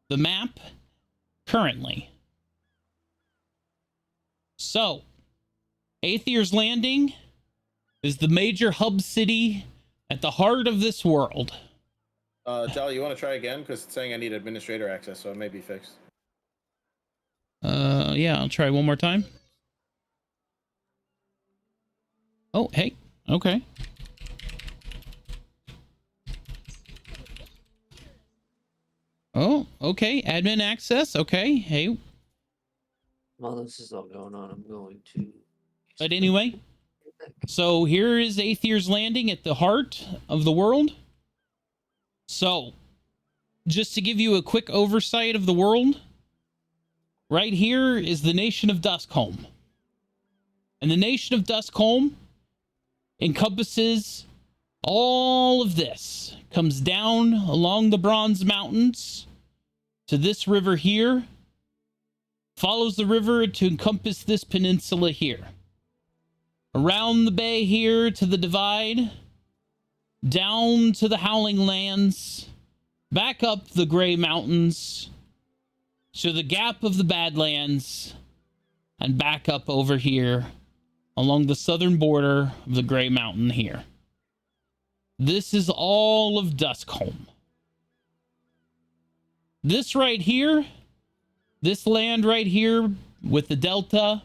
the map currently. So, Aether's Landing is the major hub city at the heart of this world. Jolly, you want to try again? Because it's saying I need administrator access, so it may be fixed. Yeah, I'll try one more time. Oh, hey. Okay. Oh, okay. Admin access. Okay. Hey. While this is all going on, I'm going to. But anyway, so here is Aether's Landing at the heart of the world. So, just to give you a quick oversight of the world, right here is the nation of Duskholm. And the nation of Duskholm encompasses all of this. Comes down along the Bronze Mountains to this river here. Follows the river to encompass this peninsula here. Around the bay here to the Divide. Down to the Howling Lands. Back up the Grey Mountains. To the Gap of the Badlands. And back up over here. Along the southern border of the Grey Mountain here. This is all of Duskholm. This right here, this land right here with the Delta,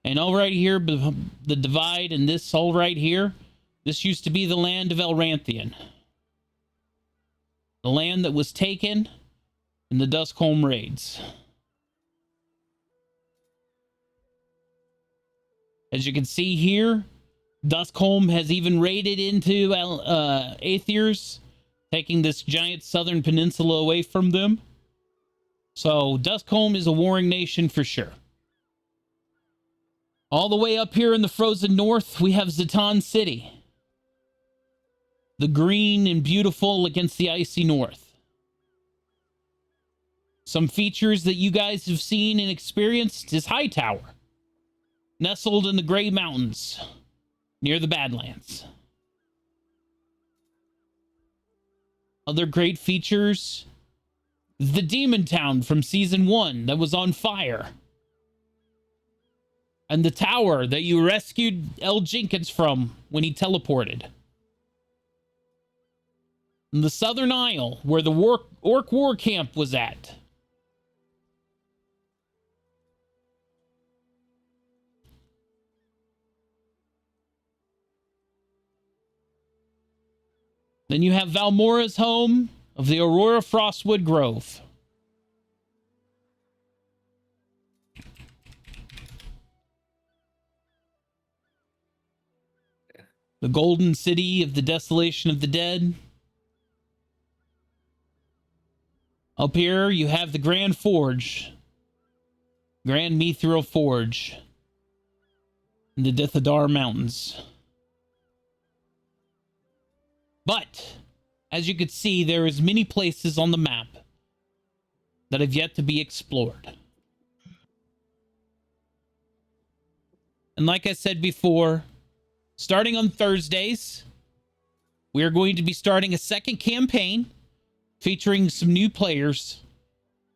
and all right here, the Divide, and this all right here, this used to be the land of Elranthian. The land that was taken in the Duskholm raids. As you can see here, Duskholm has even raided into Aether's, taking this giant southern peninsula away from them. So Duskholm is a warring nation for sure. All the way up here in the frozen north, we have Zatan City. The green and beautiful against the icy north. Some features that you guys have seen and experienced is Hightower, nestled in the Grey Mountains, near the Badlands. Other great features, the Demon Town from Season 1 that was on fire. And the tower that you rescued L. Jenkins from when he teleported. And the Southern Isle, where the Orc War Camp was at. Then you have Valmora's home of the Aurora Frostwood Grove. The Golden City of the Desolation of the Dead. Up here, you have the Grand Forge. Grand Mithril Forge. In the Dithadar Mountains. But, as you can see, there is many places on the map that have yet to be explored. And like I said before, starting on Thursdays, we are going to be starting a second campaign featuring some new players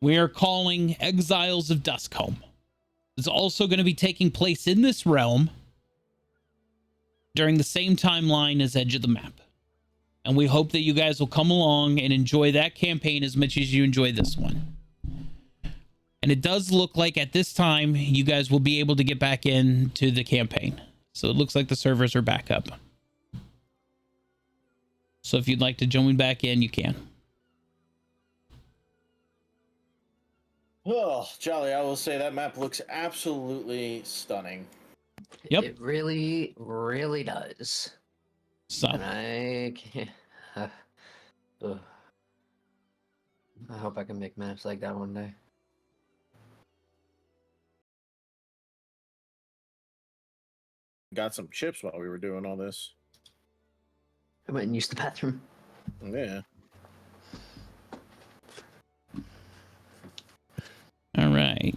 we are calling Exiles of Duskholm. It's also going to be taking place in this realm during the same timeline as Edge of the Map. And we hope that you guys will come along and enjoy that campaign as much as you enjoy this one. And it does look like at this time, you guys will be able to get back into the campaign. So it looks like the servers are back up. So if you'd like to join back in, you can. Well, Jolly, I will say that map looks absolutely stunning. Yep. It really, really does. So, And I can't. Ugh. I hope I can make maps like that one day. Got some chips while we were doing all this. I went and used the bathroom. Yeah. all right.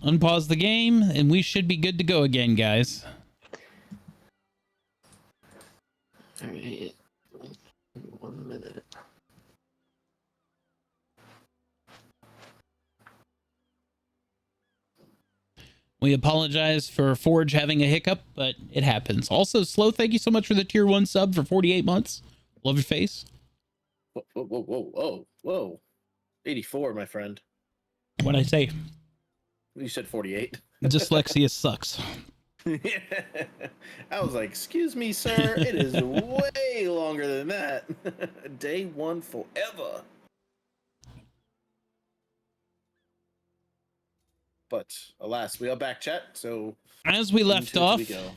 Unpause the game, and we should be good to go again, guys. Alright. 1 minute. We apologize for Forge having a hiccup, but it happens. Also, Slow, thank you so much for the tier 1 sub for 48 months. Love your face. Whoa, whoa, whoa, whoa, whoa, whoa. 84, my friend. What'd I say? You said 48. Dyslexia sucks. I was like, excuse me, sir. It is way longer than that. Day 1 forever. But alas, we are back, chat. So As we left into it off, we go.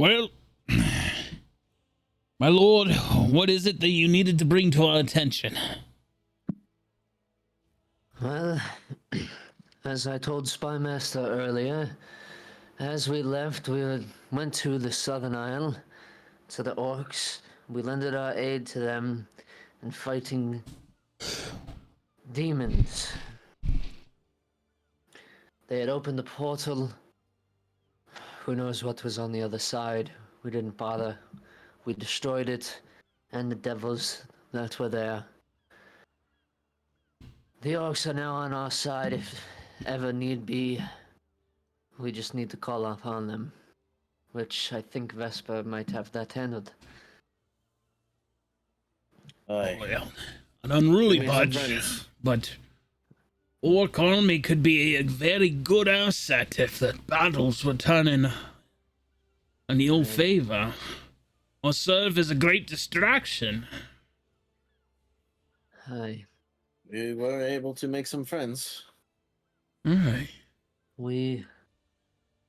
well, my lord, what is it that you needed to bring to our attention? Well, as I told Spymaster earlier, as we left, went to the Southern Isle, to the orcs. We lended our aid to them in fighting demons. They had opened the portal. Who knows what was on the other side? We didn't bother. We destroyed it, and the devils that were there. The orcs are now on our side if ever need be. We just need to call upon them, which I think Vesper might have that handled. Aye. Well, an unruly Give me some bunch, friends. but Orc army could be a very good asset if the battles were turning in ill favor, or serve as a great distraction. Aye. We were able to make some friends. All right. We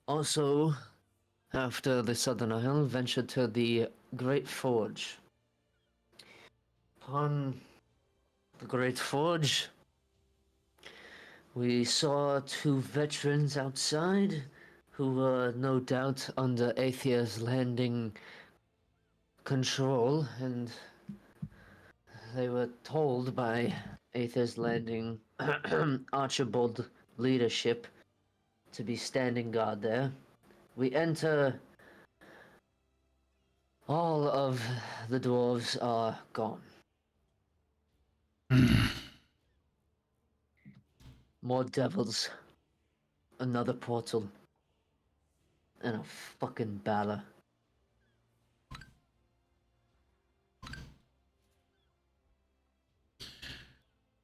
also, after the Southern Isle, ventured to the Great Forge. Upon the Great Forge, we saw 2 veterans outside who were no doubt under Aether's Landing control, and they were told by Aether's Landing Archibald leadership to be standing guard there. We enter. All of the dwarves are gone. More devils. Another portal. and a fucking Bala.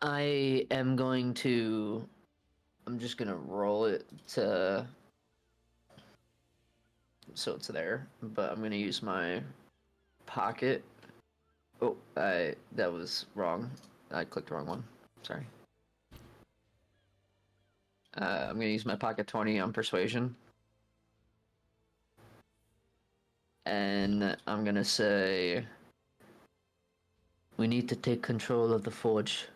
I am going to. I'm just gonna roll it to. So it's there, but I'm gonna use my pocket. Oh, that was wrong. I clicked the wrong one. Sorry. I'm gonna use my pocket 20 on persuasion. And I'm gonna say we need to take control of the forge.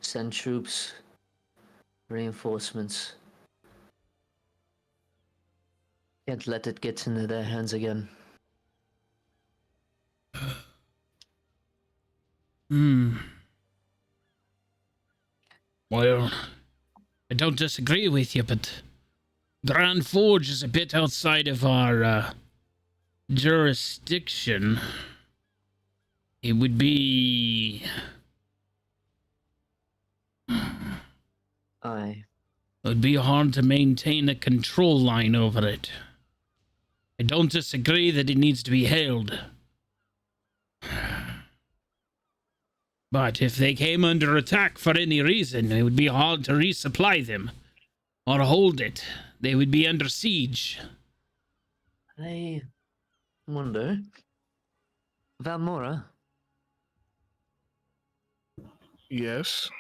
Send troops, reinforcements. Can't let it get into their hands again. Well, I don't disagree with you, but Grand Forge is a bit outside of our jurisdiction. It would be... Aye. It would be hard to maintain a control line over it. I don't disagree that it needs to be held. But if they came under attack for any reason, it would be hard to resupply them or hold it. They would be under siege. I wonder. Valmora, Yes.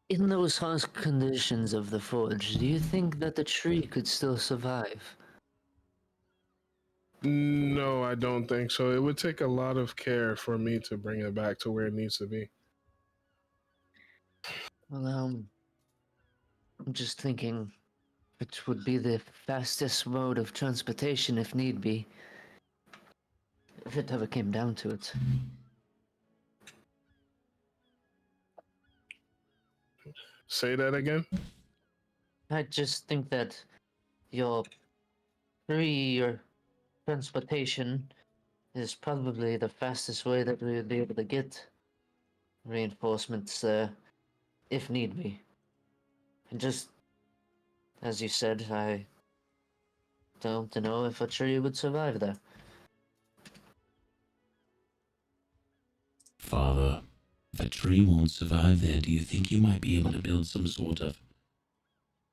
in those harsh conditions of the forge, do you think that the tree could still survive? No, I don't think so. It would take a lot of care for me to bring it back to where it needs to be. Well, I'm just thinking it would be the fastest mode of transportation if need be. If it ever came down to it. Say that again? I just think that your tree or transportation is probably the fastest way that we would be able to get reinforcements if need be. And just as you said, I don't know if a tree would survive there. Father, if a tree won't survive there, do you think you might be able to build some sort of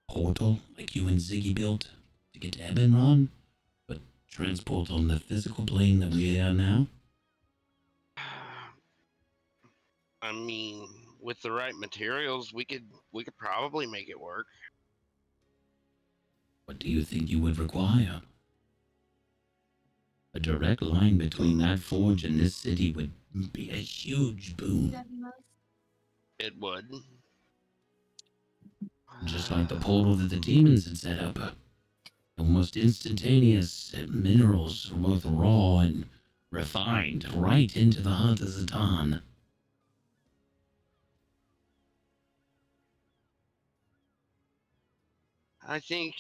portal like you and Ziggy built to get to Ebenron, but transport on the physical plane that we are now? I mean, with the right materials, we could probably make it work. What do you think you would require? A direct line between that forge and this city would be a huge boon. It would. Just like the portal that the demons had set up. Almost instantaneous minerals, both raw and refined, right into the heart of Zatan. I think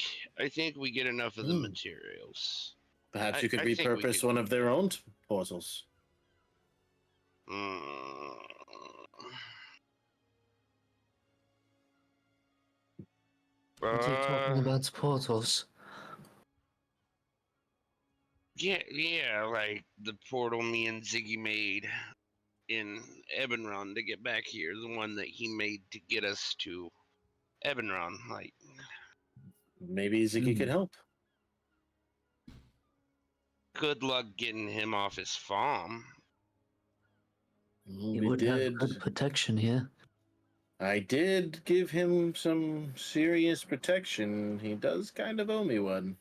we get enough of the materials. Perhaps you could I think we repurpose could- one of their own portals. Mm. What are you talking about portals? Yeah, like the portal me and Ziggy made in Ebenron to get back here. The one that he made to get us to Ebenron. Like, Maybe Ziggy could help. good luck getting him off his farm. You We would have did. good protection here. I did give him some serious protection. He does kind of owe me one.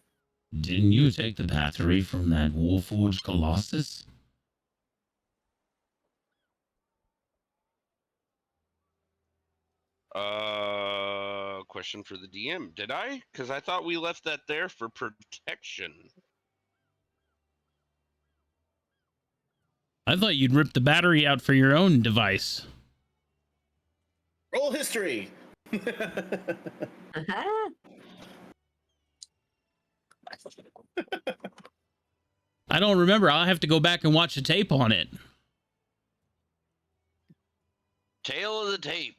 Didn't you take the battery from that Warforged Colossus? Question for the DM. Did I? Because I thought we left that there for protection. I thought you'd rip the battery out for your own device. Roll history. I don't remember. I'll have to go back and watch a tape on it. Tail of the tape.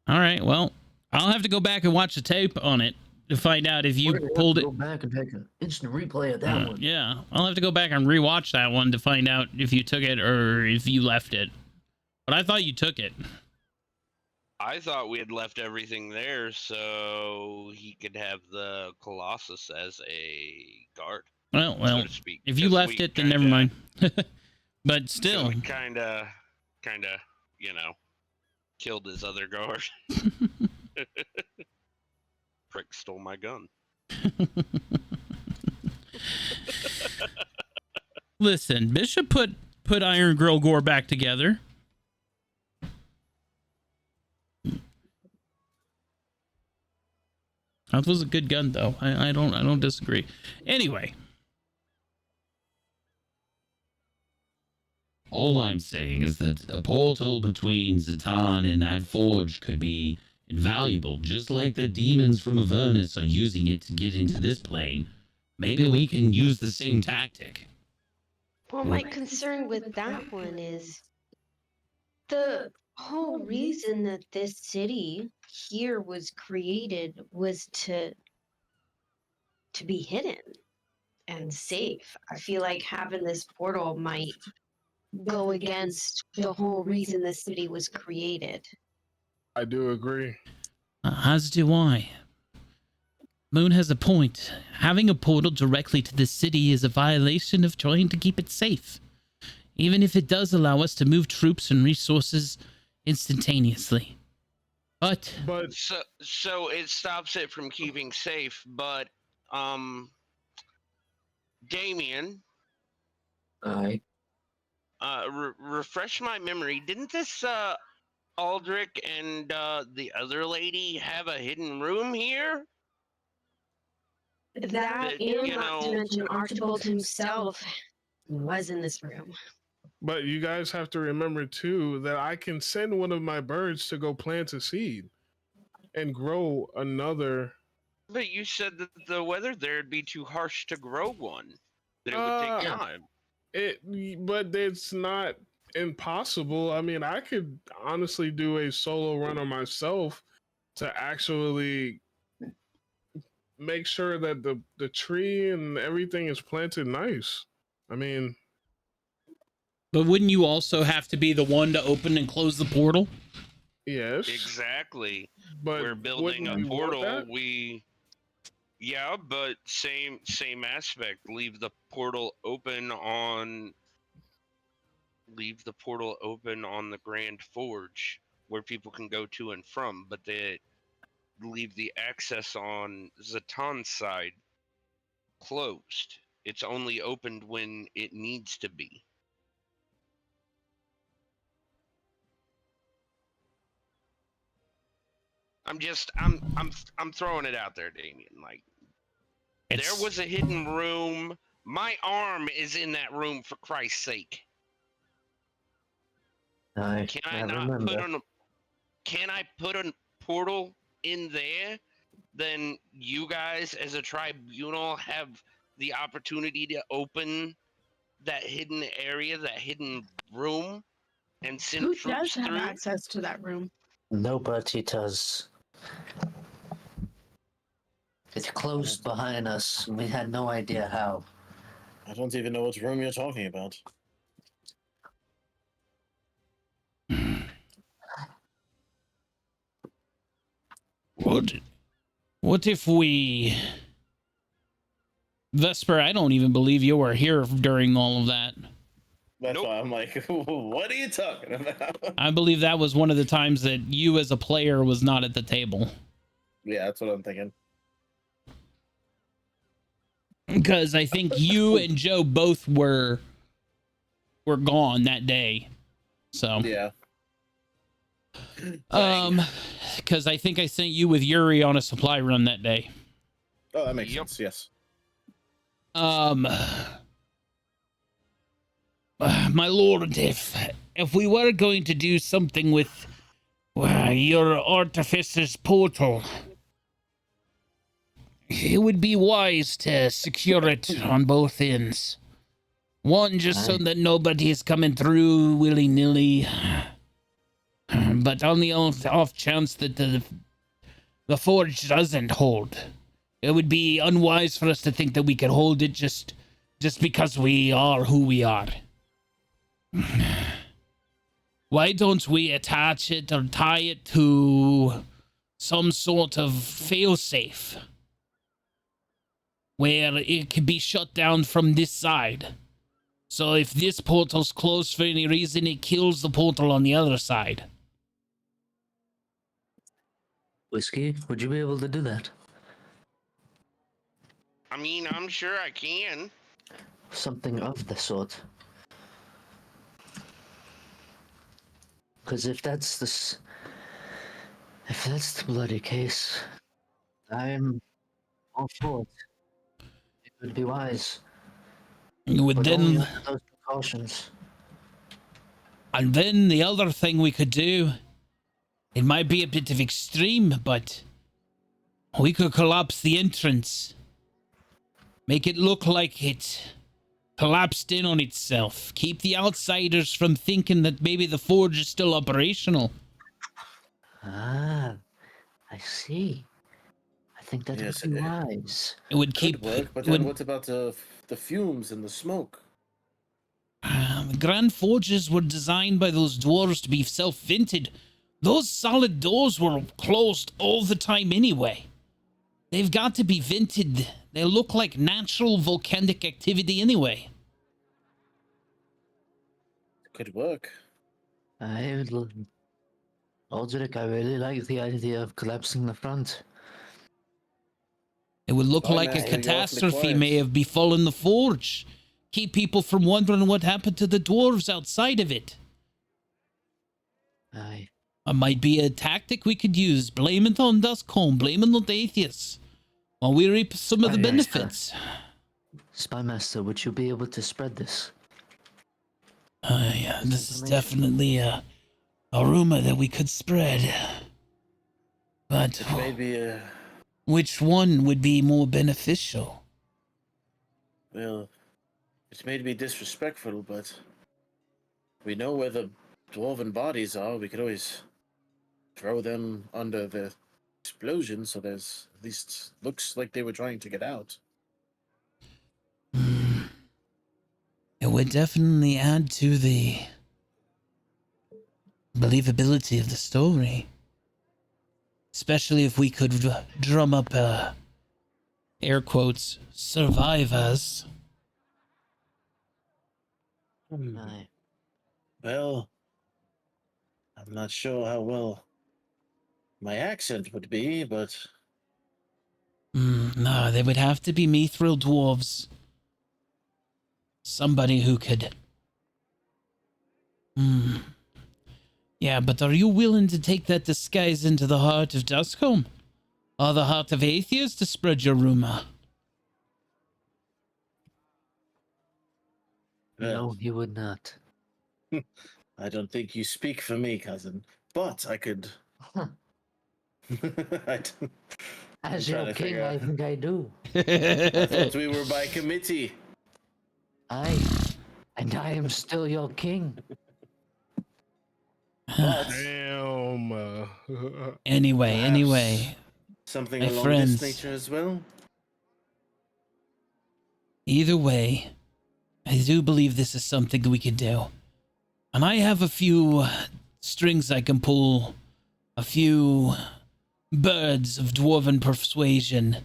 All right, well, I'll have to go back and watch the tape on it. to find out if you We're gonna have pulled to it. Go back and take an instant replay of that one. Yeah, I'll have to go back and rewatch that one to find out if you took it or if you left it. But I thought you took it. I thought we had left everything there so he could have the Colossus as a guard, Well, so to speak. if you 'cause left we it, then never mind. But still, We kinda, you know, killed his other guard. Prick stole my gun. listen, Bishop put Iron Girl Gore back together. That was a good gun, though. I don't disagree. Anyway, All I'm saying is that a portal between Zatan and that forge could be invaluable, just like the demons from Avernus are using it to get into this plane. Maybe we can use the same tactic. Well, my concern with that one is the whole reason that this city here was created was to be hidden and safe. I feel like having this portal might go against the whole reason the city was created. I do agree. as do I. Moon has a point. Having a portal directly to the city is a violation of trying to keep it safe, even if it does allow us to move troops and resources instantaneously. But So it stops it from keeping safe, but Damien, Aye. refresh my memory. Didn't this Aldrich and the other lady have a hidden room here? That, You and not to know- mention Archibald himself was in this room. But you guys have to remember too that I can send one of my birds to go plant a seed and grow another. But you said that the weather there'd be too harsh to grow one. That it would take time. But it's not impossible. I mean, I could honestly do a solo runner myself to actually make sure that the tree and everything is planted nice. I mean, But wouldn't you also have to be the one to open and close the portal? yes, Exactly. but We're building wouldn't a we want portal. that? Yeah, but same aspect. Leave the portal open on the Grand Forge where people can go to and from, but they leave the access on Zatan's side closed. It's only opened when it needs to be. I'm throwing it out there, Damien. Like, there was a hidden room. My arm is in that room, for Christ's sake. Aye. Can I not remember. can I put a portal in there? Then you guys as a tribunal have the opportunity to open that hidden area, that hidden room, and send Who troops does have through. access to that room? Nobody does. It's closed behind us. We had no idea how. I don't even know which room you're talking about. What if we... Vesper, I don't even believe you were here during all of that. That's Nope. why I'm like, what are you talking about? I believe that was one of the times that you as a player was not at the table. Yeah, that's what I'm thinking. Because I think you and Joe both were gone that day. So, Yeah. because I think I sent you with Yuri on a supply run that day. Oh, that makes Yep. sense. Yes. My lord, if we were going to do something with your artificer's portal, it would be wise to secure it on both ends. One, just so that nobody is coming through willy-nilly. But on the off chance that the forge doesn't hold, It would be unwise for us to think that we could hold it just because we are who we are. Why don't we attach it or tie it to some sort of failsafe where it can be shut down from this side? So if this portal's closed for any reason, it kills the portal on the other side. Whiskey, would you be able to do that? I mean, I'm sure I can. Something of the sort. Because if that's the bloody case, I'm all for it. It would be wise. You would But only then, under those precautions. and then the other thing we could do, it might be a bit of extreme, but we could collapse the entrance. Make it look like it collapsed in on itself. Keep the outsiders from thinking that maybe the forge is still operational. Ah, I see. I think that Yes, would be wise. It would Could keep. work, but it would- then what about the fumes and the smoke? The Grand Forges were designed by those dwarves to be self-vented. Those solid doors were closed all the time anyway. They've got to be vented. They look like natural volcanic activity anyway. Could work. Aldrich, I really like the idea of collapsing the front. It would look Fine, like a Master, you're awfully catastrophe quiet. may have befallen the forge. Keep people from wondering what happened to the dwarves outside of it. Aye. It might be a tactic we could use. Blame it on Duskcomb. Blame it on the atheists. While we reap some of the Aye, aye, benefits. Spymaster, would you be able to spread this? Yeah, this is definitely a rumor that we could spread. But Maybe, which one would be more beneficial? well, it may be disrespectful, but we know where the dwarven bodies are. We could always throw them under the explosion, so there's at least looks like they were trying to get out. It would definitely add to the believability of the story. Especially if we could drum up, air quotes, survivors. Aye. Well, I'm not sure how well my accent would be, but No, they would have to be mithril dwarves. Somebody who could... Yeah, but are you willing to take that disguise into the heart of Duskcomb? Or the heart of Atheist to spread your rumor? No, you would not. I don't think you speak for me, cousin. But I could. Huh. I don't- As trying your to king, figure I out. think I do. I thought we were by committee. Aye. And I am still your king. But Damn. Anyway, something My along friends. this nature as well. either way, I do believe this is something we could do. And I have a few strings I can pull, a few birds of dwarven persuasion.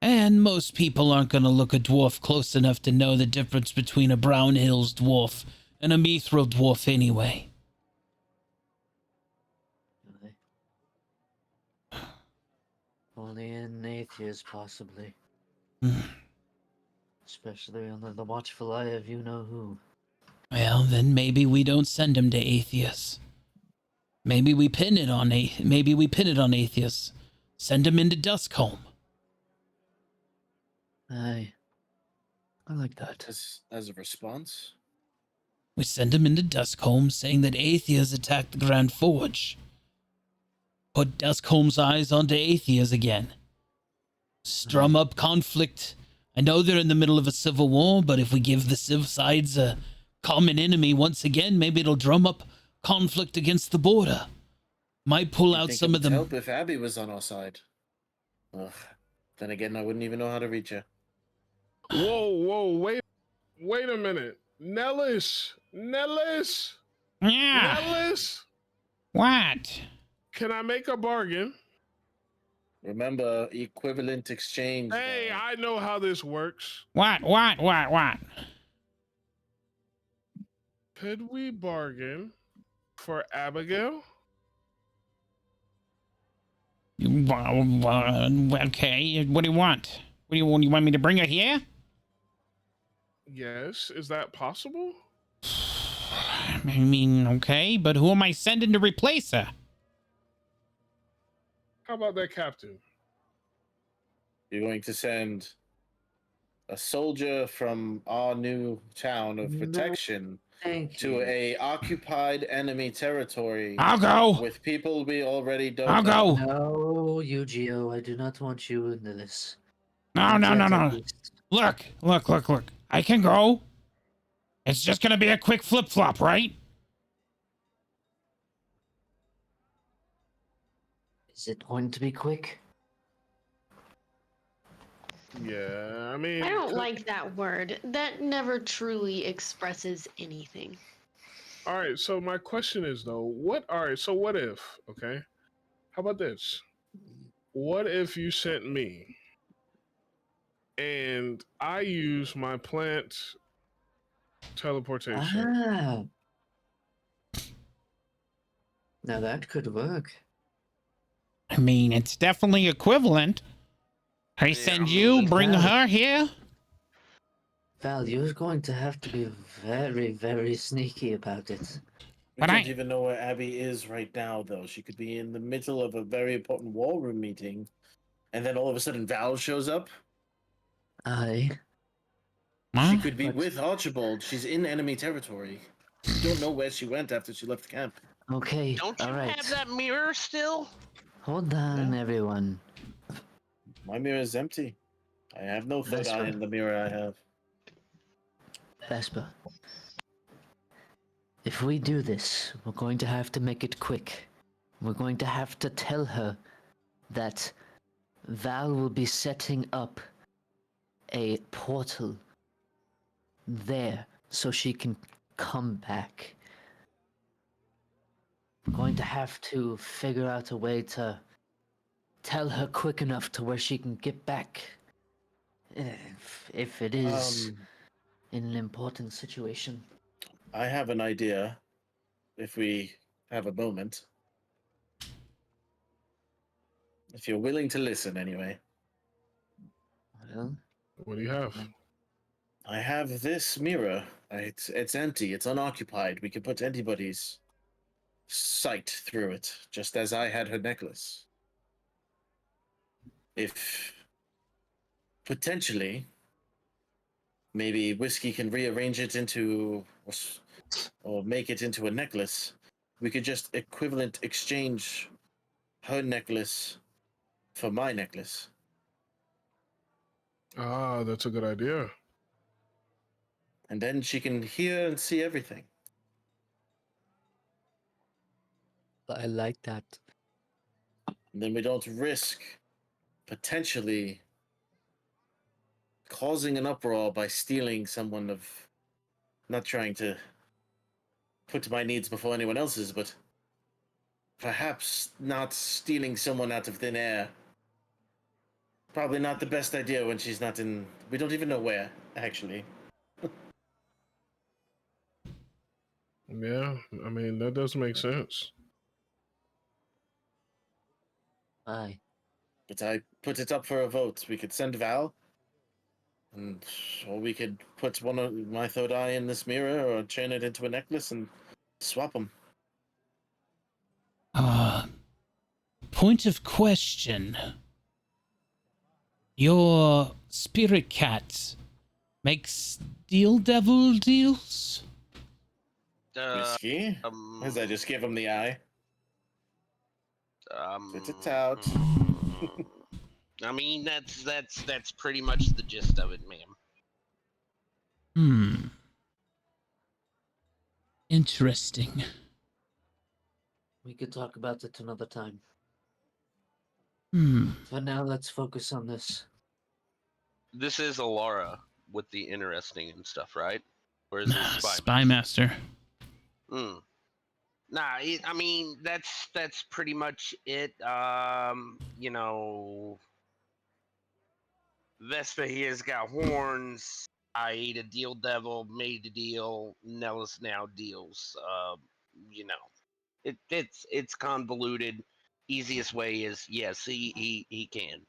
And most people aren't going to look a dwarf close enough to know the difference between a Brown Hills dwarf and a mithril dwarf anyway. Aye. Only in atheists, possibly. Especially under the watchful eye of you-know-who. Well, then maybe we don't send him to Atheus. Maybe we pin it on Atheus. Send him into Duskcomb. Aye. I like that. As a response. We send him into Duskcomb saying that Atheus attacked the Grand Forge. Put Duskcomb's eyes onto Atheus again. Strum up conflict. I know they're in the middle of a civil war, but if we give the civ sides a common enemy once again, maybe it'll drum up conflict against the border. Might pull I out think some it of would them. help if Abby was on our side. Ugh. Then again, I wouldn't even know how to reach her. Whoa, wait a minute. Nellis! Yeah. Nellis! What? Can I make a bargain? Remember, equivalent exchange. Hey, Val. I know how this works. What? Could we bargain for Abigail? Okay. What do you want? What do you want? You want me to bring her here? Yes, is that possible? I mean, okay, but who am I sending to replace her? How about that captain? You're going to send a soldier from our new town of No. protection Thank to you. a occupied enemy territory I'll go. with people we already don't I'll know. go. No, Yu-Gi-Oh! I do not want you into this. No. Not yet, at least. Look. I can go. It's just gonna be a quick flip flop, right? Is it going to be quick? Yeah, I mean, I don't like that word. That never truly expresses anything. All right, so my question is though, what if, okay? How about this? What if you sent me and I use my plant teleportation? Ah. Now that could work. I mean, it's definitely equivalent. I send you, bring her here. Val, you're going to have to be very, very sneaky about it. We But don't I- even know where Abby is right now, though. She could be in the middle of a very important war room meeting, and then all of a sudden Val shows up. Aye. She Huh? could be But- with Archibald. She's in enemy territory. We don't know where she went after she left camp. Okay, Don't you alright. have that mirror still? Hold on, Yeah. everyone. My mirror is empty. I have no third That's eye right. in the mirror I have. Vespa. If we do this, we're going to have to make it quick. We're going to have to tell her that Val will be setting up a portal there so she can come back. We're going to have to figure out a way to tell her quick enough to where she can get back. If it is in an important situation. I have an idea. If we have a moment. If you're willing to listen, anyway. Well, What do you have? I have this mirror. It's empty. It's unoccupied. We can put anybody's sight through it, just as I had her necklace. If potentially, maybe Whiskey can rearrange it into, or make it into a necklace, we could just equivalent exchange her necklace for my necklace. Ah, that's a good idea. And then she can hear and see everything. I like that. And then we don't risk potentially causing an uproar by stealing someone of, not trying to put my needs before anyone else's, but perhaps not stealing someone out of thin air. Probably not the best idea when she's not in, we don't even know where, actually. Yeah, I mean, that does make sense. Aye. But I put it up for a vote. We could send Val, or we could put one of my third eye in this mirror, or chain it into a necklace and swap them. Point of question. Your spirit cat makes deal devil deals? Whiskey? As I just give him the eye. Spit it out. I mean, that's pretty much the gist of it, ma'am. Interesting. We could talk about it another time. For now, let's focus on this. This is Alara with the interesting and stuff, right? Or is it Spy Master. Hmm. Nah, I mean that's pretty much it. You know, Vespa here's got horns. I ate a deal devil, made a deal. Nellis now deals. You know, it's convoluted. Easiest way is yes, he can.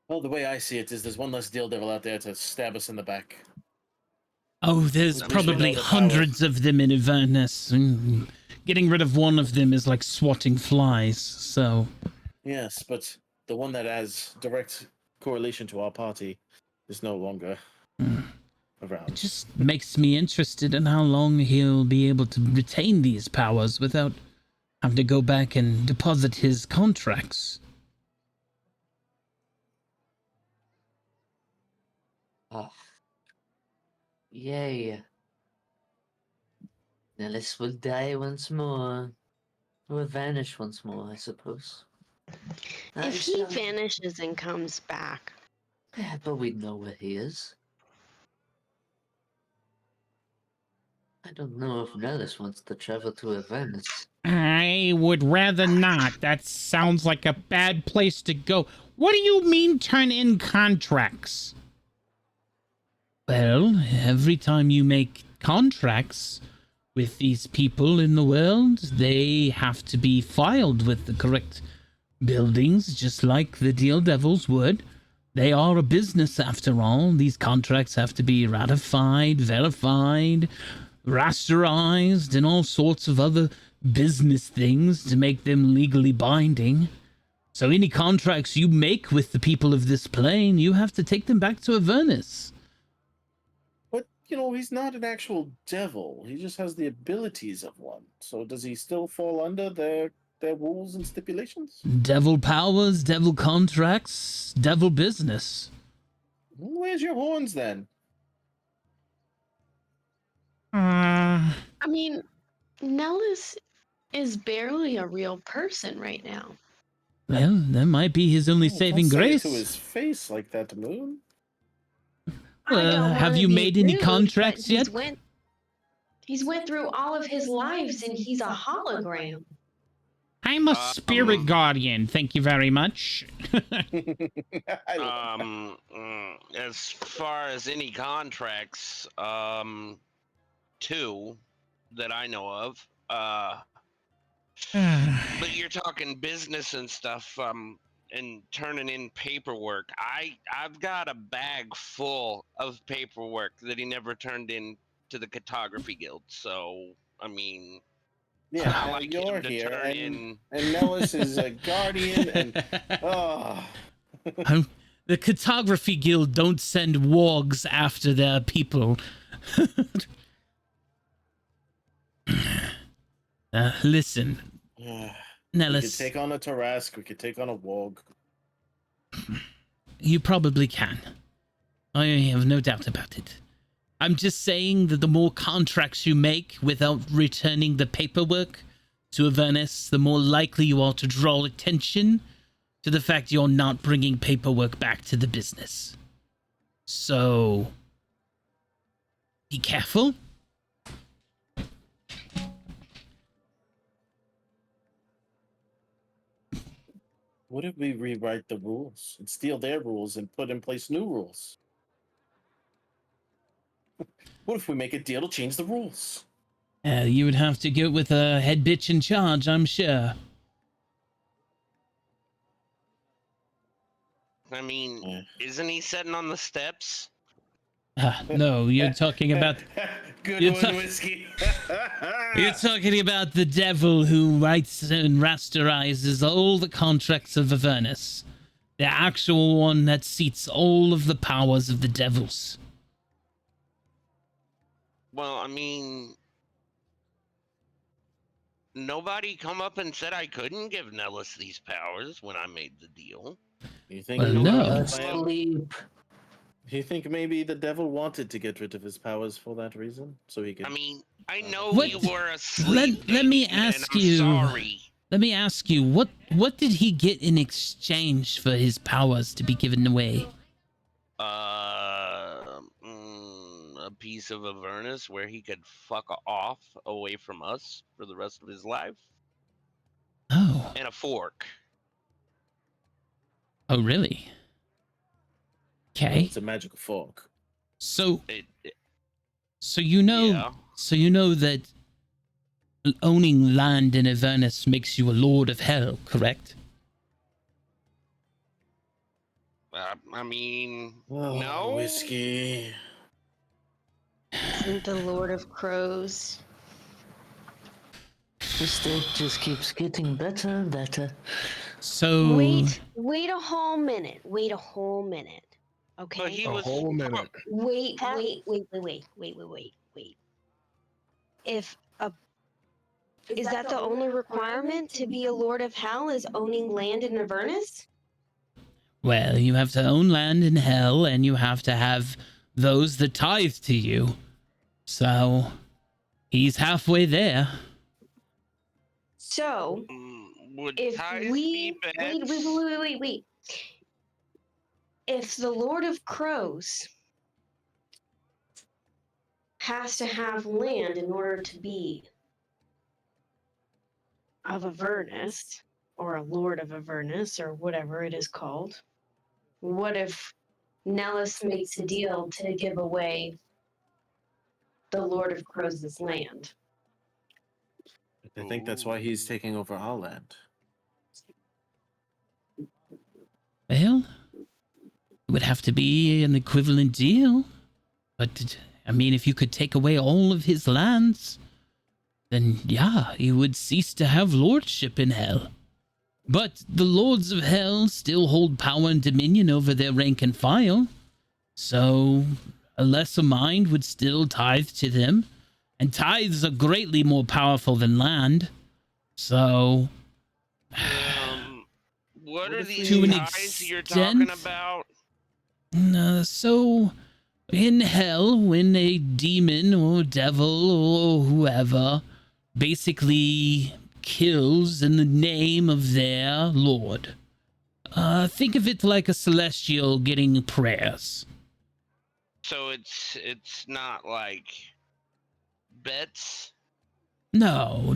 Well, the way I see it is there's one less deal devil out there to stab us in the back. Oh, there's At least we probably know the hundreds of them in Avernus. Getting rid of one of them is like swatting flies, so... Yes, but the one that has direct correlation to our party is no longer It around. just makes me interested in how long he'll be able to retain these powers without having to go back and deposit his contracts. Ah. Yay. Nellis will die once more. Or vanish once more, I suppose. If he vanishes and comes back, Yeah, but we know where he is. I don't know if Nellis wants to travel to Avernus. I would rather not. That sounds like a bad place to go. What do you mean turn in contracts? Well, every time you make contracts with these people in the world, they have to be filed with the correct buildings, just like the Deal Devils would. They are a business after all. These contracts have to be ratified, verified, rasterized, and all sorts of other business things to make them legally binding. So any contracts you make with the people of this plane, you have to take them back to Avernus. But, you know, he's not an actual devil. He just has the abilities of one. So does he still fall under their rules and stipulations? Devil powers, devil contracts, devil business. Where's your horns then? I mean, Nellis is barely a real person right now. Well, that might be his only Oh, saving don't say it grace. to his face like that, Moon. I don't Well, have wanna you be made any rude, contracts but yet? He's went through all of his lives and he's a hologram. I'm a spirit guardian, thank you very much. I love As far as any contracts, 2 that I know of. But you're talking business and stuff, and turning in paperwork. I've got a bag full of paperwork that he never turned in to the Cartography Guild. So, I mean, Yeah, not now like you're him to here, turn and Nellis is a guardian, and The Cartography Guild don't send wargs after their people. Listen, we could Nellis, take on a Tarask, we could take on a Wog. you probably can. I have no doubt about it. I'm just saying that the more contracts you make without returning the paperwork to Avernus, the more likely you are to draw attention to the fact you're not bringing paperwork back to the business. So, be careful. What if we rewrite the rules and steal their rules and put in place new rules? What if we make a deal to change the rules? You would have to go with a head bitch in charge, I'm sure. I mean, isn't he sitting on the steps? No, you're talking about Good You're one, ta- Whiskey. you're talking about the devil who writes and rasterizes all the contracts of Avernus. The actual one that seats all of the powers of the devils. Well, I mean, nobody come up and said I couldn't give Nellis these powers when I made the deal. You think Well, maybe no. the plan- Asleep. You think maybe the devil wanted to get rid of his powers for that reason, so he could? I mean, I know What? you were asleep. Let me Damien, and ask I'm you- Sorry. Let me ask you, what did he get in exchange for his powers to be given away? A piece of Avernus where he could fuck off away from us for the rest of his life, Oh. and a fork. Oh, really? Okay. It's a magical fork. So It so you know yeah. so you know that owning land in Avernus makes you a lord of hell, correct? I mean, Oh, no. whiskey. Isn't the Lord of Crows? The state just keeps getting better and better. So Wait a whole minute. Wait a whole minute. Okay. But he A was whole minute. Wait. Have- If a is that the only requirement to be a Lord of Hell is owning land in Avernus? well, you have to own land in hell and you have to have those that tithe to you. So he's halfway there. So would if ties we be bad? wait. If the Lord of Crows has to have land in order to be of Avernus, or a Lord of Avernus, or whatever it is called, what if Nellis makes a deal to give away the Lord of Crows' land? I think that's why he's taking over our land. Well, it would have to be an equivalent deal. But, I mean, if you could take away all of his lands, then yeah, he would cease to have lordship in hell. But the lords of hell still hold power and dominion over their rank and file. So a lesser mind would still tithe to them. And tithes are greatly more powerful than land. So What are these To an ties you're talking extent. about? So, in hell, when a demon or devil or whoever basically kills in the name of their lord, think of it like a celestial getting prayers. So it's not like bets. No.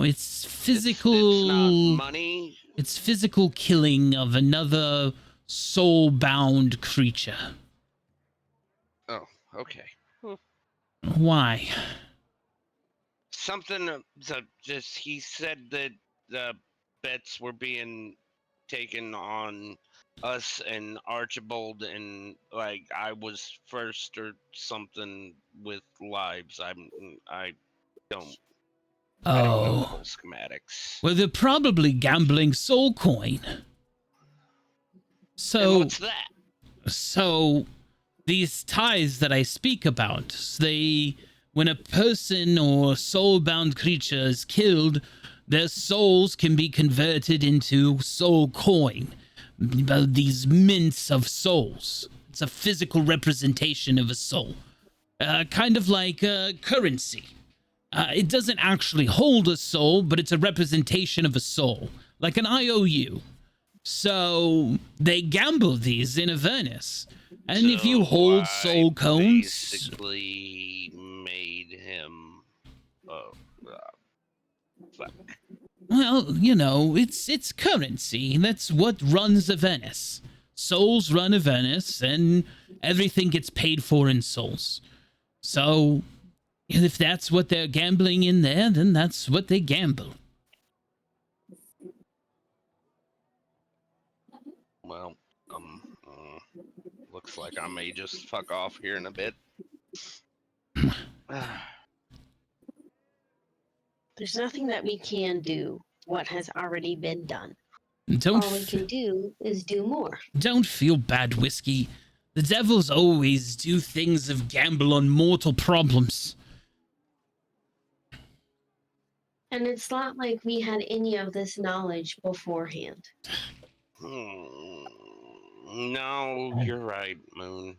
It's physical. It's not money. It's physical killing of another soul-bound creature. Oh, okay. Why? Something. So just he said that the bets were being taken on us and Archibald, and like I was first or something with lives. I don't know Oh. full schematics. Well, they're probably gambling soul coin. And So, what's that? so these ties that I speak about, when a person or soul-bound creature is killed, their souls can be converted into soul coin. These mints of souls. It's a physical representation of a soul. Kind of like currency. It doesn't actually hold a soul, but it's a representation of a soul, like an IOU. So they gamble these in Avernus, and if you So hold I soul cones, basically made him. Fuck. well, it's currency. That's what runs Avernus. Souls run Avernus, and everything gets paid for in souls. So if that's what they're gambling in there, then that's what they gamble. Well, looks like I may just fuck off here in a bit. There's nothing that we can do. What has already been done. Don't All we can do is do more. don't feel bad, Whiskey. The devils always do things of gamble on mortal problems. And it's not like we had any of this knowledge beforehand. No, you're right, Moon.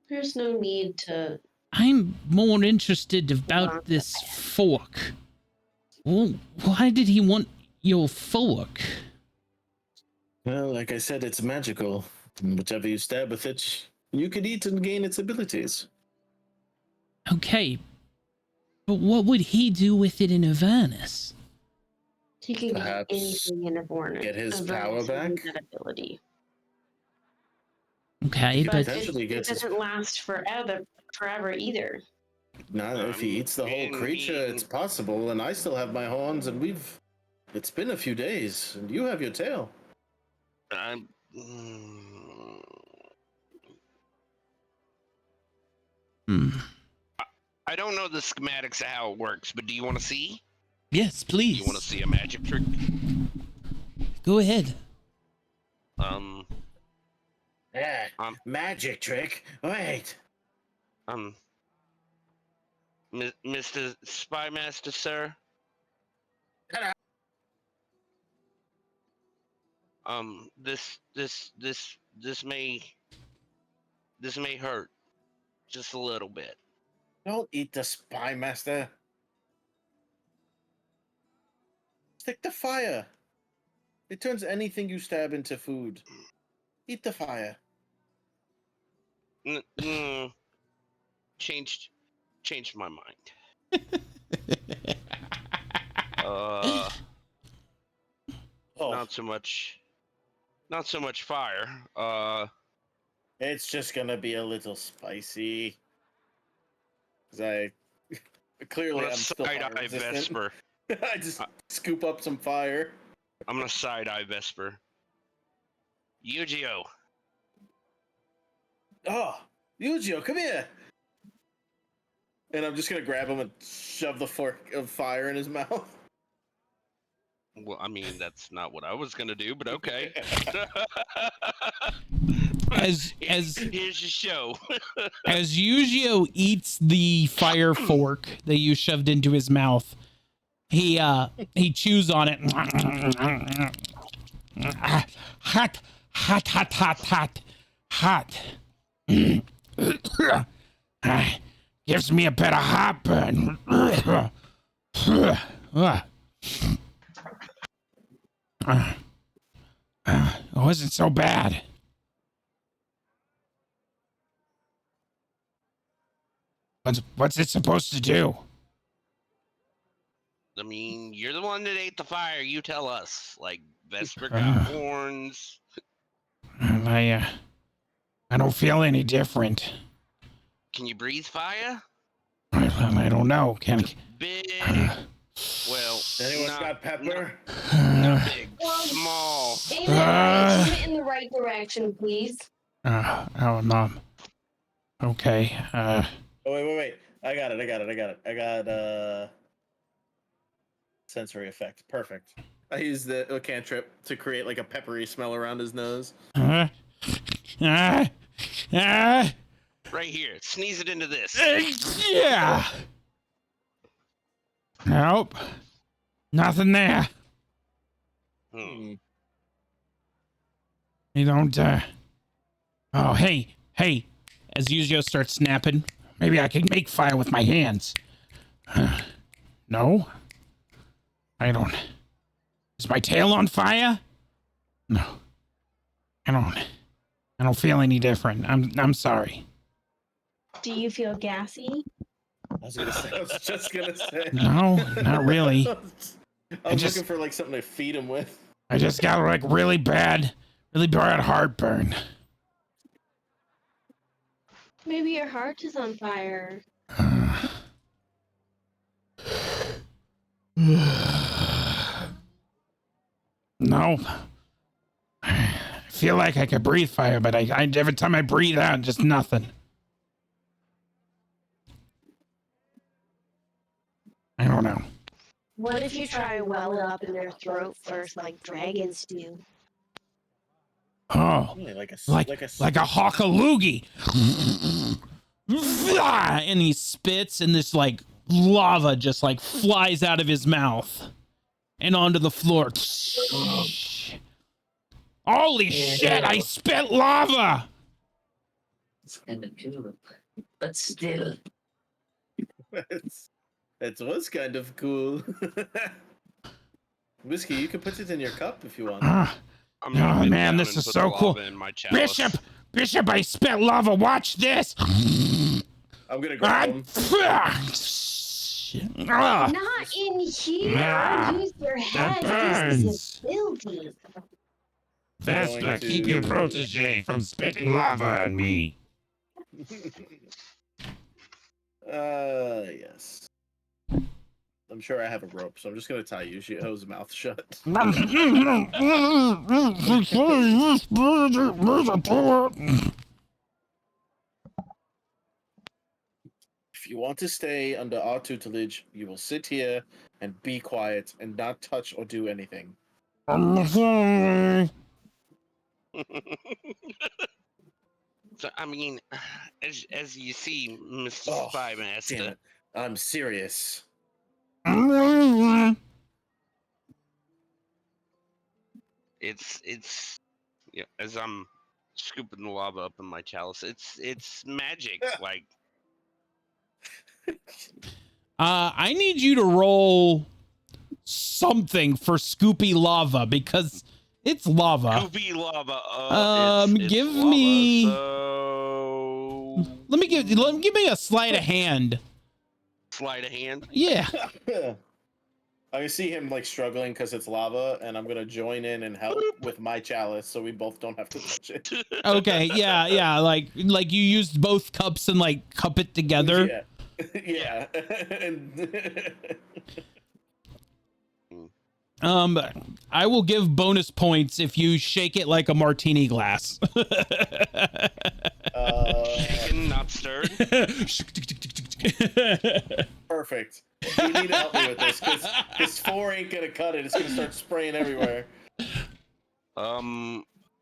There's no need to. I'm more interested about this fork. Well, why did he want your fork? Well, like I said, it's magical. And whichever you stab with it, you could eat and gain its abilities. Okay, but what would he do with it in Avernus? He can get Perhaps anything in Avernus. get his Avernus power has back? That ability. Okay, But But potentially it gets his- doesn't last forever either. Not if he eats the whole I creature, it's mean- possible. And I still have my horns, and it's been a few days, and you have your tail. I'm. I don't know the schematics of how it works, but do you want to see? yes, please. You want to see a magic trick? Go ahead. Yeah, magic trick. Wait. Mr. Spymaster, sir. Hello. This may hurt just a little bit. Don't eat the spy master. Stick the fire. It turns anything you stab into food. Eat the fire. Changed my mind. Oh, Not so much fire. it's just gonna be a little spicy. 'Cause I clearly I'm still fire side-eye resistant. Vesper. I just scoop up some fire. I'm gonna side-eye Vesper. Yu-Gi-Oh! Oh, Yujio, come here. And I'm just gonna grab him and shove the fork of fire in his mouth. Well, I mean, that's not what I was gonna do, but okay. As Here's your show. as Yujio eats the fire fork that you shoved into his mouth, he chews on it. Hot, hot, hot, hot, hot, hot. Gives me a bit of heartburn. It wasn't so bad. What's it supposed to do? I mean, you're the one that ate the fire. You tell us. Like, Vesper got horns. I don't feel any different. Can you breathe fire? I don't know. Can Big. Well, Anyone not, got pepper? not big. Small. Aim it in the right direction, please. Oh, Mom. Okay. Oh, wait. I got it. I got sensory effect. Perfect. I used the cantrip to create like a peppery smell around his nose. Right here. Sneeze it into this. Yeah. Nope. Nothing there. You don't, Oh, hey. As Yuzio starts snapping, maybe I can make fire with my hands. No? I don't. Is my tail on fire? No. I don't feel any different. I'm sorry. Do you feel gassy? I was just gonna say. No, not really. I was looking for like something to feed him with. I just got like really bad heartburn. Maybe your heart is on fire. No. I feel like I could breathe fire, but I every time I breathe out, just nothing. I don't know. What if you try well it up in their throat first, like dragons do? Oh, Really, like a like a hawkaloogie. And he spits, and this like lava just like flies out of his mouth and onto the floor. Holy shit! I spit lava. It's kind of cool, but still. It was kind of cool. Whiskey, you can put it in your cup if you want. Ah, I'm gonna Oh, bend man, down this and is put so the cool. lava in my chalice. Bishop, I spit lava. Watch this. I'm gonna grab him. Ah, Not in here. Ah, Use your that head. This burns. is a building. Vespa, Going keep to- your protege from spitting lava at me. Yes. I'm sure I have a rope, so I'm just gonna tie you. She hose mouth shut. If you want to stay under our tutelage, you will sit here and be quiet and not touch or do anything. So, I mean, as you see, Mr. Oh, Spy Damn Master, it. I'm serious. it's yeah, as I'm scooping the lava up in my chalice, it's magic. Like, I need you to roll something for Scoopy Lava because it's lava. goopy lava. It's give lava, me- So Let me give me a sleight of hand. sleight of hand. Yeah. I can see him like struggling because it's lava, and I'm gonna join in and help with my chalice so we both don't have to touch it. Okay. Yeah. Like you used both cups and like cup it together. Yeah. Yeah. And I will give bonus points if you shake it like a martini glass. Shaken, not stirred. Perfect. You need to help me with this because 4 ain't gonna cut it. It's gonna start spraying everywhere.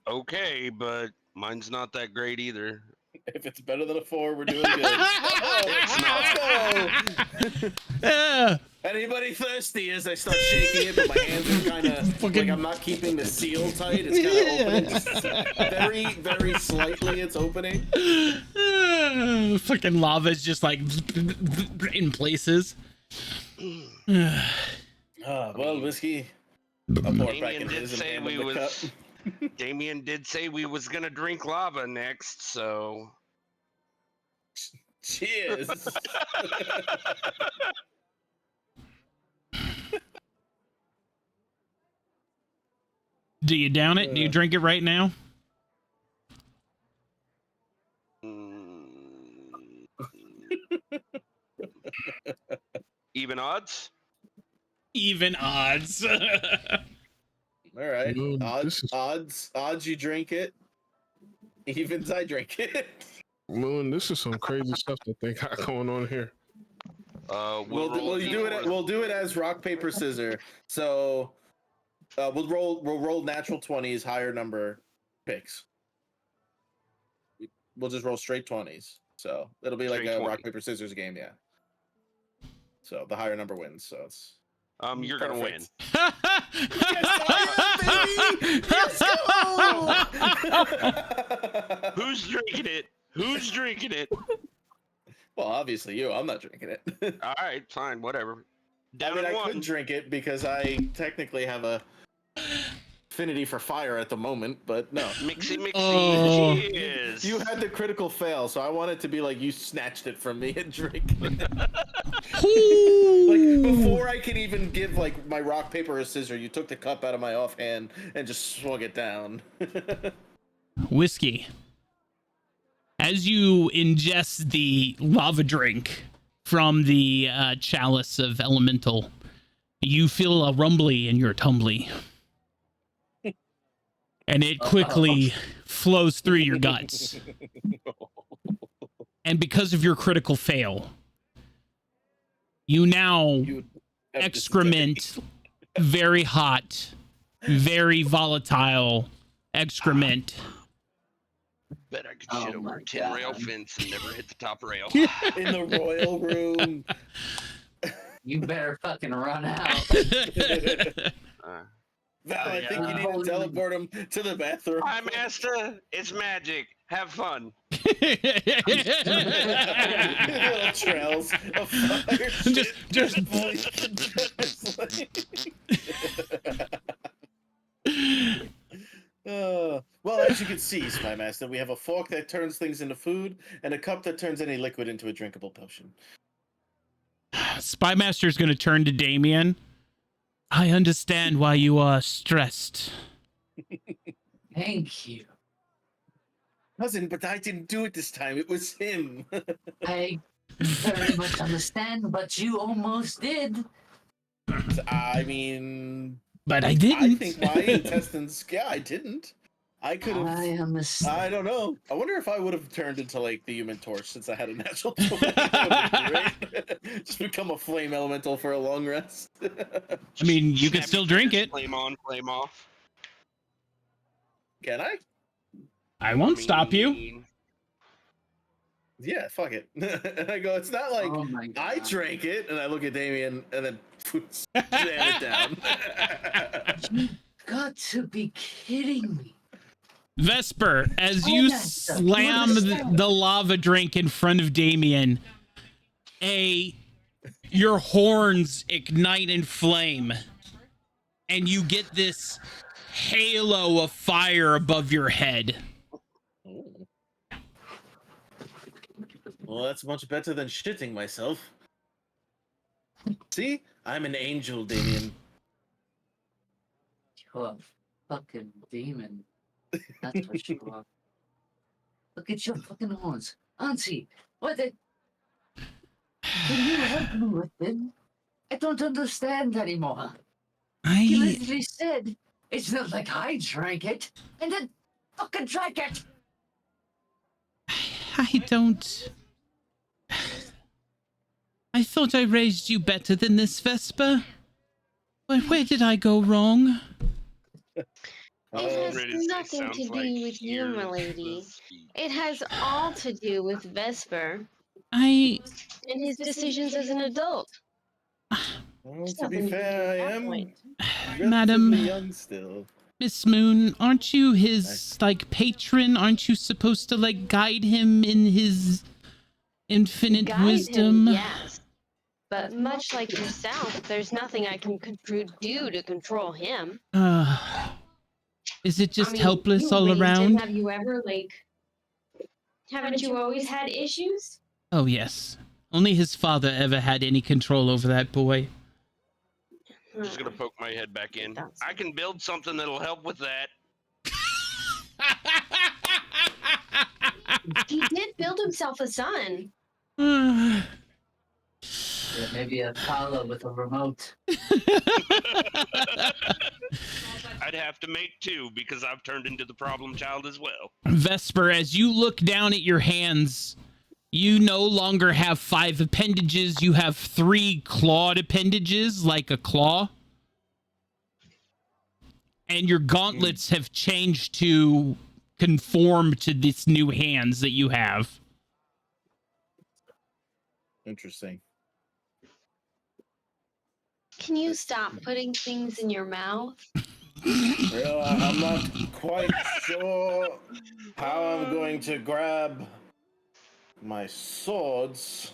Okay, but mine's not that great either. If it's better than a 4, we're doing good. Let's go. Yeah. Anybody thirsty as I start shaking it, but my hands are kind of like I'm not keeping the seal tight. It's kind of opening, just very, very slightly. It's opening. Fucking lava is just like in places. Well, Whiskey. I'll pour it back Damien in did his and say hand we him the was. cup. Damien did say we was gonna drink lava next, so. Cheers. Do you down it? Do you drink it right now? Even odds? Even odds. All right. Dude, this Odds. You drink it. Evens. I drink it. Moon, this is some crazy stuff that they got going on here. We'll do it as rock paper scissors. So we'll roll natural 20s, higher number picks. We'll just roll straight 20s. So it'll be like Straight a 20. rock paper scissors game, yeah. So the higher number wins. So it's you're gonna win. Who's drinking it? Who's drinking it? Well, obviously you. I'm not drinking it. All right, fine, whatever. Down I mean, at I one. could drink it because I technically have a affinity for fire at the moment, but no. Mixy, Oh. cheers. You had the critical fail, so I want it to be like you snatched it from me and drink it. Like before I could even give like my rock paper or scissor, you took the cup out of my offhand and just swung it down. Whiskey. As you ingest the lava drink from the chalice of elemental, you feel a rumbly in your tumbly. And it quickly flows through your guts. And because of your critical fail, you now You have excrement very hot, very volatile excrement. Bet I could Oh shit over my a 10-rail God. fence and never hit the top rail. in the royal room. You better fucking run out. Val, I Yeah. think you need to teleport him to the bathroom. Hi, Master. It's magic. Have fun. Little trails of fire. Just well, as you can see, Spy Master, we have a fork that turns things into food and a cup that turns any liquid into a drinkable potion. Spy Master's going to turn to Damien. I understand why you are stressed. Thank you. Cousin, but I didn't do it this time. It was him. I very much understand, but you almost did. I mean, But I didn't. I think my intestines. Yeah, I didn't. I could have. I understand. I don't know. I wonder if I would have turned into like the Human Torch since I had a natural choice. That would be great. Just become a flame elemental for a long rest. I mean, you can Snap still your drink fingers, it. Flame on, flame off. Can I? I won't stop you. mean, Yeah, fuck it. And I go, it's not like Oh my I God. drank it, and I look at Damien, and then slam it down. You got to be kidding me. Vesper, as Oh, you yes, sir. You slam understand. the lava drink in front of Damien, your horns ignite in flame, and you get this halo of fire above your head. Ooh. Well, that's much better than shitting myself. See? I'm an angel, Damien. You're a fucking demon. That's what you are. Look at your fucking horns. Auntie, what the... Can you help me with them? I don't understand anymore. You I literally said, it's not like I drank it, and then fucking drank it. don't. I thought I raised you better than this, Vesper. Where did I go wrong? It Oh, has ready to say nothing sounds to do like with you, here's milady. the speech. It has all to do with Vesper I and his decisions as an adult. Well, There's to be nothing you can do fair, I at that am point. Madam- relatively young still. Miss Moon, aren't you his like patron? Aren't you supposed to like guide him in his infinite Guide wisdom? him, yes. But much like yourself, there's nothing I can do to control him. Is it just I mean, helpless you all raised him. around? Have you ever, haven't you always had issues? Oh yes. Only his father ever had any control over that boy. I'm just gonna poke my head back in. That's- I can build something that'll help with that. He did build himself a son. Yeah, maybe a collar with a remote. I'd have to make two because I've turned into the problem child as well. Vesper, as you look down at your hands, you no longer have 5 appendages. You have 3 clawed appendages, like a claw. And your gauntlets have changed to conform to this new hands that you have. Interesting. Can you stop putting things in your mouth? Well, I'm not quite sure how I'm going to grab my swords.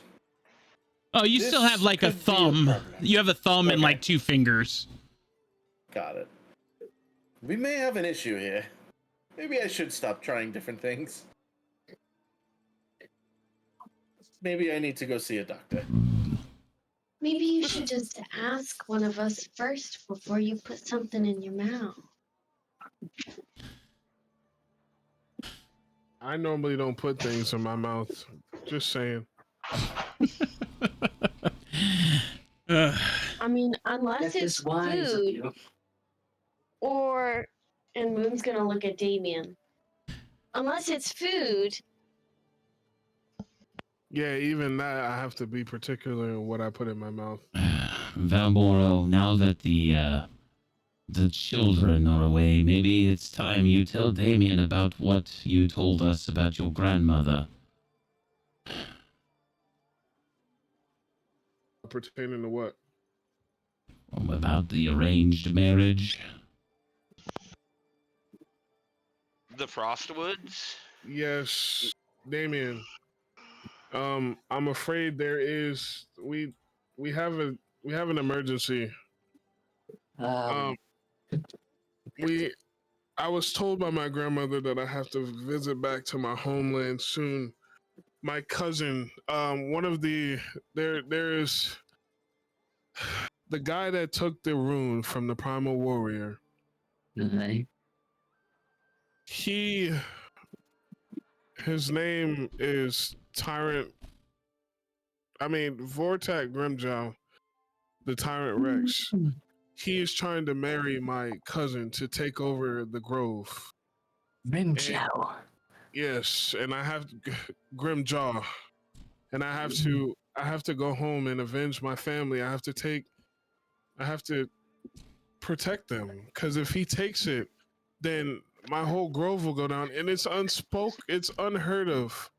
Oh, you This still have like a could be a thumb. problem. You have a thumb and Okay. like 2 fingers. Got it. We may have an issue here. Maybe I should stop trying different things. Maybe I need to go see a doctor. Maybe you should just ask one of us first before you put something in your mouth. I normally don't put things in my mouth. Just saying. I mean, unless That it's is wise of food you. or, and Moon's gonna look at Damien. Unless it's food, Yeah, even that I have to be particular in what I put in my mouth. Valmoro, now that the children are away, maybe it's time you tell Damien about what you told us about your grandmother. Pertaining to what? About the arranged marriage. The Frostwoods? Yes. Damien, I'm afraid we have an emergency. Um, Um, we I was told by my grandmother that I have to visit back to my homeland soon. My cousin, one of there's the guy that took the rune from the primal warrior. aye. His name is Tyrant. I mean Vortak Grimjow, the Tyrant Rex. He is trying to marry my cousin to take over the Grove. Rimjow. Yes, and I have Grimjaw, and I have to go home and avenge my family. I have to protect them because if he takes it, then my whole grove will go down, and it's unheard of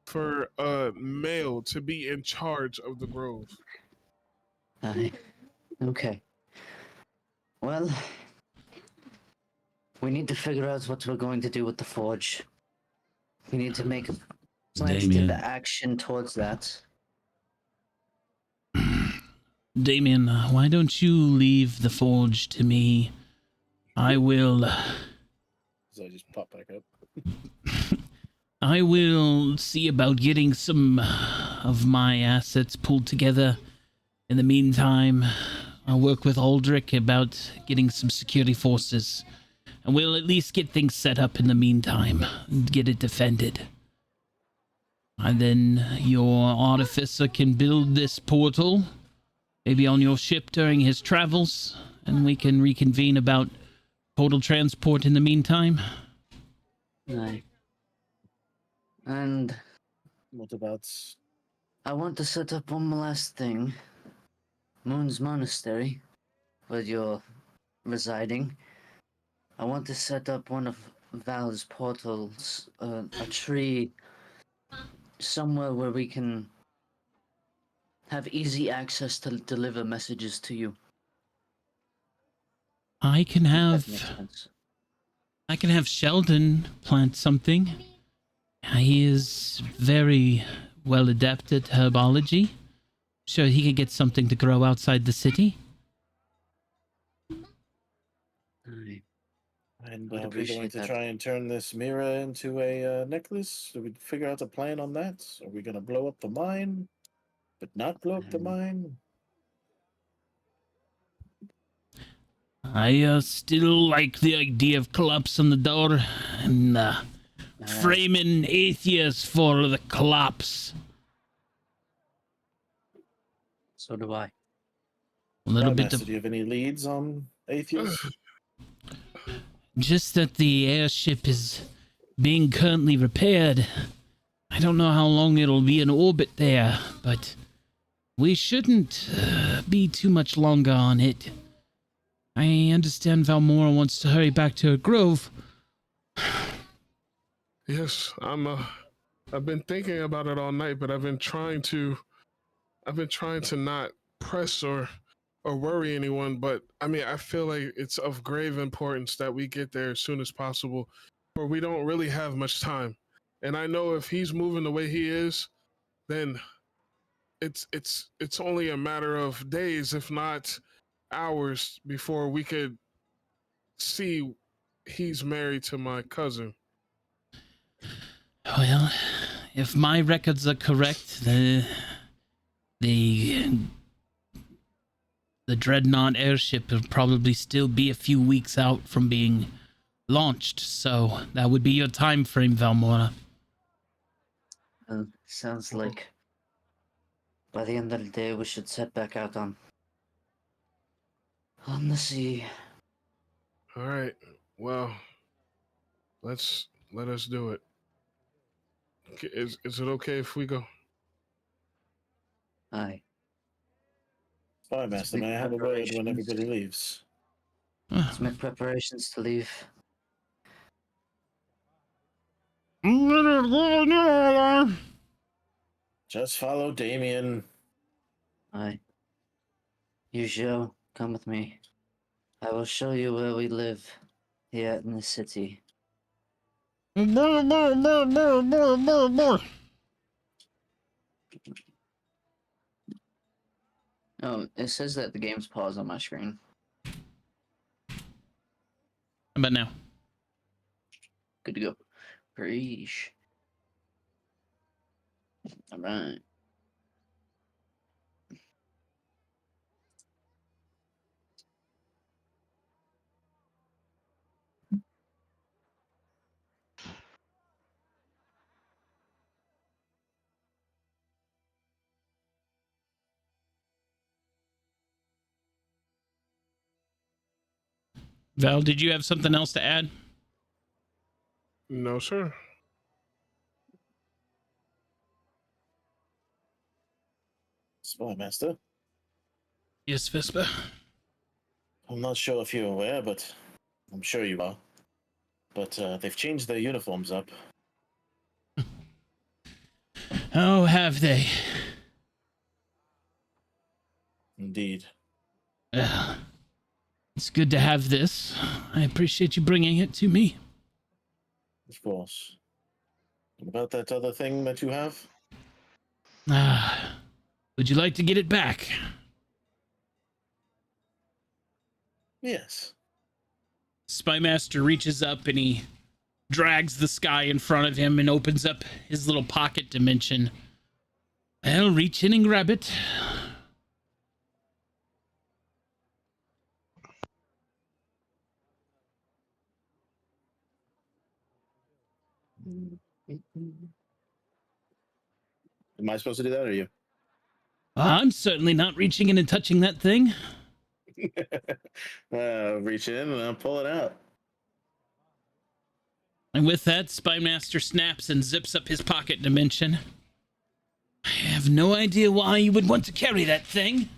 for a male to be in charge of the grove. Aye. Okay. Well, we need to figure out what we're going to do with the forge. We need to make plans Damien. to action towards that. Damien, why don't you leave the forge to me? I will. So I just pop back up. I will see about getting some of my assets pulled together. In the meantime, I'll work with Aldrich about getting some security forces. And we'll at least get things set up in the meantime and get it defended. And then your artificer can build this portal, maybe on your ship during his travels, and we can reconvene about portal transport in the meantime. Aye. And What about? I want to set up one last thing. Moon's Monastery, where you're residing. I want to set up one of Val's portals, a tree, somewhere where we can have easy access to deliver messages to you. I can If that makes have sense. Sheldon plant something. He is very well adept at herbology. Sure, he could get something to grow outside the city. Aye. And Would we're going appreciate to that. try and turn this mirror into a necklace. Do we figure out a plan on that? Are we going to blow up the mine, but not blow up the mine? I still like the idea of collapsing the door and framing atheists for the collapse. So do I. A little bit Master, of do you have any leads on atheists? just that the airship is being currently repaired. I don't know how long it'll be in orbit there, but we shouldn't be too much longer on it. I understand Valmora wants to hurry back to her grove. Yes, I've been thinking about it all night, but I've been trying to not press or worry anyone. But I mean, I feel like it's of grave importance that we get there as soon as possible, for we don't really have much time. And I know if he's moving the way he is, then it's only a matter of days, if not hours, before we could see he's married to my cousin. Well, if my records are correct, the Dreadnought airship will probably still be a few weeks out from being launched, so that would be your time frame, Valmora. Sounds like by the end of the day we should set back out on the sea. All right. Well, let us do it. Is it okay if we go? Aye. Fine, Master. May I have a word when everybody leaves? Let's make preparations to leave. Just follow Damien. Aye. You shall come with me. I will show you where we live here in the city. It says that the game's paused on my screen. How about now? Good to go. Preach. All right. Val, did you have something else to add? No, sir. Spymaster, Yes, Vespa. I'm not sure if you're aware, but I'm sure you are. But they've changed their uniforms up. Oh, have they? Indeed. Well, it's good to have this. I appreciate you bringing it to me. Of course. What about that other thing that you have? Would you like to get it back? Yes. Spymaster reaches up and he drags the sky in front of him and opens up his little pocket dimension. I'll reach in and grab it. Am I supposed to do that, or you? I'm certainly not reaching in and touching that thing. Reach in and I'll pull it out. And with that, Spymaster snaps and zips up his pocket dimension. I have no idea why you would want to carry that thing.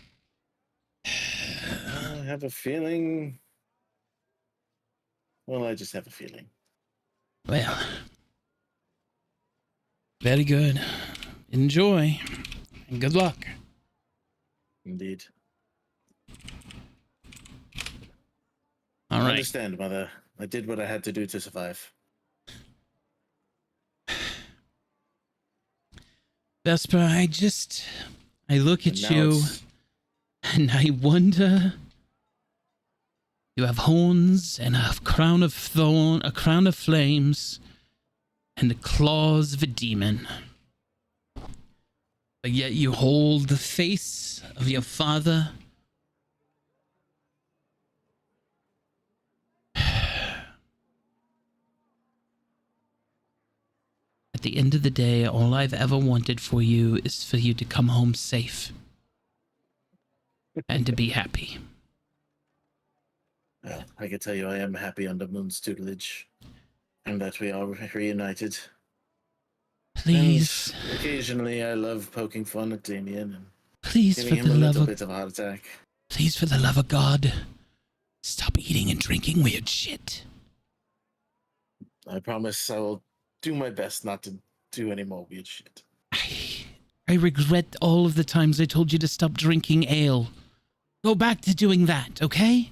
I have a feeling. Well, I just have a feeling. Well, very good. Enjoy, and good luck. Indeed. All I right. understand, Mother. I did what I had to do to survive. Vesper, I look at And now you it's- and I wonder. You have horns and a crown of flames, and the claws of a demon. But yet you hold the face of your father. At the end of the day, all I've ever wanted for you is for you to come home safe and to be happy. Well, I can tell you I am happy under Moon's tutelage, and that we are reunited. Please, And occasionally I love poking fun at Damien and please, giving for him the a love little of bit of a heart attack. Please, for the love of God, stop eating and drinking weird shit. I promise I will do my best not to do any more weird shit. I regret all of the times I told you to stop drinking ale. Go back to doing that, okay?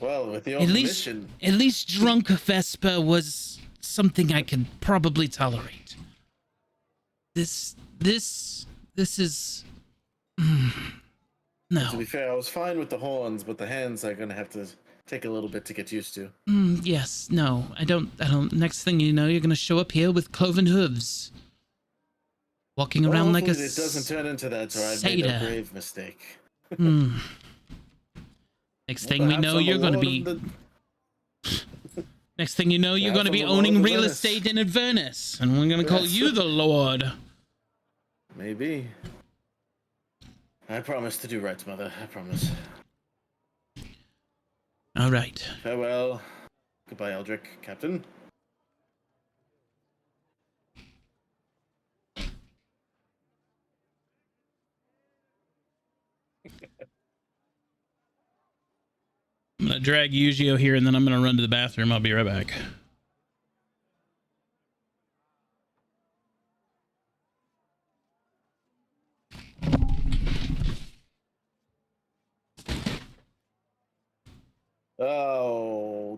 Well, with your at least, permission. at least drunk Vespa was something I could probably tolerate. This is To no. be fair, I was fine with the horns, but the hands are gonna have to take a little bit to get used to. Yes, no, I don't. Next thing you know, you're gonna show up here with cloven hooves, walking Well, around like a hopefully it doesn't turn into that, or I've made a satyr. grave mistake. Next thing we Perhaps know, I'm you're the going to Lord be. of the- Next thing you know, you're going to be Perhaps I'm the Lord owning of real Venice. estate in Avernus, and we're going to call Yes. you the Lord. Maybe. I promise to do right, Mother. I promise. All right. Farewell. Goodbye, Eldrick, Captain. I'm going to drag Yujio here, and then I'm going to run to the bathroom. I'll be right back. Oh,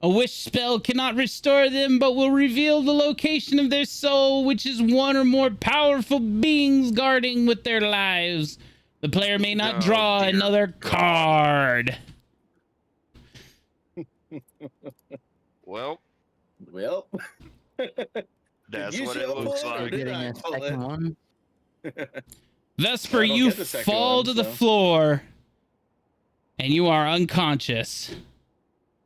A wish spell cannot restore them, but will reveal the location of their soul, which is one or more powerful beings guarding with their lives. The player may not Oh, draw dear another God. card. Well, Well, that's you what it show looks pull, or like. did Getting I a pull second it? one. Vesper, I don't you get the second fall one, to the so- floor, and you are unconscious.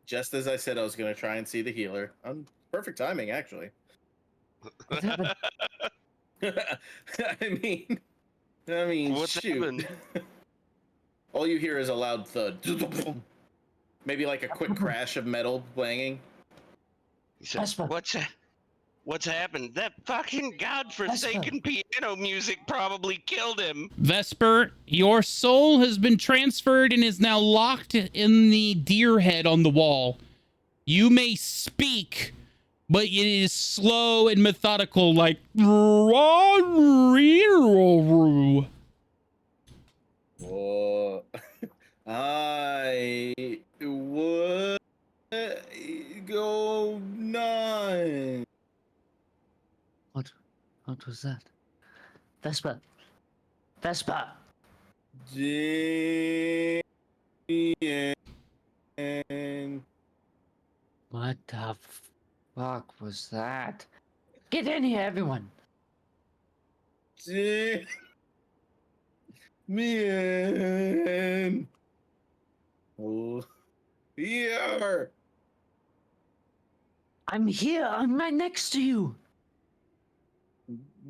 Just as I said, I was going to try and see the healer. Perfect timing, actually. What happened? I mean, What's shoot. happened? All you hear is a loud thud. Maybe like a quick crash of metal banging. He said, Vesper. What's happened? That fucking godforsaken piano music probably killed him. Vesper, your soul has been transferred and is now locked in the deer head on the wall. You may speak, but it is slow and methodical, like. Whoa. I would go nine. What was that? Vesper. Vesper. Damien. What the fuck was that? Get in here, everyone. Man. Oh. Here. I'm here. I'm right next to you.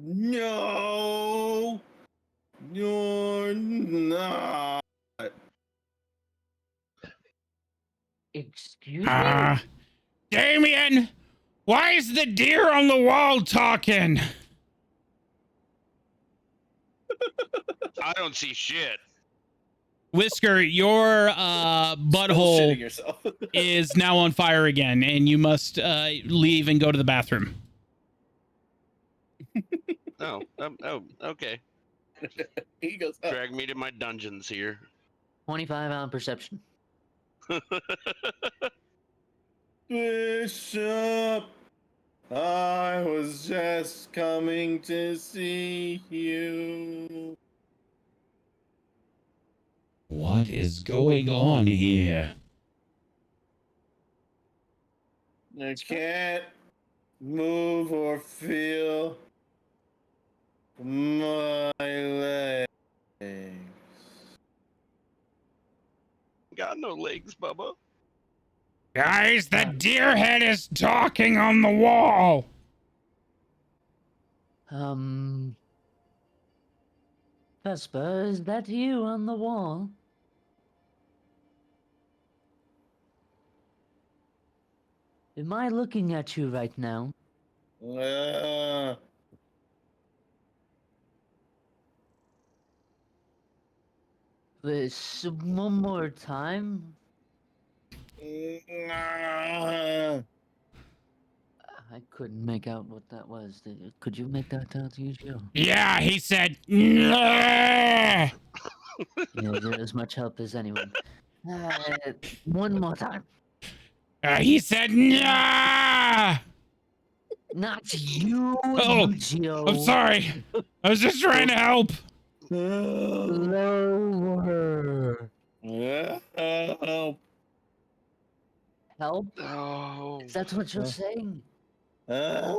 No. You're not. Excuse me? Damien, why is the deer on the wall talking? I don't see shit. Whisker, your Bullshitting butthole yourself. is now on fire again, and you must leave and go to the bathroom. Oh, okay. He goes, oh. Drag me to my dungeons here. 25 on perception. Bishop, I was just coming to see you. What is going on here? I can't move or feel my legs. Got no legs, Bubba. Guys, the deer head is talking on the wall. Vesper, is that you on the wall? Am I looking at you right now? This one more time. I couldn't make out what that was. Could you make that out, Yujiro? Yeah, he said. "Nah." Yeah, you're as much help as anyone. One more time. He said. Nah. Not you, Oh, Yujiro. I'm sorry. I was just trying to help. Lower. Help? Oh. Is that what you're saying? How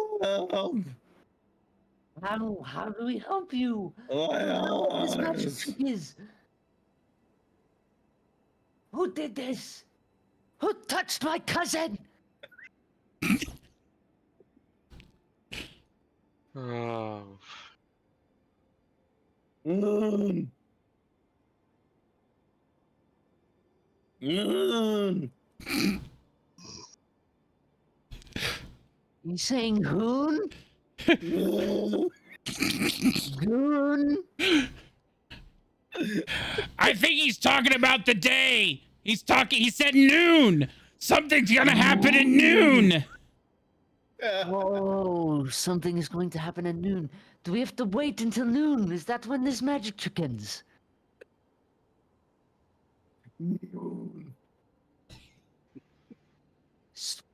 do we help you? I don't know what this magic trick is. Who did this? Who touched my cousin? Oh. You saying hoon? Goon? I think he's talking about the day. He said noon. Something's gonna happen at noon. Whoa, something is going to happen at noon. Do we have to wait until noon? Is that when this magic trick ends?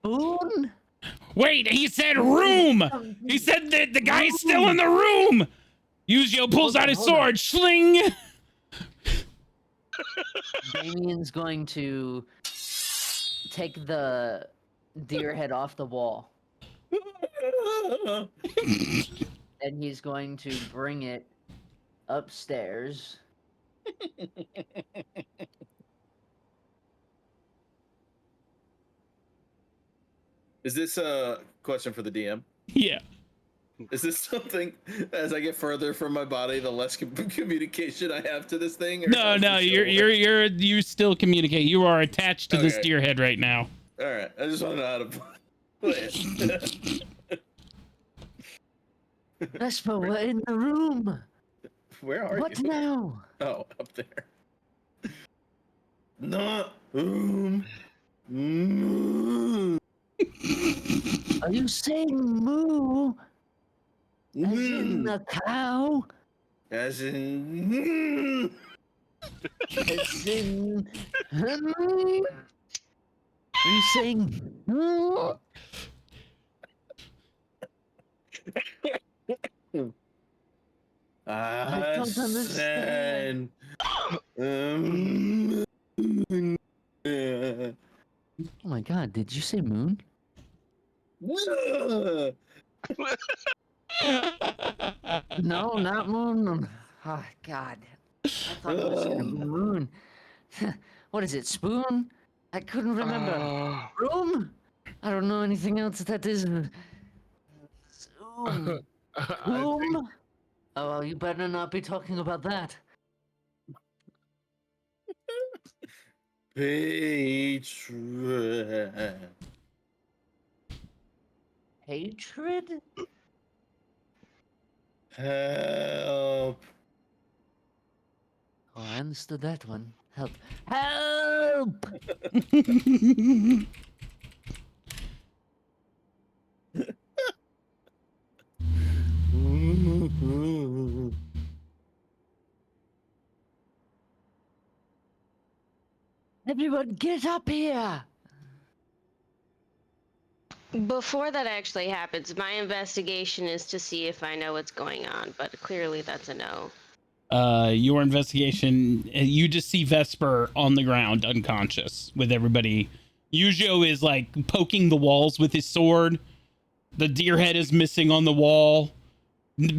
spoon? Wait, he said room. He said that the guy's still in the room. Yuzio pulls out his Hold on. sword. Schling. Damien's going to take the deer head off the wall, and he's going to bring it upstairs. Is this a question for the DM? Yeah. Is this something, as I get further from my body, the less communication I have to this thing? Or No, how's no, this gonna work? you still communicate. You are attached to this Okay. deer head right now. All right, I just want to know how to play it. Vesper, we're in the room. Where are What you? now? Oh, up there. Not. Are you saying moo? As in a cow? As in. As in. Are you saying moo? I don't understand. said, Oh my god, did you say moon? No, not moon. Oh god. I thought it was gonna be moon. What is it, spoon? I couldn't remember. Room? I don't know anything else that is. Zoom. I think Boom? Oh, well, you better not be talking about that. Patron. Hatred? Help. Oh, I understood that one. Help. Help! Everyone, get up here! Before that actually happens, my investigation is to see if I know what's going on, but clearly that's a no. Your investigation, you just see Vesper on the ground, unconscious, with everybody. Yuzio is like poking the walls with his sword. The deer head is missing on the wall.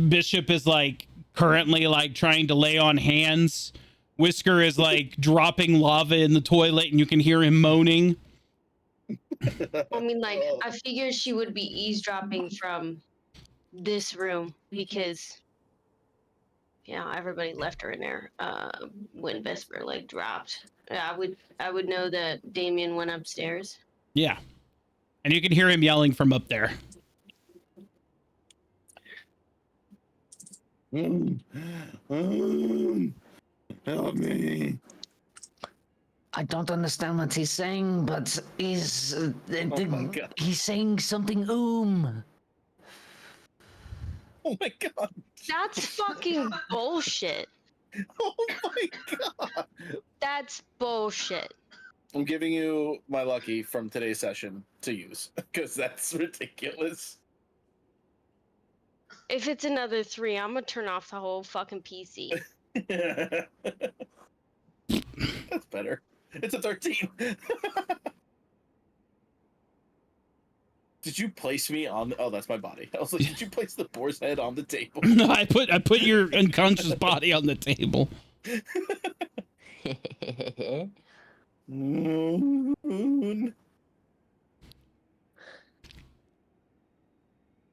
Bishop is like currently like trying to lay on hands. Whisker is like dropping lava in the toilet, and you can hear him moaning. I mean, like, I figured she would be eavesdropping from this room because, you know, everybody left her in there when Vesper like dropped. I would know that Damien went upstairs. Yeah, and you can hear him yelling from up there. Help me. I don't understand what he's saying, but he's my God. he's saying something Oh my god. That's fucking bullshit. Oh my god. That's bullshit. I'm giving you my lucky from today's session to use because that's ridiculous. If it's another 3, I'm gonna turn off the whole fucking PC. That's better. It's a 13. Did you place me on? Oh, that's my body. I was like, did you place the boar's head on the table? No, I put your unconscious body on the table. Moon.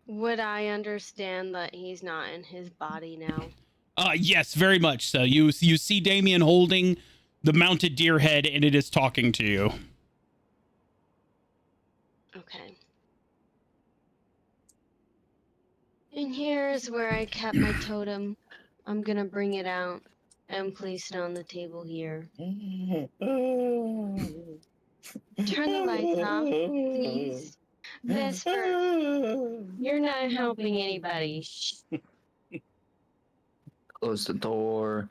Would I understand that he's not in his body now? Yes, very much so. You see Damien holding the mounted deer head, and it is talking to you. Okay. And here's where I kept my totem. I'm gonna bring it out and place it on the table here. Turn the lights off, please. Vesper, you're not helping anybody. Shh. Close the door.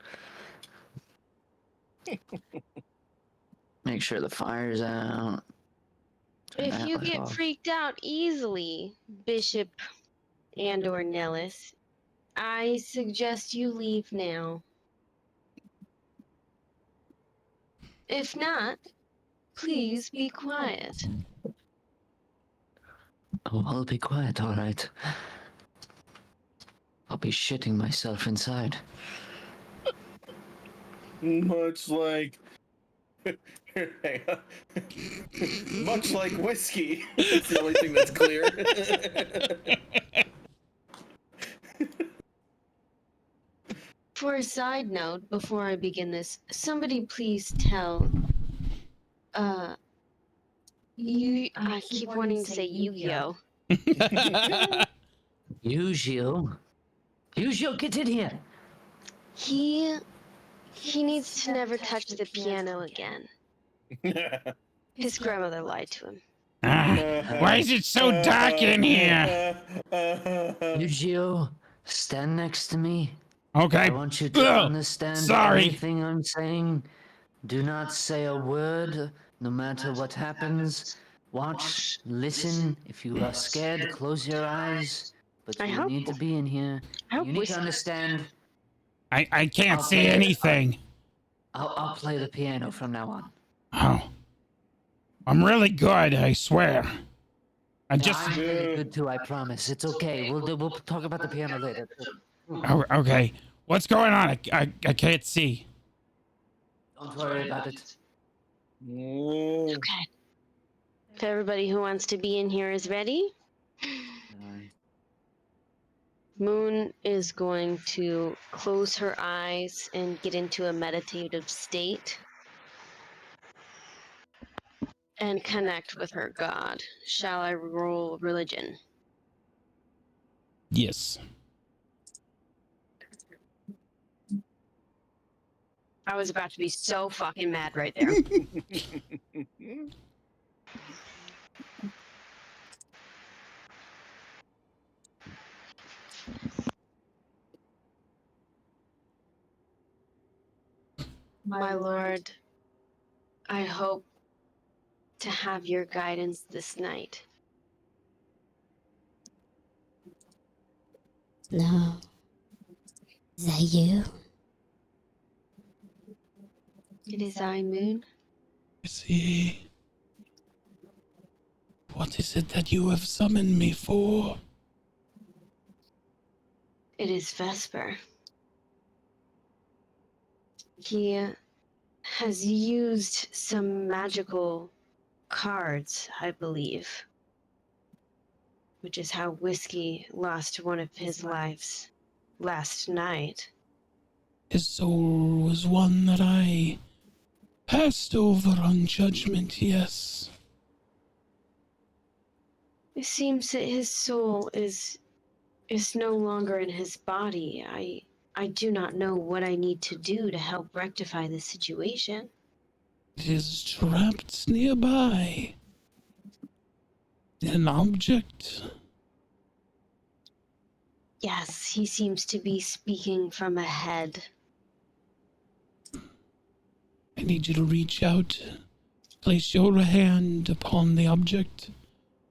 Make sure the fire's out. If you get off. freaked out easily, Bishop and/or Nellis, I suggest you leave now. If not, please be quiet. Oh, I'll be quiet, all right. I'll be shitting myself inside. Much like. Hang on. Much like whiskey. It's the only thing that's clear. For a side note, before I begin this, somebody please tell, I keep wanting to say Yu-Gi-Oh! Yu-Gi-Oh! Yu-Gi-Oh, get in here! He needs to never touch the piano again. His grandmother lied to him. Why is it so dark in here? Yu-Gi-Oh, stand next to me. I Okay. want you to understand sorry. everything I'm saying. Do not say a word, no matter what happens. Watch, listen. If you are scared, close your eyes. But I you hope- need to be in here. I hope You need to Whiskey- understand. I can't I'll see play it. anything. I'll play the piano from now on. Oh. I'm really good, I swear. I just. I'm really good too, I promise. It's okay. We'll talk about the piano later. Oh, okay. What's going on? I can't see. Don't worry about it. Okay. If everybody who wants to be in here is ready, Moon is going to close her eyes and get into a meditative state and connect with her god. Shall I roll religion? Yes. I was about to be so fucking mad right there. My lord, I hope to have your guidance this night. No. Is that you? It is I, Moon. See. What is it that you have summoned me for? It is Vesper. He has used some magical cards, I believe, which is how Whiskey lost one of his lives last night. His soul was one that I passed over on judgment, yes. It seems that his soul is no longer in his body. I do not know what I need to do to help rectify the situation. It is trapped nearby. An object. Yes, he seems to be speaking from ahead. I need you to reach out, place your hand upon the object,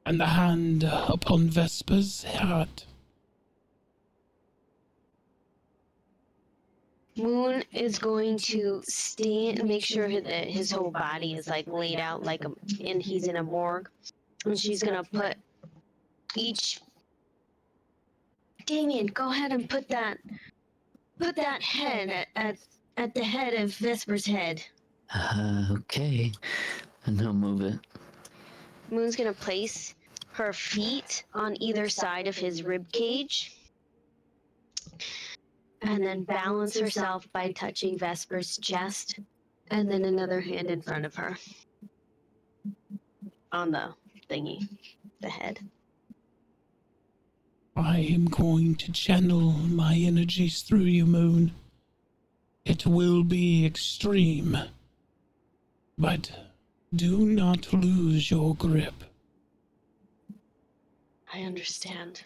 and the hand upon Vesper's heart. Moon is going to stand, make sure that his whole body is like laid out and he's in a morgue. And she's gonna put each. Damien, go ahead and put that head at the head of Vesper's head. Okay. And he'll move it. Moon's gonna place her feet on either side of his rib cage. And then balance herself by touching Vesper's chest, and then another hand in front of her. On the thingy, the head. I am going to channel my energies through you, Moon. It will be extreme, but do not lose your grip. I understand.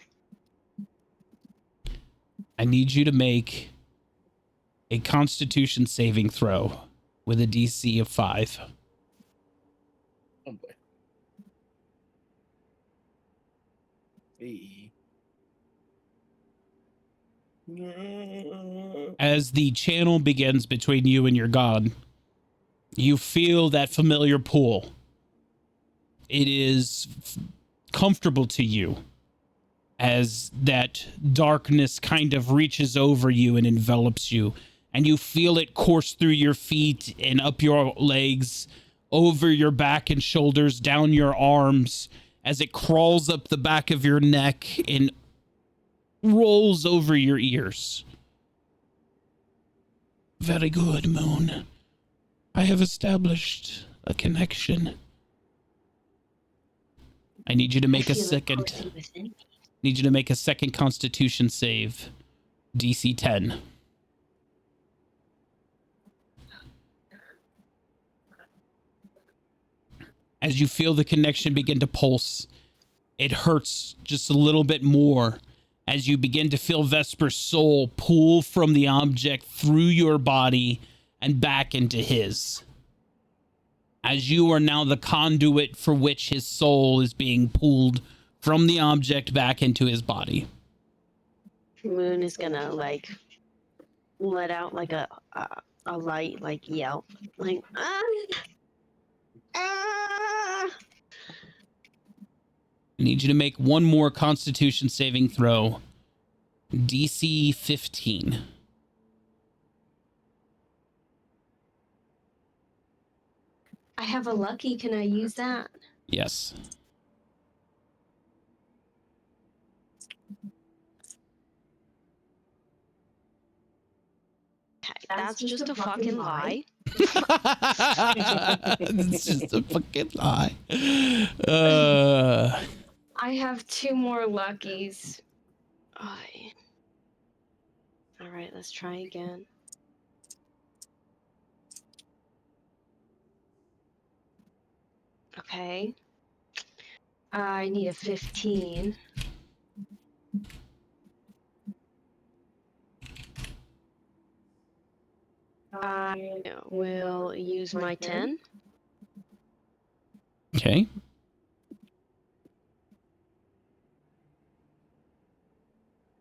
I need you to make a Constitution saving throw with a DC of 5. Oh boy. Hey. As the channel begins between you and your god, you feel that familiar pull. It is comfortable to you as that darkness kind of reaches over you and envelops you, and you feel it course through your feet and up your legs, over your back and shoulders, down your arms, as it crawls up the back of your neck and rolls over your ears. Very good, Moon. I have established a connection. I need you to make a second. Need you to make a second Constitution save. DC 10. As you feel the connection begin to pulse, it hurts just a little bit more as you begin to feel Vesper's soul pull from the object through your body and back into his. As you are now the conduit for which his soul is being pulled from the object back into his body. Moon is gonna like let out like a light like yelp, like ah. I need you to make one more Constitution saving throw. DC 15. I have a lucky. Can I use that? Yes. Okay, that's just a fucking lie. It's just a fucking lie. I have 2 more luckies. All right, let's try again. Okay. I need a 15. I will use my 10. Okay.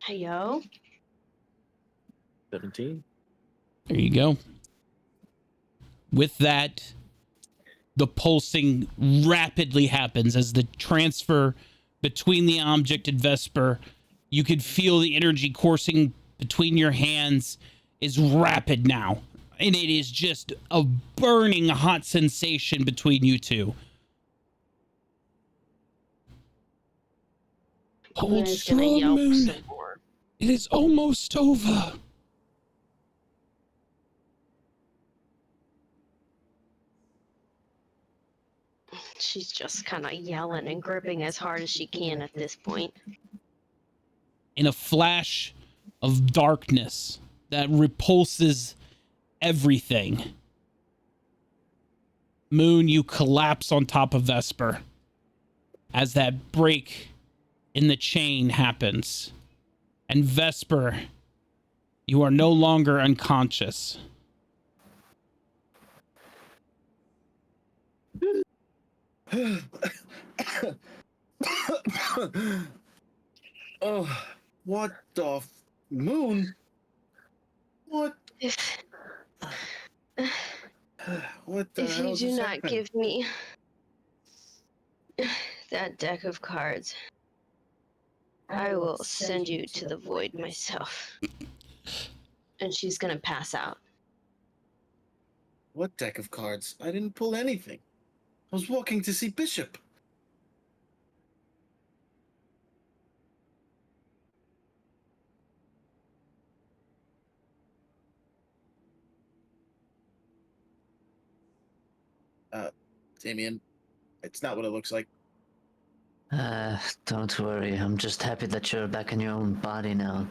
Hey, yo. 17. There you go. With that, the pulsing rapidly happens as the transfer between the object and Vesper. You could feel the energy coursing between your hands is rapid now. And it is just a burning hot sensation between you two. Hold strong, Moon. It is almost over. She's just kind of yelling and gripping as hard as she can at this point. In a flash of darkness that repulses everything, Moon, you collapse on top of Vesper as that break in the chain happens. And Vesper, you are no longer unconscious. Oh, what the Moon? What? What the If hell you do just not happened? give me that deck of cards, I will send you to the void myself. And she's gonna pass out. What deck of cards? I didn't pull anything. I was walking to see Bishop. Damien, it's not what it looks like. Don't worry. I'm just happy that you're back in your own body now.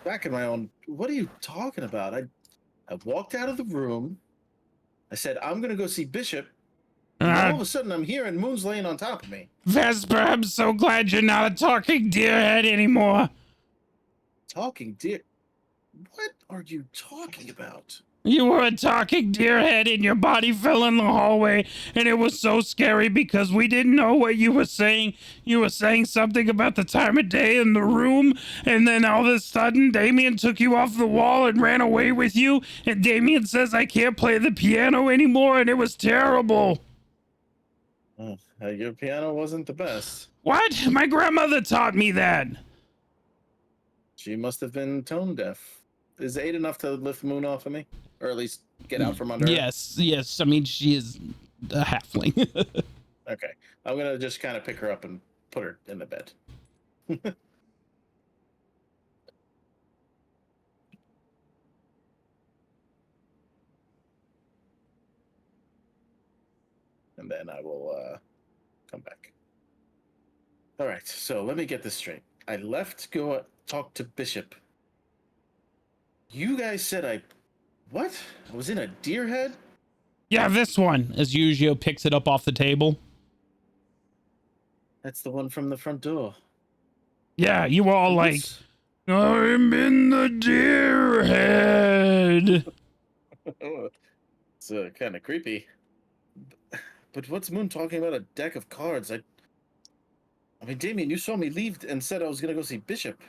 Back in my own. What are you talking about? I walked out of the room. I said, I'm going to go see Bishop. And all of a sudden, I'm here and Moon's laying on top of me. Vesper, I'm so glad you're not a talking deerhead anymore. Talking deer? What are you talking about? You were a talking deer head and your body fell in the hallway, and it was so scary because we didn't know what you were saying. You were saying something about the time of day in the room, and then all of a sudden Damien took you off the wall and ran away with you, and Damien says I can't play the piano anymore, and it was terrible. Your piano wasn't the best. What? My grandmother taught me that. She must have been tone deaf. Is 8 enough to lift Moon off of me? Or at least get out from under her? Yes. I mean, she is a halfling. Okay. I'm going to just kind of pick her up and put her in the bed. And then I will come back. All right, so let me get this straight. I left to go talk to Bishop. You guys said what? I was in a deer head? Yeah, this one, as Yujio picks it up off the table. That's the one from the front door. Yeah, you were all like, I'm in the deer head. It's kind of creepy. But what's Moon talking about a deck of cards? I mean, Damien, you saw me leave and said I was going to go see Bishop.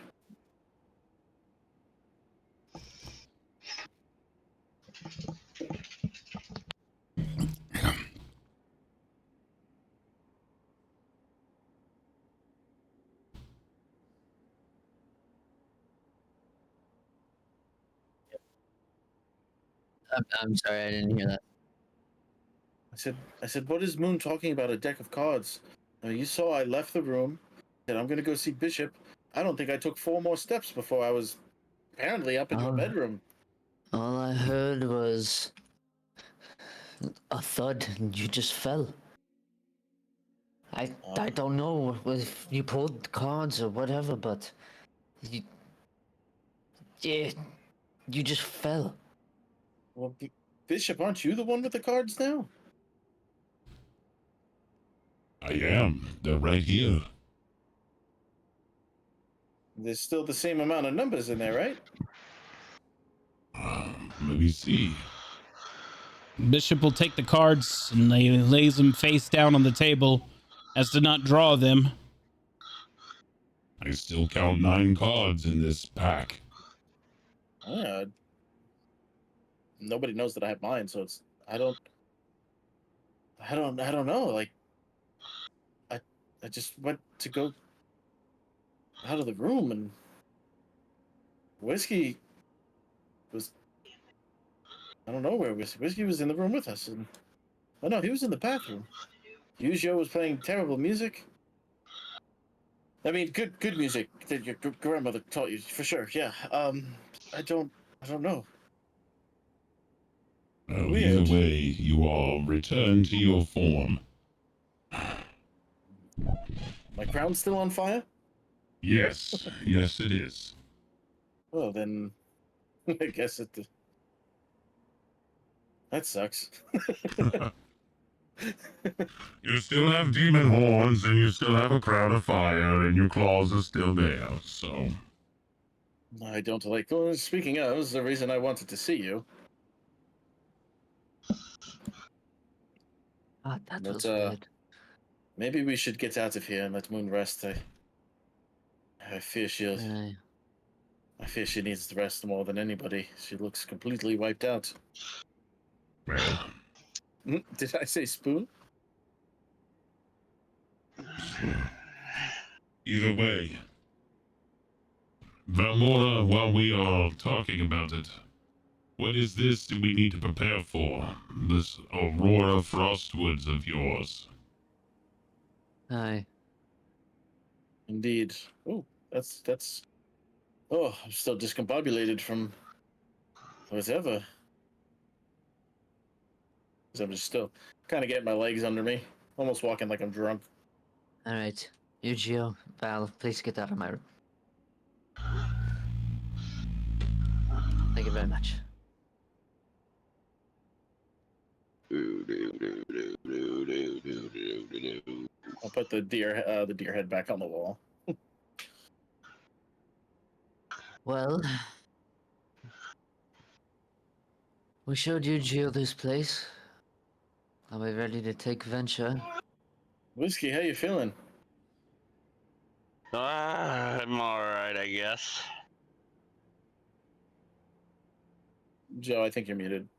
I'm sorry, I didn't hear that. I said, what is Moon talking about a deck of cards? You saw I left the room, said I'm going to go see Bishop. I don't think I took 4 more steps before I was apparently up in your bedroom. All I heard was a thud, and you just fell. I don't know if you pulled cards or whatever, but you just fell. Well, Bishop, aren't you the one with the cards now? I am. They're right here. There's still the same amount of numbers in there, right? Let me see. Bishop will take the cards and lays them face down on the table as to not draw them. I still count 9 cards in this pack. Nobody knows that I have mine, so it's I don't know. Like I just went to go out of the room, and Whiskey was, I don't know where Whiskey was in the room with us, and oh no, he was in the bathroom. Yujio was playing terrible music. I mean, good music that your grandmother taught you for sure. Yeah. I don't know. Well, either way, you all return to your form. My crown's still on fire? Yes, yes it is. Well, then, I guess that sucks. You still have demon horns, and you still have a crown of fire, and your claws are still there, so... I don't like... Well, speaking of, is the reason I wanted to see you. That was weird. Maybe we should get out of here and let Moon rest. I fear I fear she needs to rest more than anybody. She looks completely wiped out. Well... Did I say spoon? Either way. Valmora, while we are talking about it, what is this we need to prepare for? This Aurora Frostwoods of yours? Aye. Indeed. Oh, that's... Oh, I'm still discombobulated from whatever. I'm just still kind of getting my legs under me. Almost walking like I'm drunk. Alright. Yujio, Val, please get out of my room. Thank you very much. I'll put the deer head back on the wall. Well, We showed you Gio this place. Are we ready to take venture? Whiskey, how you feeling? I'm alright, I guess. Joe, I think you're muted.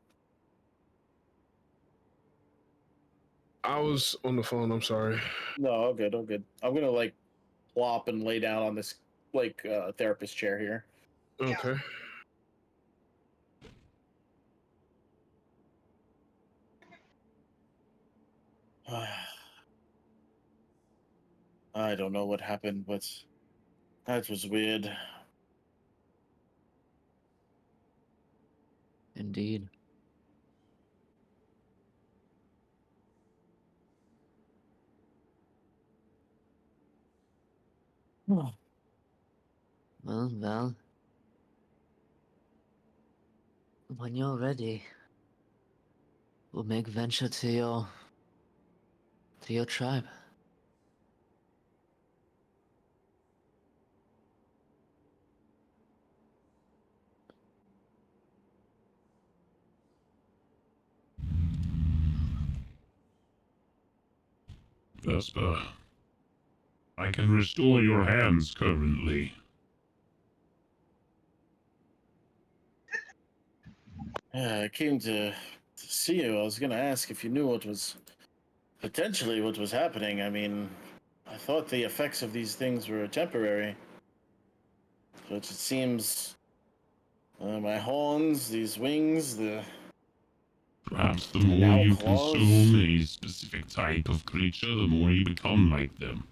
I was on the phone. I'm sorry. No, all good, all good. I'm gonna like plop and lay down on this like therapist chair here. Okay. I don't know what happened, but that was weird. Indeed. Well, Val. When you're ready, we'll make venture to your tribe. Vesper, I can restore your hands currently. Yeah, I came to see you. I was gonna ask if you knew what was potentially what was happening. I mean, I thought the effects of these things were temporary, but it seems my horns, these wings, the Perhaps the Now more you claws. consume a specific type of creature, the more you become like them.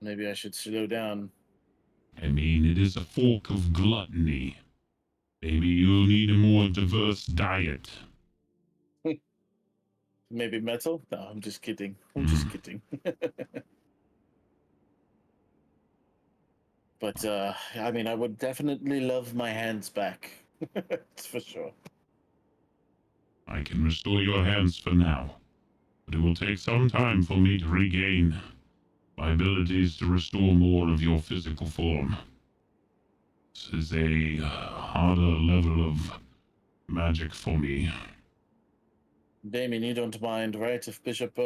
Maybe I should slow down. I mean, it is a fork of gluttony. Maybe you'll need a more diverse diet. Maybe metal? No, I'm just kidding. I'm just kidding. But I mean, I would definitely love my hands back. That's for sure. I can restore your hands for now, but it will take some time for me to regain my abilities to restore more of your physical form. This is a harder level of magic for me. Damien, you don't mind, right? If Bishop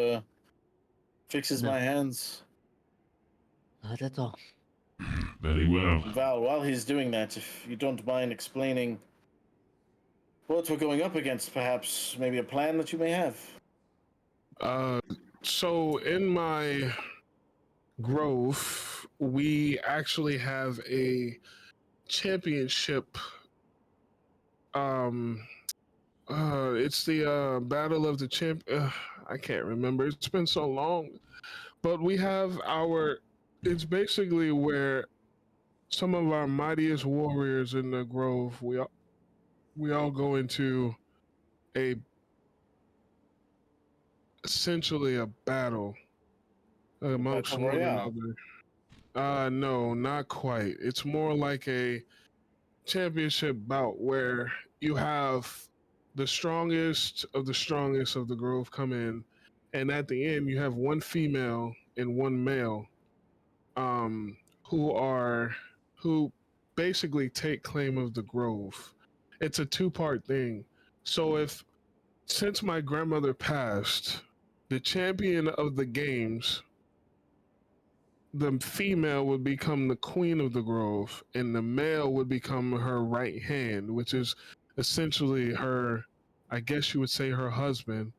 fixes No. my hands. Not at all. Very well. Val, while he's doing that, if you don't mind explaining what we're going up against, perhaps maybe a plan that you may have. So in my grove, we actually have a championship. It's the Battle of the Champ. I can't remember. It's been so long, but we have our. It's basically where some of our mightiest warriors in the grove. We all go into a essentially a battle amongst Battle one Royale. another. No, not quite. It's more like a championship bout where you have the strongest of the grove come in, and at the end you have one female and one male, um, who basically take claim of the grove. It's a two-part thing. So if since my grandmother passed, the champion of the games, the female would become the queen of the grove, and the male would become her right hand, which is essentially her, I guess you would say her husband.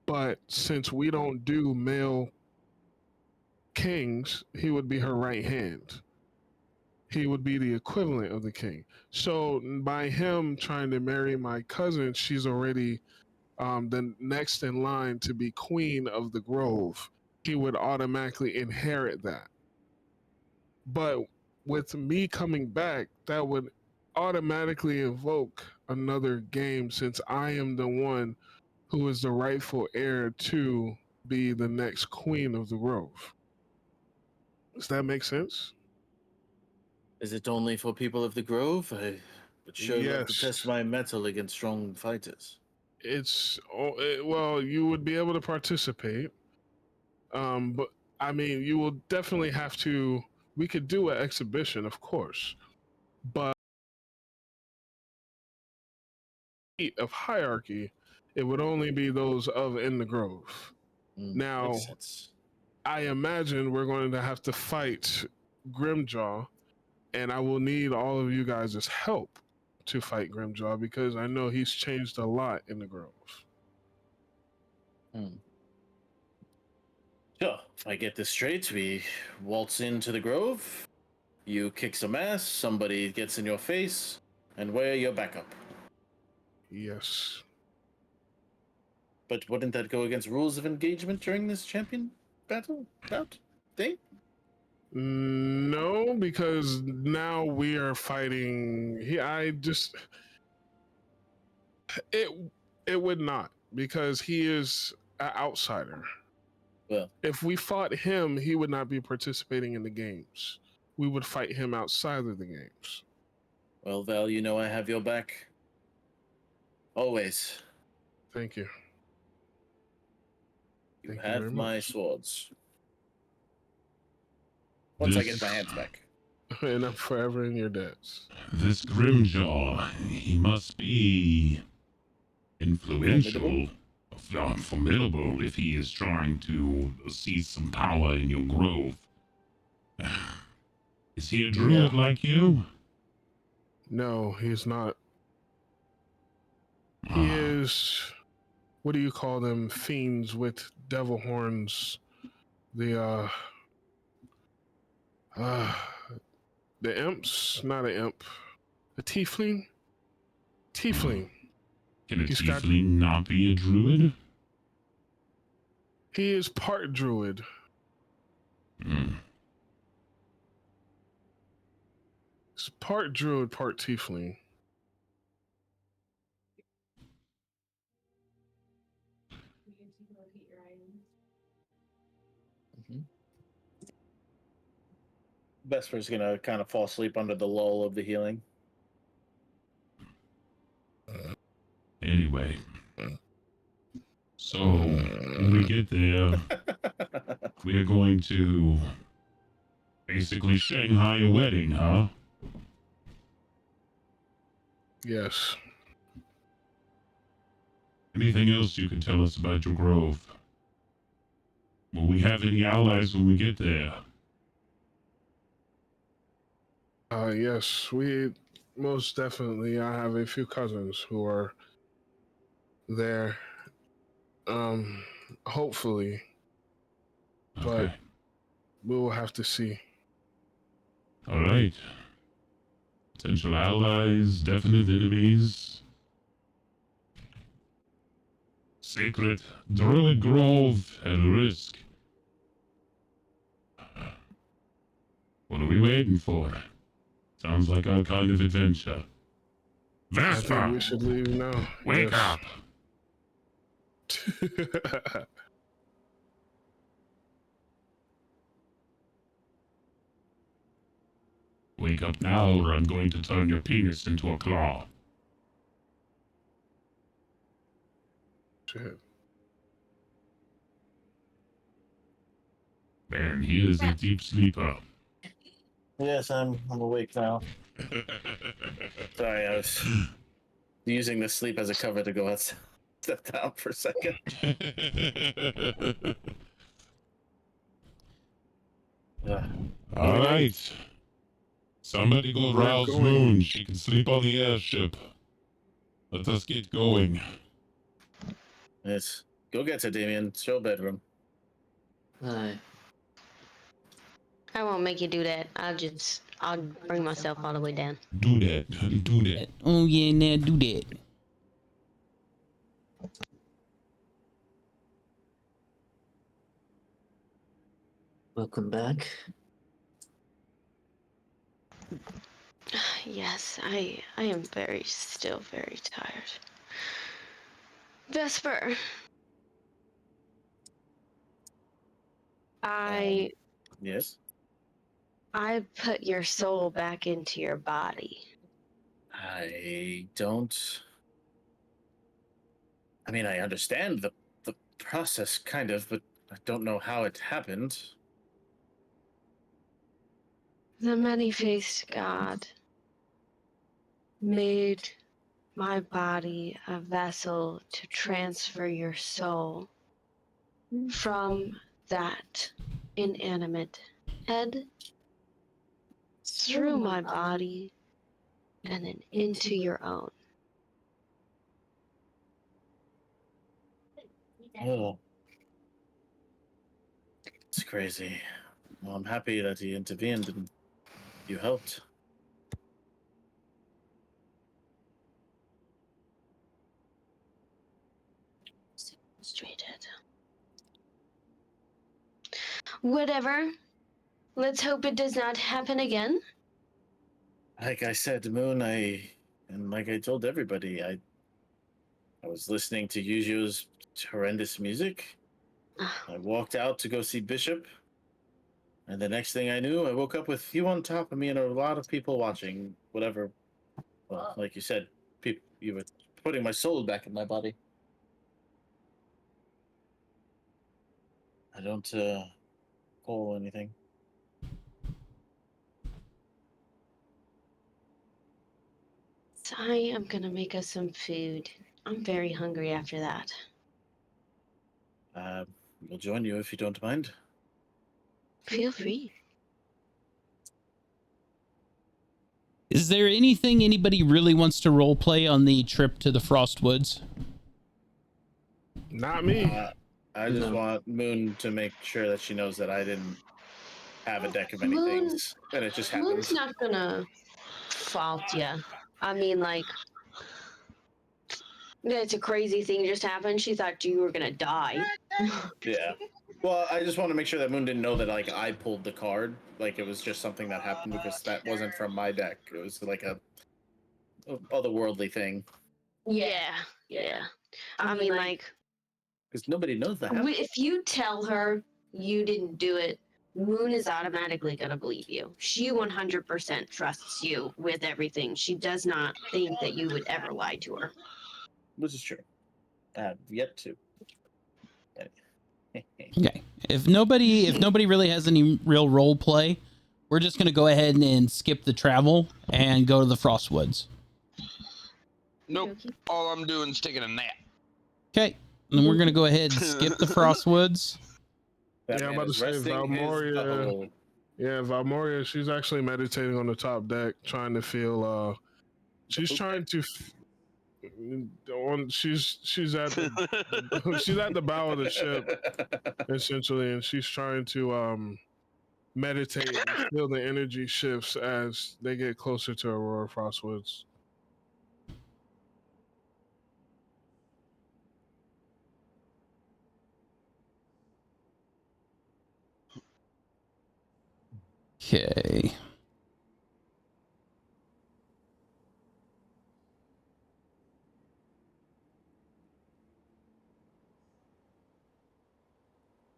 But since we don't do male kings, he would be her right hand. He would be the equivalent of the king. So by him trying to marry my cousin, she's already the next in line to be queen of the grove. He would automatically inherit that. But with me coming back, that would automatically invoke another game since I am the one who is the rightful heir to be the next queen of the grove. Does that make sense? Is it only for people of the Grove? I would sure love to Yes. test my metal against strong fighters. Well, you would be able to participate. But I mean, you will definitely have to. We could do an exhibition, of course, but of hierarchy, it would only be those of in the grove. Now, Makes sense. I imagine we're going to have to fight Grimjaw, and I will need all of you guys' help to fight Grimjaw because I know he's changed a lot in the grove. Sure. If I get this straight, we waltz into the grove, you kick some ass, somebody gets in your face, and we're your backup. Yes. But wouldn't that go against rules of engagement during this champion bout thing? No, because now we are fighting. It would not, because he is an outsider. Well, If we fought him, he would not be participating in the games. We would fight him outside of the games. well, Val, you know I have your back. Always. Thank you. You Thank you have very my much. swords. Once I This- get my hands back. And I'm forever in your debts. This Grimjaw, he must be influential, formidable if he is trying to seize some power in your grove. Is he a druid like you? No, he's not. He Ah, is, what do you call them? Fiends with devil horns. The imps? Not an imp. A tiefling? Tiefling. can a he's got- tiefling not be a druid? He is part druid. Hmm. He's part druid, part tiefling. Vesper's gonna kind of fall asleep under the lull of the healing. Anyway. So, when we get there, we're going to basically Shanghai a wedding, huh? Yes. Anything else you can tell us about your grove? Will we have any allies when we get there? Yes, we most definitely. I have a few cousins who are there. Hopefully, but Okay. we will have to see. All right. Potential allies, definite enemies. Sacred Druid Grove at risk. What are we waiting for? Sounds like our kind of adventure. I think Vesper, we should leave now. wake Yes. up! Wake up now, or I'm going to turn your penis into a claw. Shit. And he is a deep sleeper. Yes, I'm awake now. Sorry, I was using the sleep as a cover to go out, step down for a second. All right. Somebody go We're rouse going. Moon. She can sleep on the airship. Let us get going. Yes. Go get her, Damien. It's your bedroom. Aye. I won't make you do that. I'll bring myself all the way down. Do that. Do that. Oh yeah, now do that. Welcome back. Yes, I am still very tired. Vesper. Yes. I put your soul back into your body. I don't. I mean, I understand the process, kind of, but I don't know how it happened. The many-faced God made my body a vessel to transfer your soul from that inanimate head through my body and then into your own. Oh, it's crazy. Well, I'm happy that he intervened and you helped. Frustrated. Whatever. Let's hope it does not happen again. Like I said, Moon, like I told everybody, I was listening to Yuju's horrendous music. I walked out to go see Bishop, and the next thing I knew, I woke up with you on top of me and a lot of people watching. Whatever. Well, like you said, you were putting my soul back in my body. I don't pull anything. So I am gonna make us some food. I'm very hungry after that. We'll join you if you don't mind. Feel free. Is there anything anybody really wants to role play on the trip to the Frostwoods? Not me. I just want Moon to make sure that she knows that I didn't have a deck of any Moon- things, and it just Moon's happens. not gonna fault you. I mean, like, it's a crazy thing just happened. She thought you were gonna die. Yeah. Well, I just want to make sure that Moon didn't know that like I pulled the card. Like it was just something that happened because that wasn't from my deck. It was like a otherworldly thing. Yeah. I mean, like, Because nobody knows that. if you tell her you didn't do it, Moon is automatically gonna believe you. She 100% trusts you with everything. She does not think that you would ever lie to her. Which is true. I have yet to. Okay. If nobody really has any real role play, we're just gonna go ahead and skip the travel and go to the Frostwoods. Nope. All I'm doing is taking a nap. Okay. And then we're gonna go ahead and skip the Frostwoods. That Yeah, I'm man about to is say resting his Valmoria. butthole. Yeah, Valmoria, she's actually meditating on the top deck, trying to feel. She's trying to. She's at the, she's at the bow of the ship essentially, and she's trying to meditate and feel the energy shifts as they get closer to Aurora Frostwoods. Okay.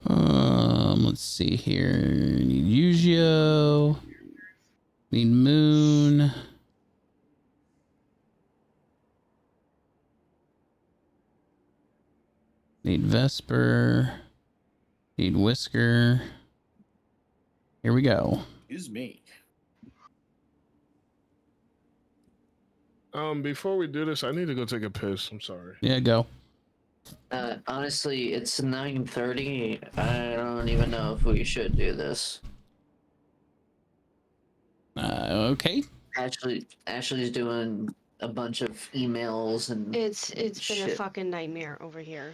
Let's see here. Need Yugio. Need Moon. Need Vesper. Need Whisker. Here we go. Excuse me. Before we do this, I need to go take a piss. I'm sorry. Yeah, go. Honestly, it's 9:30. I don't even know if we should do this. Okay. Ashley's doing a bunch of emails and It's been a Shit. fucking nightmare over here.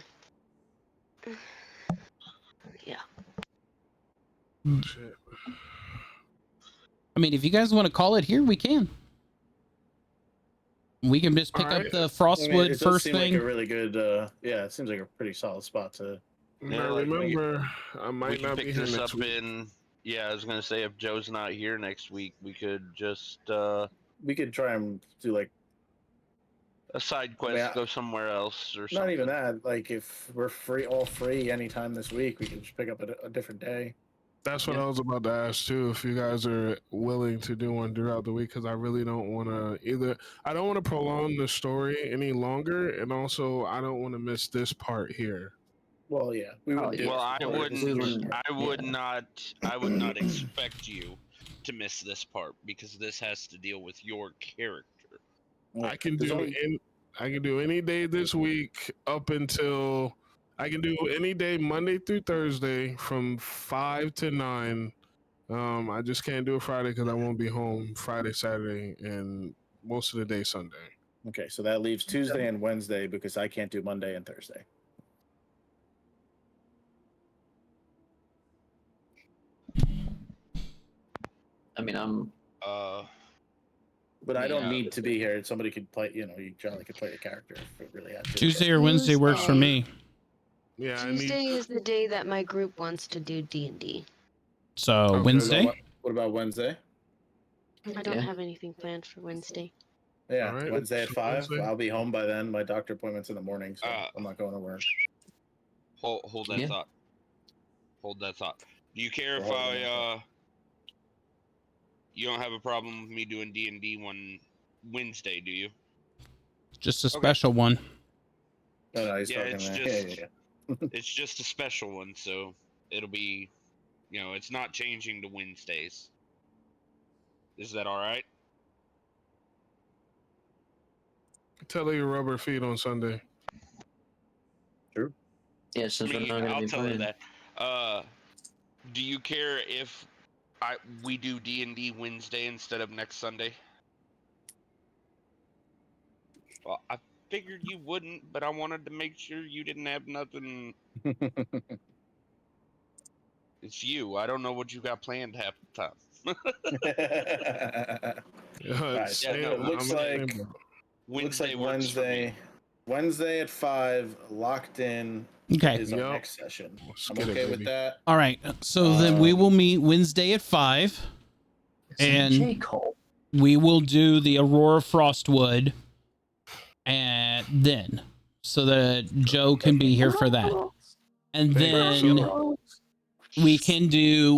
Yeah. Shit. I mean, if you guys want to call it here, we can. We can just pick up Alright. the I mean, Frostwood it does first seem thing. like a really good. Yeah, it seems like a pretty solid spot to. Now Yeah, like, remember, I We might can not be pick here this next up week. in. Yeah, I was gonna say if Joe's not here next week, we could just We could try and do like a side quest, Yeah. go somewhere else or not something. even that. Like if we're all free anytime this week, we can just pick up a different day. That's what Yeah. I was about to ask too. If you guys are willing to do one throughout the week, because I really don't want to I don't want to prolong the story any longer, and also I don't want to miss this part here. Well, yeah, we would. Oh, do yeah. Well, this I before. wouldn't. We wouldn't- I would yeah. not. I would not expect you to miss this part because this has to deal with your character. Well, I can there's do only- I can do any day this week up until I can do any day Monday through Thursday from 5 to 9. I just can't do it Friday because I won't be home Friday, Saturday, and most of the day Sunday. Okay, so that leaves Tuesday and Wednesday because I can't do Monday and Thursday. I mean, I'm. But I don't Yeah. need to be here. Somebody could play, you generally could play a character if it really had to. Tuesday or Wednesday works for me. Yeah, Tuesday is the day that my group wants to do D&D. So Okay. Wednesday. What about Wednesday? I don't Yeah. have anything planned for Wednesday. Yeah, All right, Wednesday at so 5. Wednesday. I'll be home by then. My doctor appointment's in the morning, so I'm not going to work. Hold that Yeah. thought. Hold that thought. Do you care if Hold on a you don't have a problem with me doing D&D one Wednesday, do you? Just a special one. No, he's Yeah, talking it's about- just- yeah. It's just a special one, so it'll be, it's not changing to Wednesdays. Is that all right? Tell her your rubber feet on Sunday. Yeah, since we're not gonna I'll be tell her playing. that. Do you care if we do D&D Wednesday instead of next Sunday? Well, I figured you wouldn't, but I wanted to make sure you didn't have nothing. It's you. I don't know what you got planned half the time. Alright, Yeah, no, it looks like Wednesday works for me. Wednesday at 5, locked in Okay. is our Yep. next session. Let's I'm get it, okay with baby. that. All right. So then we will meet Wednesday at 5. And- J. Cole. We will do the Aurora Frostwood, and then so that Joe can be here for that. And Thank you, then sir.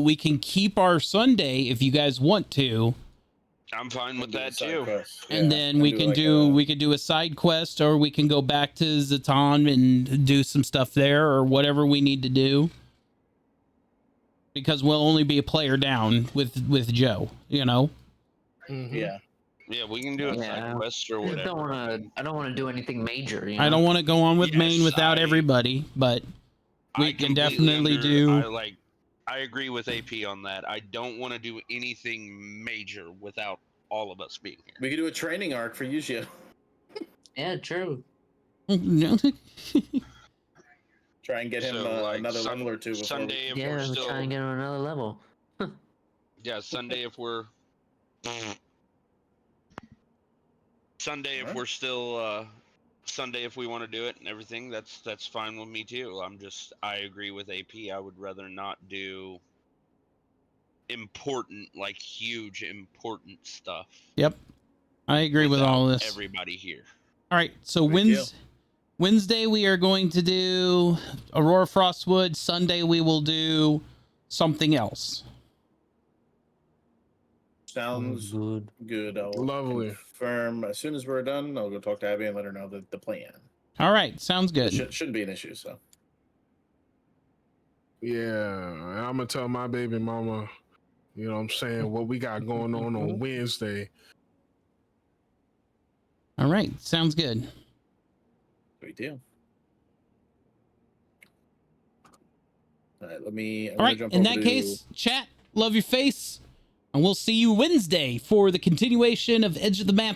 we can keep our Sunday if you guys want to. I'm fine with Do a that side too. quest. And Yeah, then we can like do a side quest, or we can go back to Zatan and do some stuff there, or whatever we need to do. Because we'll only be a player down with Joe, Mhm. Yeah. Yeah, we can do a Yeah. side quest or I whatever. don't wanna do anything major. I don't want to go on with Yes, Maine without I- everybody, but we I can completely definitely do. I agree with AP on that. I don't want to do anything major without all of us being here. We could do a training arc for Yuzio. Yeah, true. Try and get him So, like, another level or two before Sunday if Yeah, we're let's still try and get on another level. Sunday if we're Alright. Sunday if we want to do it and everything, that's fine with me too. I agree with AP. I would rather not do huge important stuff. Yep, I agree with all without this. Everybody here. All right, so Big deal. Wednesday we are going to do Aurora Frostwood. Sunday we will do something else. Sounds Good. good. I'll Lovely. confirm as soon as we're done. I'll go talk to Abby and let her know the plan. All right, sounds good. Shouldn't be an issue. So Yeah, and I'm gonna tell my baby mama, you know what I'm saying, what we got going on Wednesday. All right, sounds good. we do. All right, let me. I'm All gonna right, jump in over that to- case, chat, love your face, and we'll see you Wednesday for the continuation of Edge of the Map